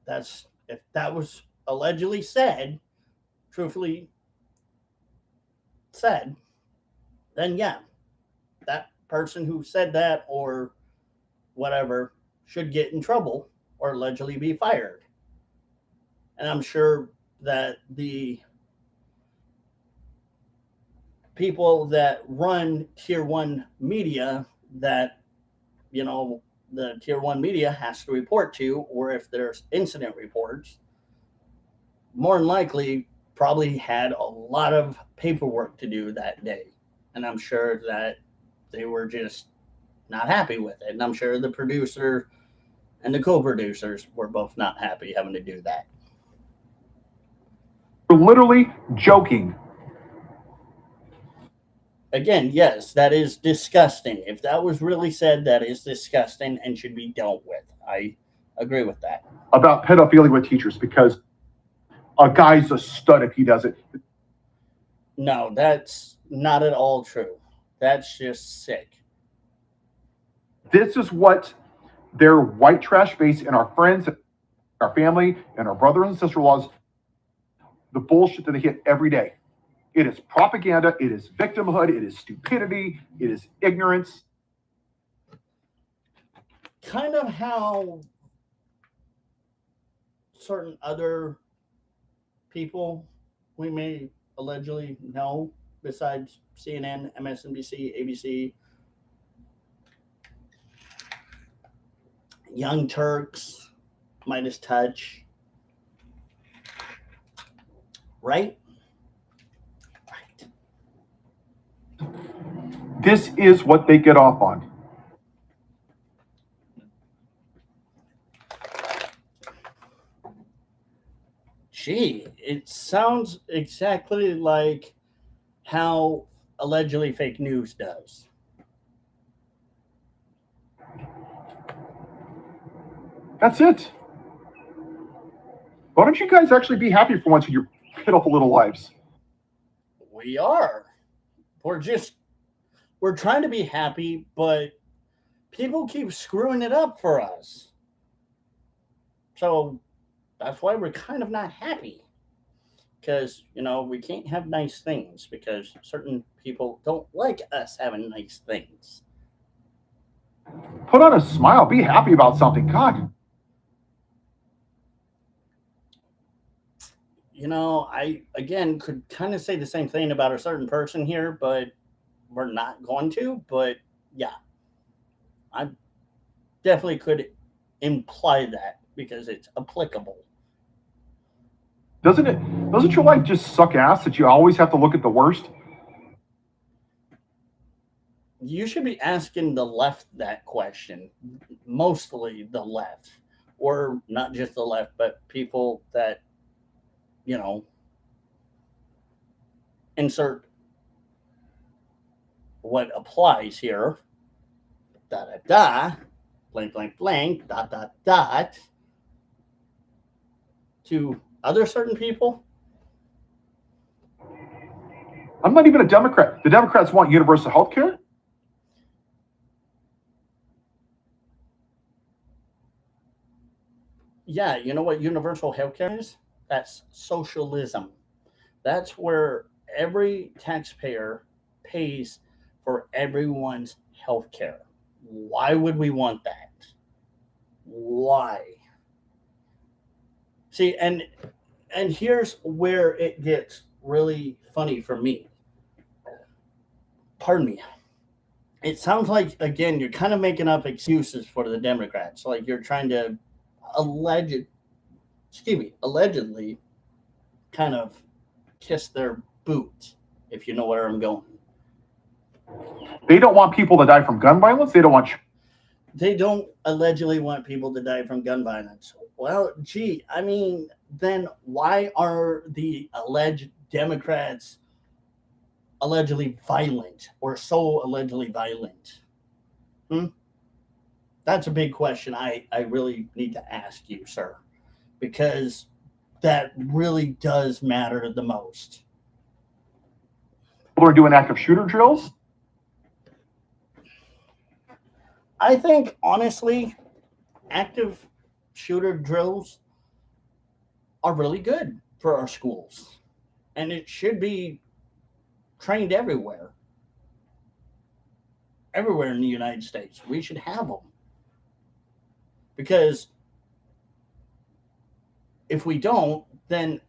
that's if that was allegedly said, truthfully said, then yeah, that person who said that or whatever should get in trouble or allegedly be fired. And I'm sure that the people that run tier one media that, you know, the tier one media has to report to, or if there's incident reports, more than likely probably had a lot of paperwork to do that day. And I'm sure that they were just not happy with it. And I'm sure the producer and the co-producers were both not happy having to do that. They're literally joking. Again, yes, that is disgusting. If that was really said, that is disgusting and should be dealt with. I agree with that. About pedophilia with teachers because a guy's a stud if he does it. No, that's not at all true. That's just sick. This is what their white trash base and our friends, our family, and our brothers and sister-in-laws, the bullshit that they hit every day. It is propaganda. It is victimhood. It is stupidity. It is ignorance. Kind of how certain other people we may allegedly know, besides CNN, MSNBC, ABC, Young Turks, Midas Touch, right? This is what they get off on. Gee, it sounds exactly like how allegedly fake news does. That's it. Why don't you guys actually be happy for once in your pitiful little lives? We are. We're trying to be happy, but people keep screwing it up for us. So that's why we're kind of not happy. Because, you know, we can't have nice things because certain people don't like us having nice things. Put on a smile. Be happy about something. God. You know, I, again, could kind of say the same thing about a certain person here, but we're not going to. But yeah, I definitely could imply that because it's applicable. Doesn't your life just suck ass that you always have to look at the worst? You should be asking the left that question, mostly the left, or not just the left, but people that, you know, insert what applies here, da da da, blank, blank, blank, dot, dot, dot, to other certain people. I'm not even a Democrat. The Democrats want universal health care. Yeah, you know what universal healthcare is? That's socialism. That's where every taxpayer pays for everyone's healthcare. Why would we want that? Why? See, and here's where it gets really funny for me. Pardon me. It sounds like again you're kind of making up excuses for the Democrats. Like you're trying to alleged allegedly kind of kiss their boot, if you know where I'm going. They don't want people to die from gun violence. They don't allegedly want people to die from gun violence. Well, gee, I mean, then why are the alleged Democrats allegedly violent or so allegedly violent? That's a big question I really need to ask you, sir, because that really does matter the most. People are doing active shooter drills. I think, honestly, active shooter drills are really good for our schools, and it should be trained everywhere. Everywhere in the United States, we should have them. Because if we don't, then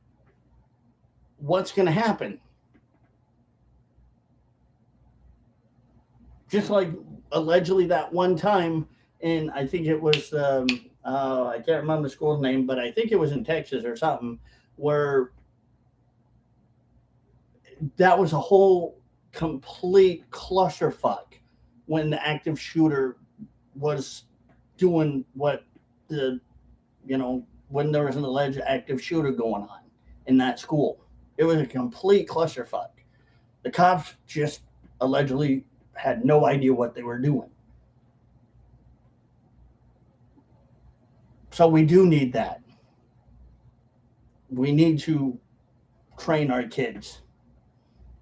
what's going to happen? Just like allegedly that one time in, I think it was, I can't remember the school's name, but I think it was in Texas or something, where that was a whole complete clusterfuck when the active shooter was doing what when there was an alleged active shooter going on in that school. It was a complete clusterfuck. The cops just allegedly had no idea what they were doing. So we do need that. We need to train our kids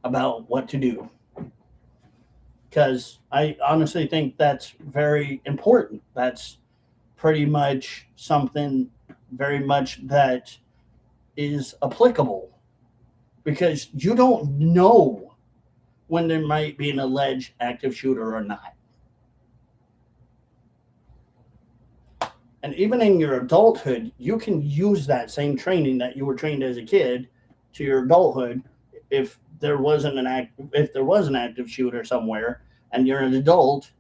about what to do. Because I honestly think that's very important. That's pretty much something very much that is applicable. Because you don't know when there might be an alleged active shooter or not. And even in your adulthood, you can use that same training that you were trained as a kid to your adulthood. If there was an active shooter somewhere and you're an adult,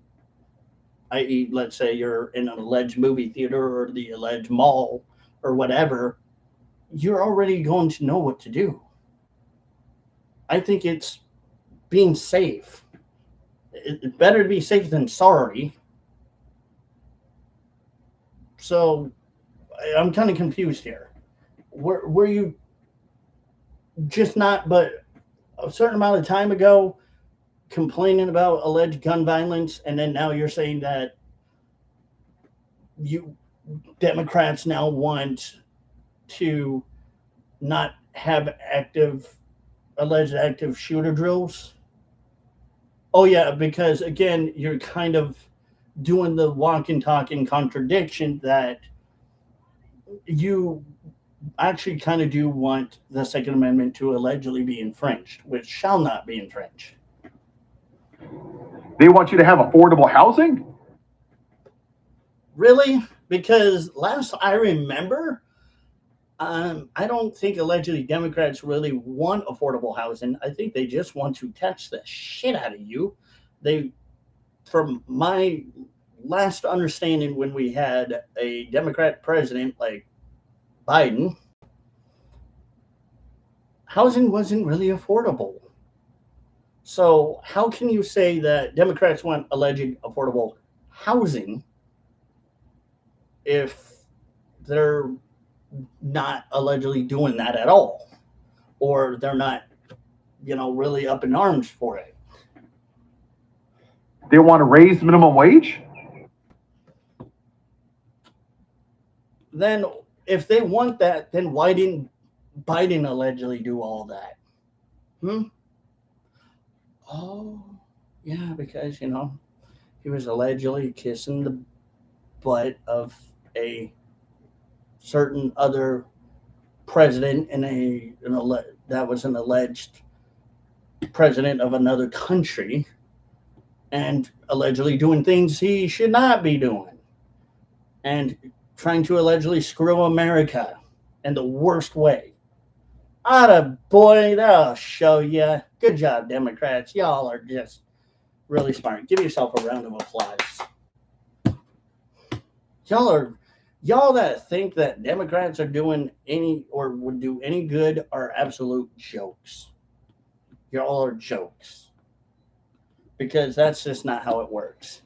i.e., let's say you're in an alleged movie theater or the alleged mall or whatever, you're already going to know what to do. I think it's being safe. It's better to be safe than sorry. So I'm kind of confused here. Were you just not, but a certain amount of time ago, complaining about alleged gun violence, and then now you're saying that you Democrats now want to not have alleged active shooter drills? Oh yeah, because again, you're kind of doing the walking, talking contradiction that you actually kind of do want the Second Amendment to allegedly be infringed, which shall not be infringed. They want you to have affordable housing? Really? Because last I remember, I don't think allegedly Democrats really want affordable housing. I think they just want to tax the shit out of you. From my last understanding, when we had a Democrat president like Biden, housing wasn't really affordable. So how can you say that Democrats want alleged affordable housing if they're not allegedly doing that at all, or they're not, really up in arms for it? They want to raise the minimum wage? Then if they want that, then why didn't Biden allegedly do all that? Hmm? Oh, yeah, because, he was allegedly kissing the butt of a certain other president that was an alleged president of another country and allegedly doing things he should not be doing and trying to allegedly screw America in the worst way. Atta boy, that'll show you. Good job, Democrats. Y'all are just really smart. Give yourself a round of applause. Y'all that think that Democrats are doing any or would do any good are absolute jokes. Y'all are jokes. Because that's just not how it works.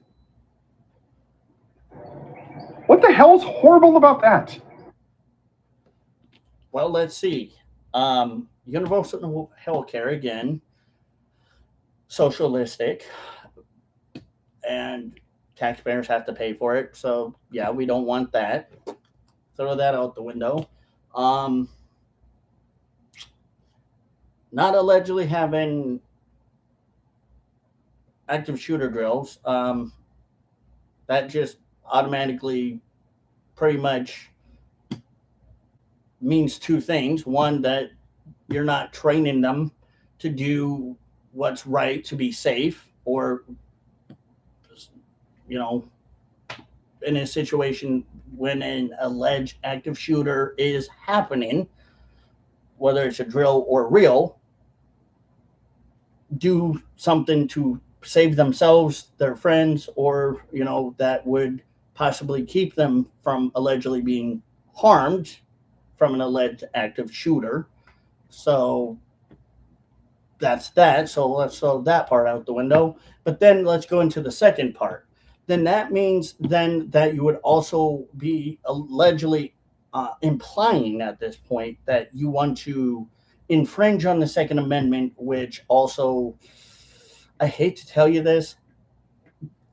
What the hell's horrible about that? Well, let's see. Universal health care, again, socialistic, and taxpayers have to pay for it. So, yeah, we don't want that. Throw that out the window. Not allegedly having active shooter drills. That just automatically pretty much means two things. One, that you're not training them to do what's right to be safe, or, in a situation when an alleged active shooter is happening, whether it's a drill or real, do something to save themselves, their friends, or, that would possibly keep them from allegedly being harmed from an alleged active shooter. So that's that. So let's throw that part out the window. But then let's go into the second part. Then that means then that you would also be allegedly implying at this point that you want to infringe on the Second Amendment, which also, I hate to tell you this,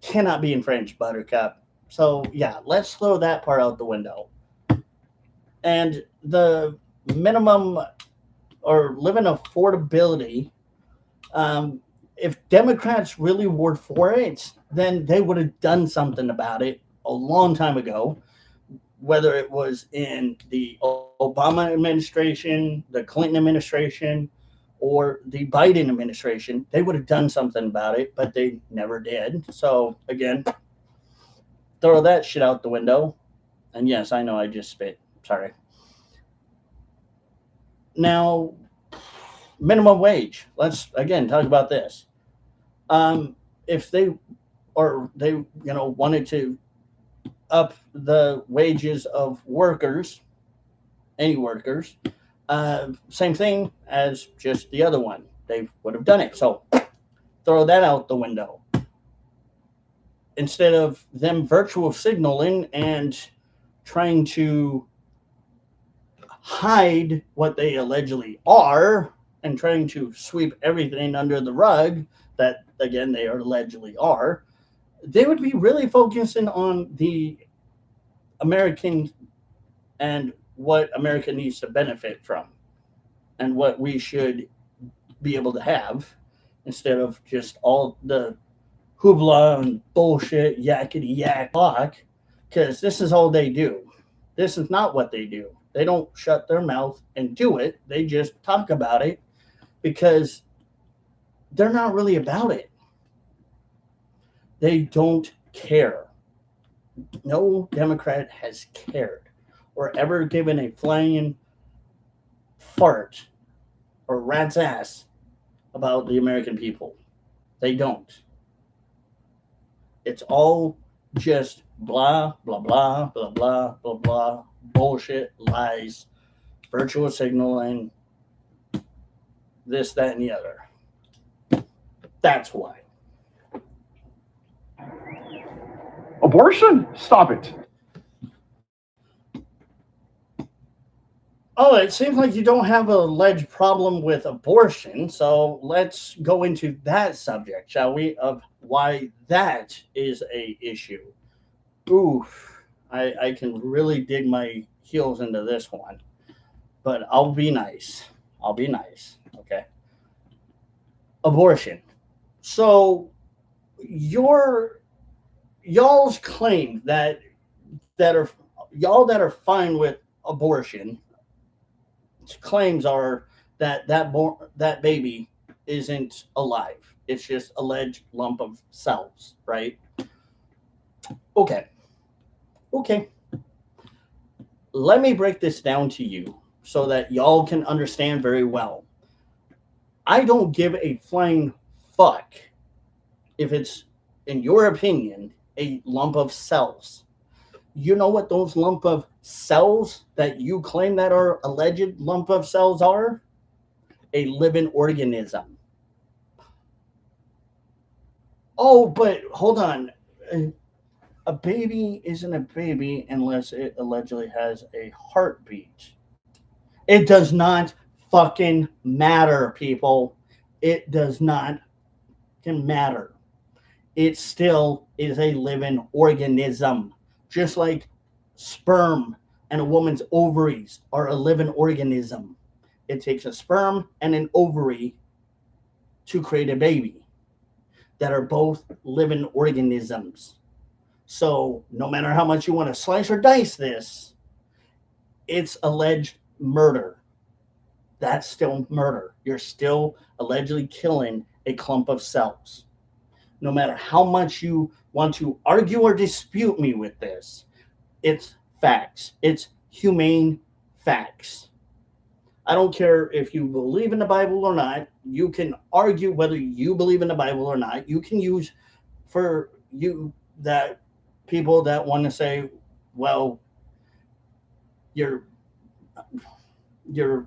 cannot be infringed, Buttercup. So yeah, let's throw that part out the window. And the minimum or living affordability, if Democrats really were for it, then they would have done something about it a long time ago, whether it was in the Obama administration, the Clinton administration, or the Biden administration. They would have done something about it, but they never did. So again, throw that shit out the window. And yes, I know I just spit. Sorry. Now, minimum wage. Let's again talk about this. If they wanted to up the wages of workers, any workers, same thing as just the other one. They would have done it. So throw that out the window. Instead of them virtual signaling and trying to hide what they allegedly are and trying to sweep everything under the rug that, again, they allegedly are, they would be really focusing on the American and what America needs to benefit from and what we should be able to have, instead of just all the hoopla and bullshit, yakety yak talk, because this is all they do. This is not what they do. They don't shut their mouth and do it. They just talk about it because they're not really about it. They don't care. No Democrat has cared or ever given a flying fart or rat's ass about the American people. They don't. It's all just blah, blah, blah, blah, blah, blah, blah, bullshit, lies, virtual signaling, this, that, and the other. That's why. Abortion? Stop it. Oh, it seems like you don't have an alleged problem with abortion, so let's go into that subject, shall we, of why that is a issue. Oof, I can really dig my heels into this one, but I'll be nice. I'll be nice, okay? Abortion. So y'all's claim that are y'all that are fine with abortion claims are that baby isn't alive. It's just alleged lump of cells, right? Okay. Let me break this down to you so that y'all can understand very well. I don't give a flying fuck if it's, in your opinion, a lump of cells. You know what those lump of cells that you claim that are alleged lump of cells are? A living organism. Oh, but hold on. A baby isn't a baby unless it allegedly has a heartbeat. It does not fucking matter, people. It does not matter. It still is a living organism. Just like sperm and a woman's ovaries are a living organism. It takes a sperm and an ovary to create a baby that are both living organisms. So no matter how much you want to slice or dice this, it's alleged murder. That's still murder. You're still allegedly killing a clump of cells. No matter how much you want to argue or dispute me with this, it's facts. It's humane facts. I don't care if you believe in the Bible or not. You can argue whether you believe in the Bible or not. You can use for you that people that want to say, well, you're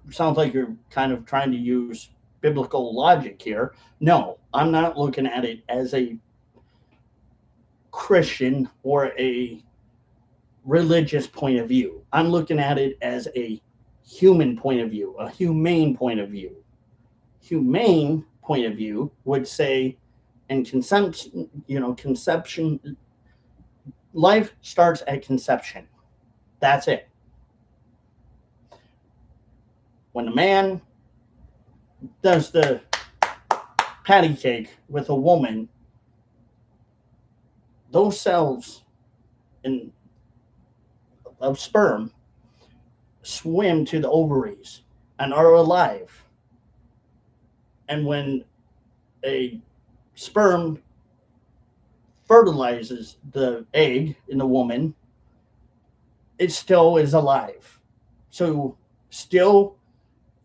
sounds like you're kind of trying to use biblical logic here. No, I'm not looking at it as a Christian or a religious point of view. I'm looking at it as a human point of view, a humane point of view. Humane point of view would say, in conception, life starts at conception. That's it. When a man does the patty cake with a woman, those cells of sperm swim to the ovaries and are alive. And when a sperm fertilizes the egg in the woman, it still is alive. So still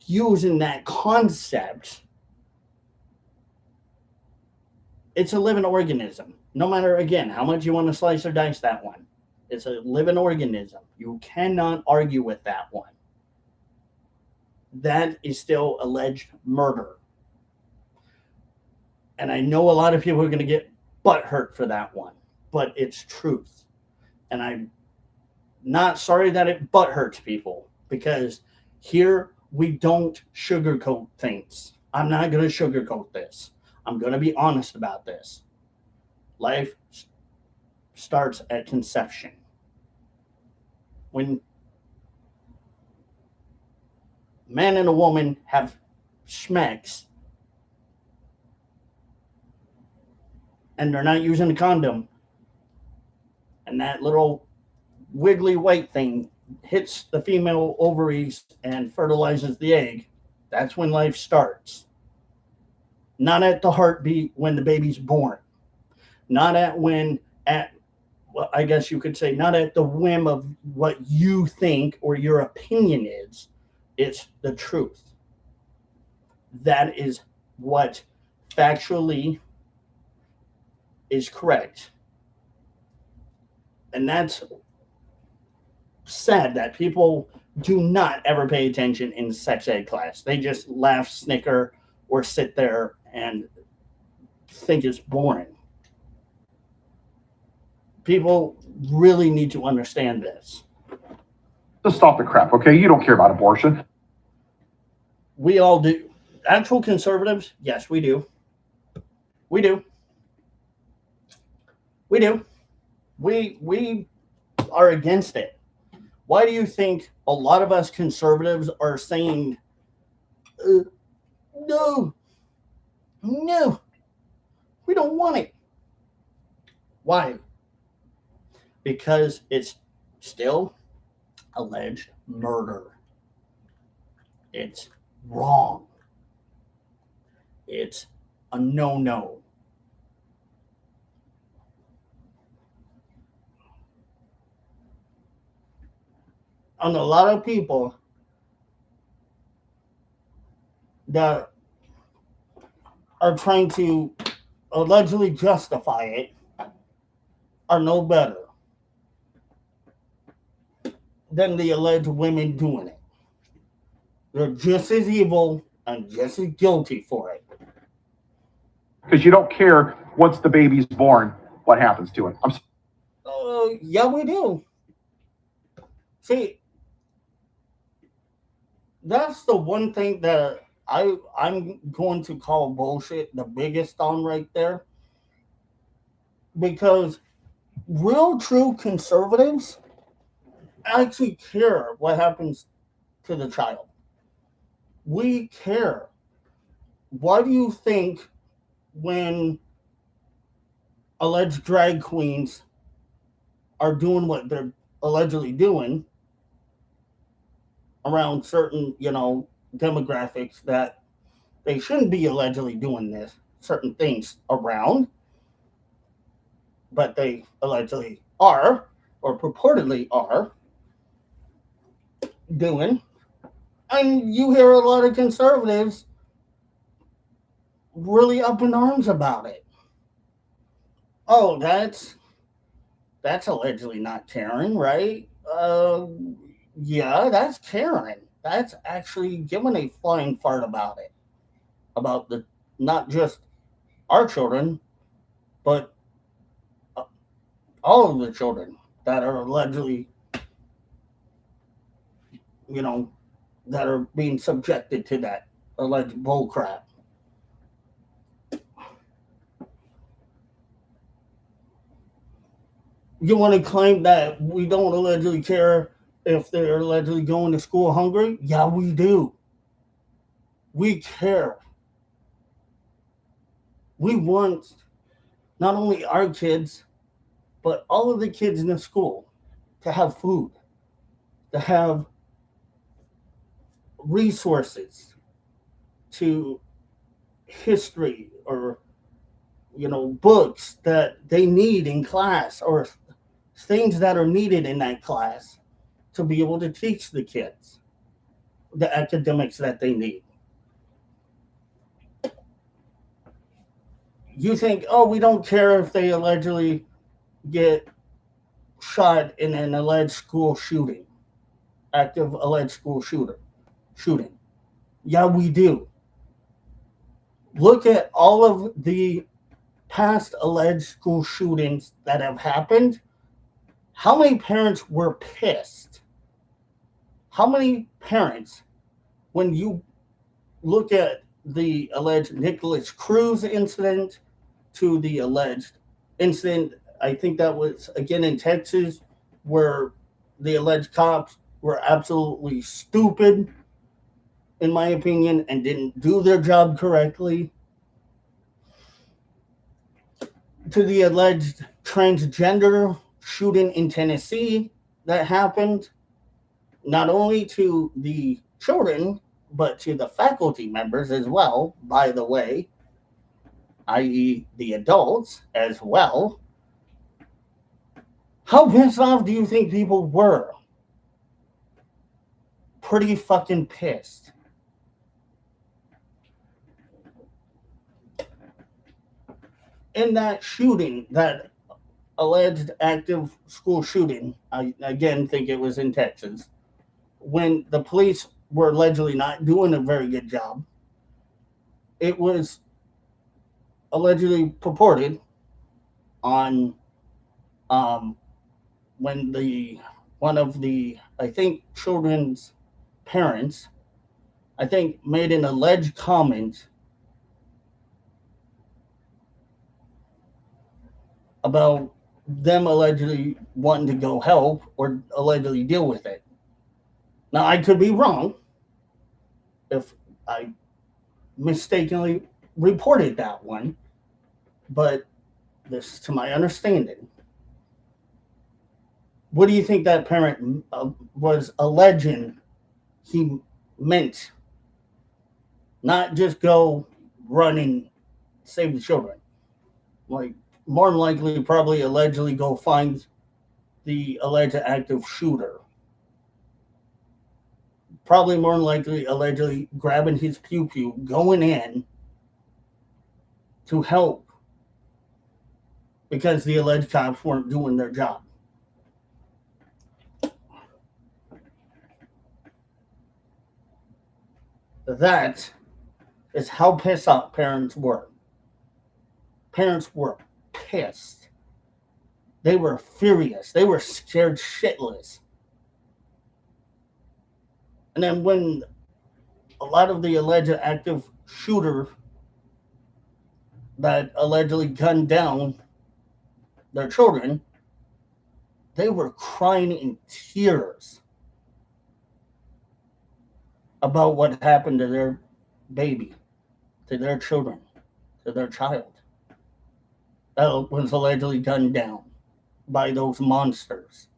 using that concept, it's a living organism. No matter, again, how much you want to slice or dice that one. It's a living organism. You cannot argue with that one. That is still alleged murder. And I know a lot of people are going to get butthurt for that one, but it's truth. And I'm not sorry that it butthurts people, because here we don't sugarcoat things. I'm not going to sugarcoat this. I'm going to be honest about this. Life starts at conception. When a man and a woman have schmecks and they're not using a condom, and that little wiggly white thing hits the female ovaries and fertilizes the egg, that's when life starts. Not at the heartbeat when the baby's born. Not well, I guess you could say, not at the whim of what you think or your opinion is. It's the truth. That is what factually is correct. And that's sad that people do not ever pay attention in sex ed class. They just laugh, snicker, or sit there and think it's boring. People really need to understand this. Just stop the crap, okay? You don't care about abortion. We all do. Actual conservatives, yes, we do. We do. We do. We are against it. Why do you think a lot of us conservatives are saying, no, no, we don't want it? Why? Because it's still alleged murder. It's wrong. It's a no-no. And a lot of people that are trying to allegedly justify it are no better than the alleged women doing it. They're just as evil and just as guilty for it. Because you don't care once the baby's born what happens to it. Yeah, we do. See, that's the one thing that I'm going to call bullshit, the biggest on right there. Because real true conservatives actually care what happens to the child. We care. Why do you think when alleged drag queens are doing what they're allegedly doing around certain, demographics that they shouldn't be allegedly doing this, certain things around, but they allegedly are, or purportedly are, doing? And you hear a lot of conservatives really up in arms about it. Oh, that's allegedly not caring, right? Yeah, that's caring. That's actually giving a flying fart about it. About the not just our children, but all of the children that are allegedly, that are being subjected to that alleged bull crap. You want to claim that we don't allegedly care if they're allegedly going to school hungry? Yeah, we do. We care. We want not only our kids, but all of the kids in the school to have food, to have resources to history or, books that they need in class or things that are needed in that class to be able to teach the kids the academics that they need. You think, oh, we don't care if they allegedly get shot in an alleged school shooting, active alleged school shooting. Yeah, we do. Look at all of the past alleged school shootings that have happened. How many parents were pissed? How many parents, when you look at the alleged Nicholas Cruz incident to the alleged incident, I think that was again in Texas, where the alleged cops were absolutely stupid, in my opinion, and didn't do their job correctly, to the alleged transgender shooting in Tennessee that happened, not only to the children, but to the faculty members as well, by the way, i.e., the adults as well. How pissed off do you think people were? Pretty fucking pissed. In that shooting, that alleged active school shooting, I again think it was in Texas, when the police were allegedly not doing a very good job, it was allegedly purported on when one of the, I think, children's parents, I think, made an alleged comment about them allegedly wanting to go help or allegedly deal with it. Now, I could be wrong if I mistakenly reported that one, but this is to my understanding. What do you think that parent was alleging he meant? Not just go run and save the children. Like, more than likely, probably allegedly go find the alleged active shooter. Probably more than likely, allegedly grabbing his pew pew, going in to help because the alleged cops weren't doing their job. That is how pissed off parents were. Parents were pissed. They were furious. They were scared shitless. And then when a lot of the alleged active shooter that allegedly gunned down their children, they were crying in tears about what happened to their baby, to their children, to their child that was allegedly gunned down by those monsters.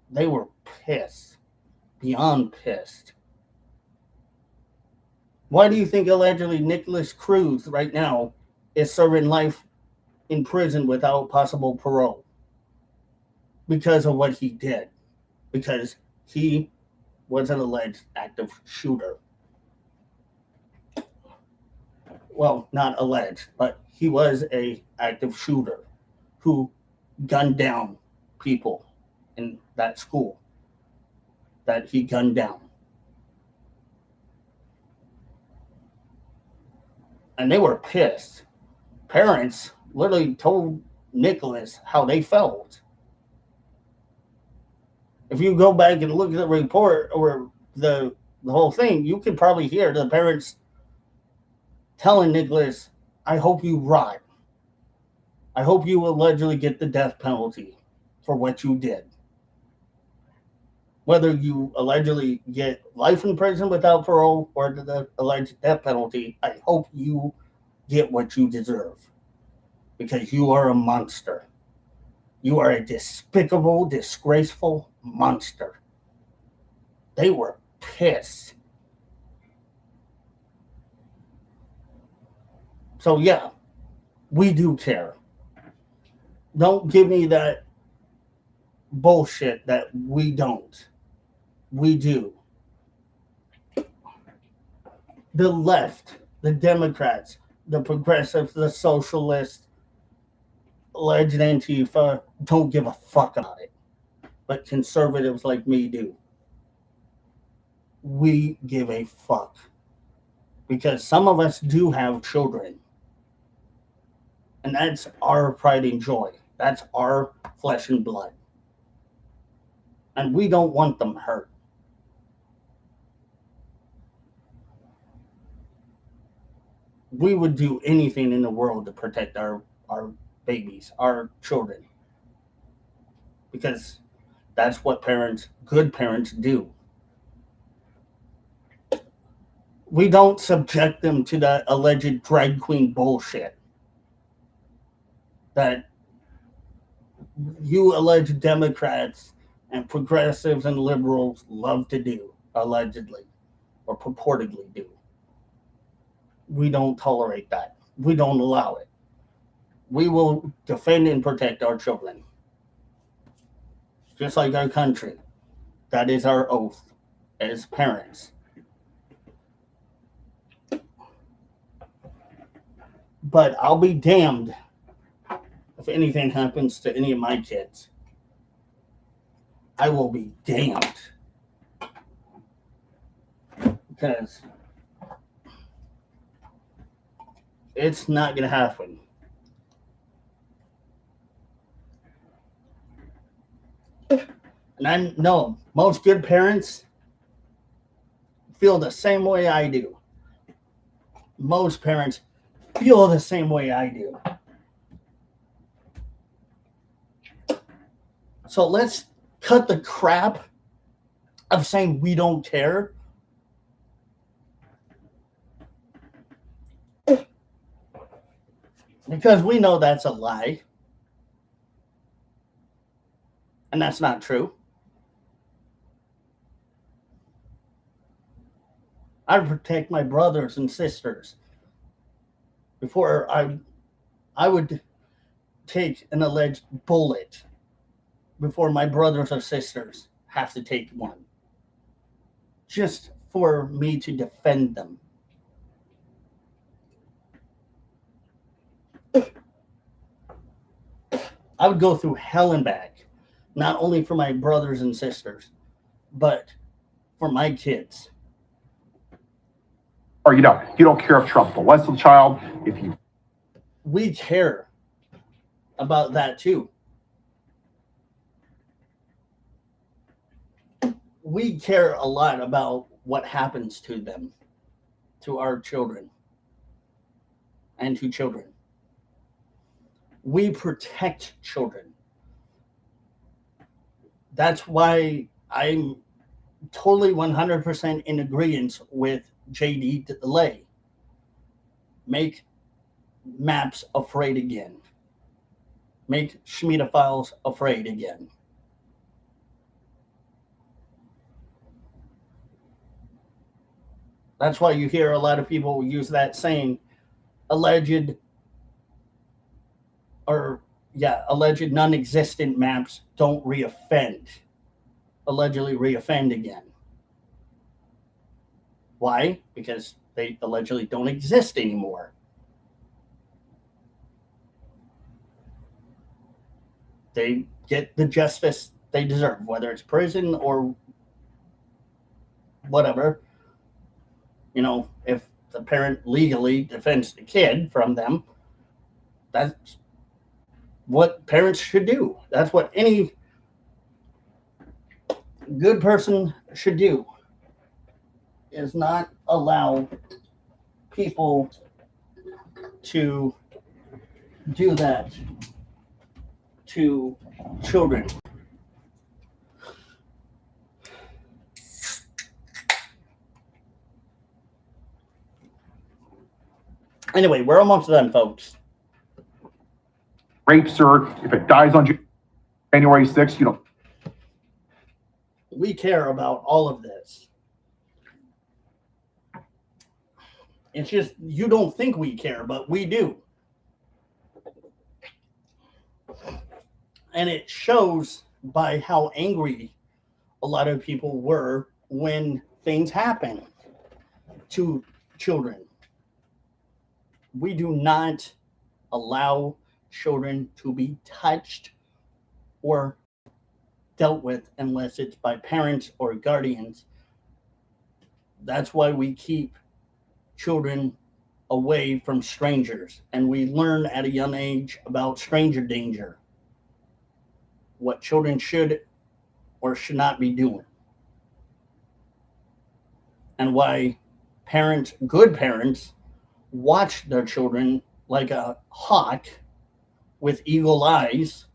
They were pissed, beyond pissed. Why do you think allegedly Nicholas Cruz right now is serving life in prison without possible parole? Because of what he did. Because he was an alleged active shooter. Well, not alleged, but he was a active shooter who gunned down people in that school that he gunned down. And they were pissed. Parents literally told Nicholas how they felt. If you go back and look at the report or the whole thing, you could probably hear the parents telling Nicholas, I hope you rot. I hope you allegedly get the death penalty for what you did. Whether you allegedly get life in prison without parole or the alleged death penalty, I hope you get what you deserve. Because you are a monster. You are a despicable, disgraceful monster. They were pissed. So yeah, we do care. Don't give me that bullshit that we don't. We do. The left, the Democrats, the progressives, the socialists, alleged Antifa don't give a fuck about it. But conservatives like me do. We give a fuck. Because some of us do have children. And that's our pride and joy. That's our flesh and blood. And we don't want them hurt. We would do anything in the world to protect our babies, our children. Because that's what parents, good parents, do. We don't subject them to that alleged drag queen bullshit that you alleged Democrats and progressives and liberals love to do, allegedly, or purportedly do. We don't tolerate that. We don't allow it. We will defend and protect our children. Just like our country. That is our oath as parents. But I'll be damned if anything happens to any of my kids. I will be damned. Because It's not going to happen. And I know most good parents feel the same way I do. Most parents feel the same way I do. So let's cut the crap of saying we don't care. Because we know that's a lie. And that's not true. I protect my brothers and sisters before I would take an alleged bullet before my brothers or sisters have to take one. Just for me to defend them. I would go through hell and back, not only for my brothers and sisters, but for my kids. Or you don't care if Trump molests a child, if you. We care about that too. We care a lot about what happens to them, to our children, and to children. We protect children. That's why I'm totally 100% in agreement with JD delay. Make maps afraid again. Make Shemitah files afraid again. That's why you hear a lot of people use that saying, alleged non-existent maps don't reoffend. Allegedly reoffend again. Why? Because they allegedly don't exist anymore. They get the justice they deserve, whether it's prison or whatever. You know, if the parent legally defends the kid from them, that's what parents should do. That's what any good person should do, is not allow people to do that to children. Anyway, we're almost done, folks. Rapes her, if it dies on January 6th, We care about all of this. It's just you don't think we care, but we do. And it shows by how angry a lot of people were when things happen to children. We do not allow children to be touched or dealt with unless it's by parents or guardians. That's why we keep children away from strangers, and we learn at a young age about stranger danger, what children should or should not be doing, and why good parents watch their children like a hawk with eagle eyes,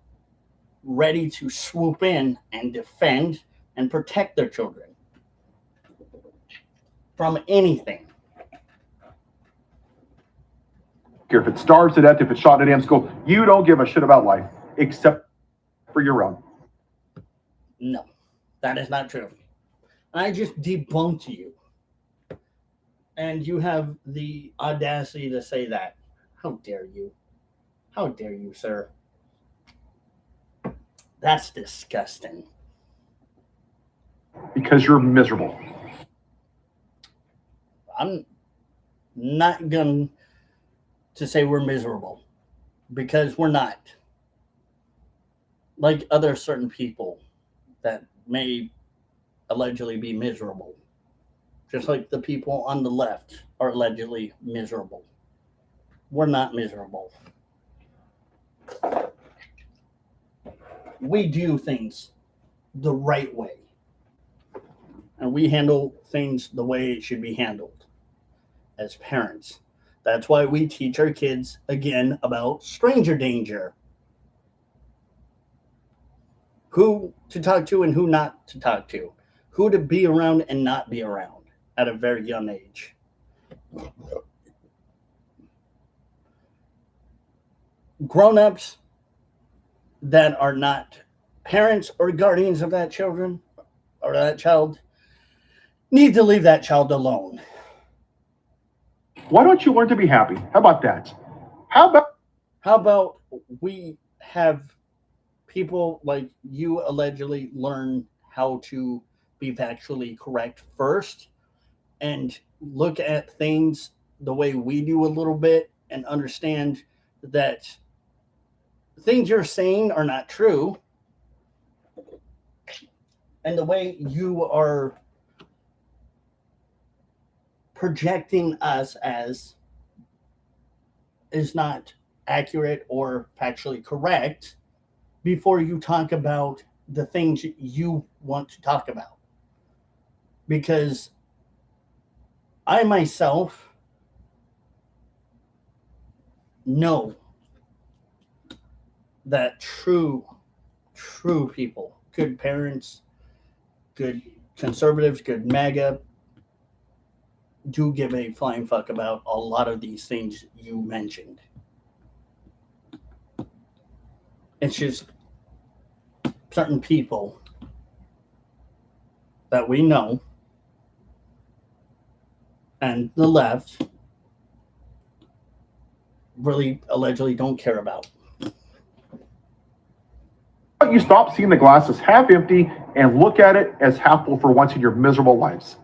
ready to swoop in and defend and protect their children from anything. If it starves to death, if it's shot at damn school, you don't give a shit about life, except for your own. No, that is not true. I just debunked you. And you have the audacity to say that. How dare you? How dare you, sir? That's disgusting. Because you're miserable. I'm not going to say we're miserable, because we're not. Like other certain people that may allegedly be miserable. Just like the people on the left are allegedly miserable. we're not miserable. We do things the right way. And we handle things the way it should be handled as parents. That's why we teach our kids, again, about stranger danger. Who to talk to and who not to talk to. Who to be around and not be around at a very young age. Grown-ups that are not parents or guardians of that children or that child need to leave that child alone. Why don't you learn to be happy? How about that? How about we have people like you allegedly learn how to be factually correct first and look at things the way we do a little bit and understand that things you're saying are not true, and the way you are projecting us as is not accurate or factually correct before you talk about the things you want to talk about. Because I myself know that true people, good parents, good conservatives, good MAGA, do give a flying fuck about a lot of these things you mentioned. It's just certain people that we know and the left really allegedly don't care about. you stop seeing the glass as half empty and look at it as half full for once in your miserable lives?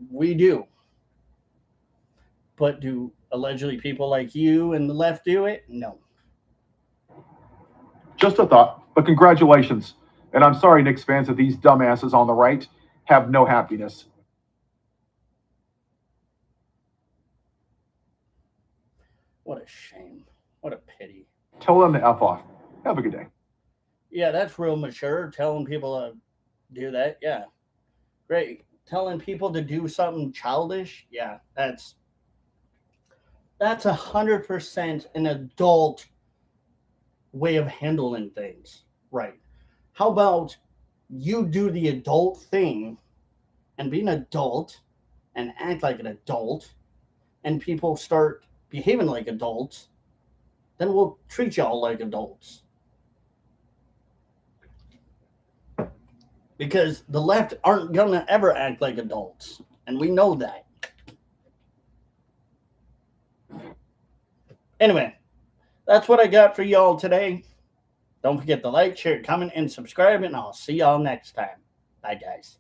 We do. But do allegedly people like you and the left do it? No. Just a thought, but congratulations. And I'm sorry, Knicks fans, that these dumbasses on the right have no happiness. What a shame. What a pity. Tell them to F off. Have a good day. Yeah, that's real mature, telling people to do that. Yeah. Great. Telling people to do something childish. Yeah, that's 100% an adult way of handling things. Right. How about you do the adult thing and be an adult and act like an adult, and people start behaving like adults, then we'll treat y'all like adults. Because the left aren't going to ever act like adults. And we know that. Anyway, that's what I got for y'all today. Don't forget to like, share, comment, and subscribe. And I'll see y'all next time. Bye, guys.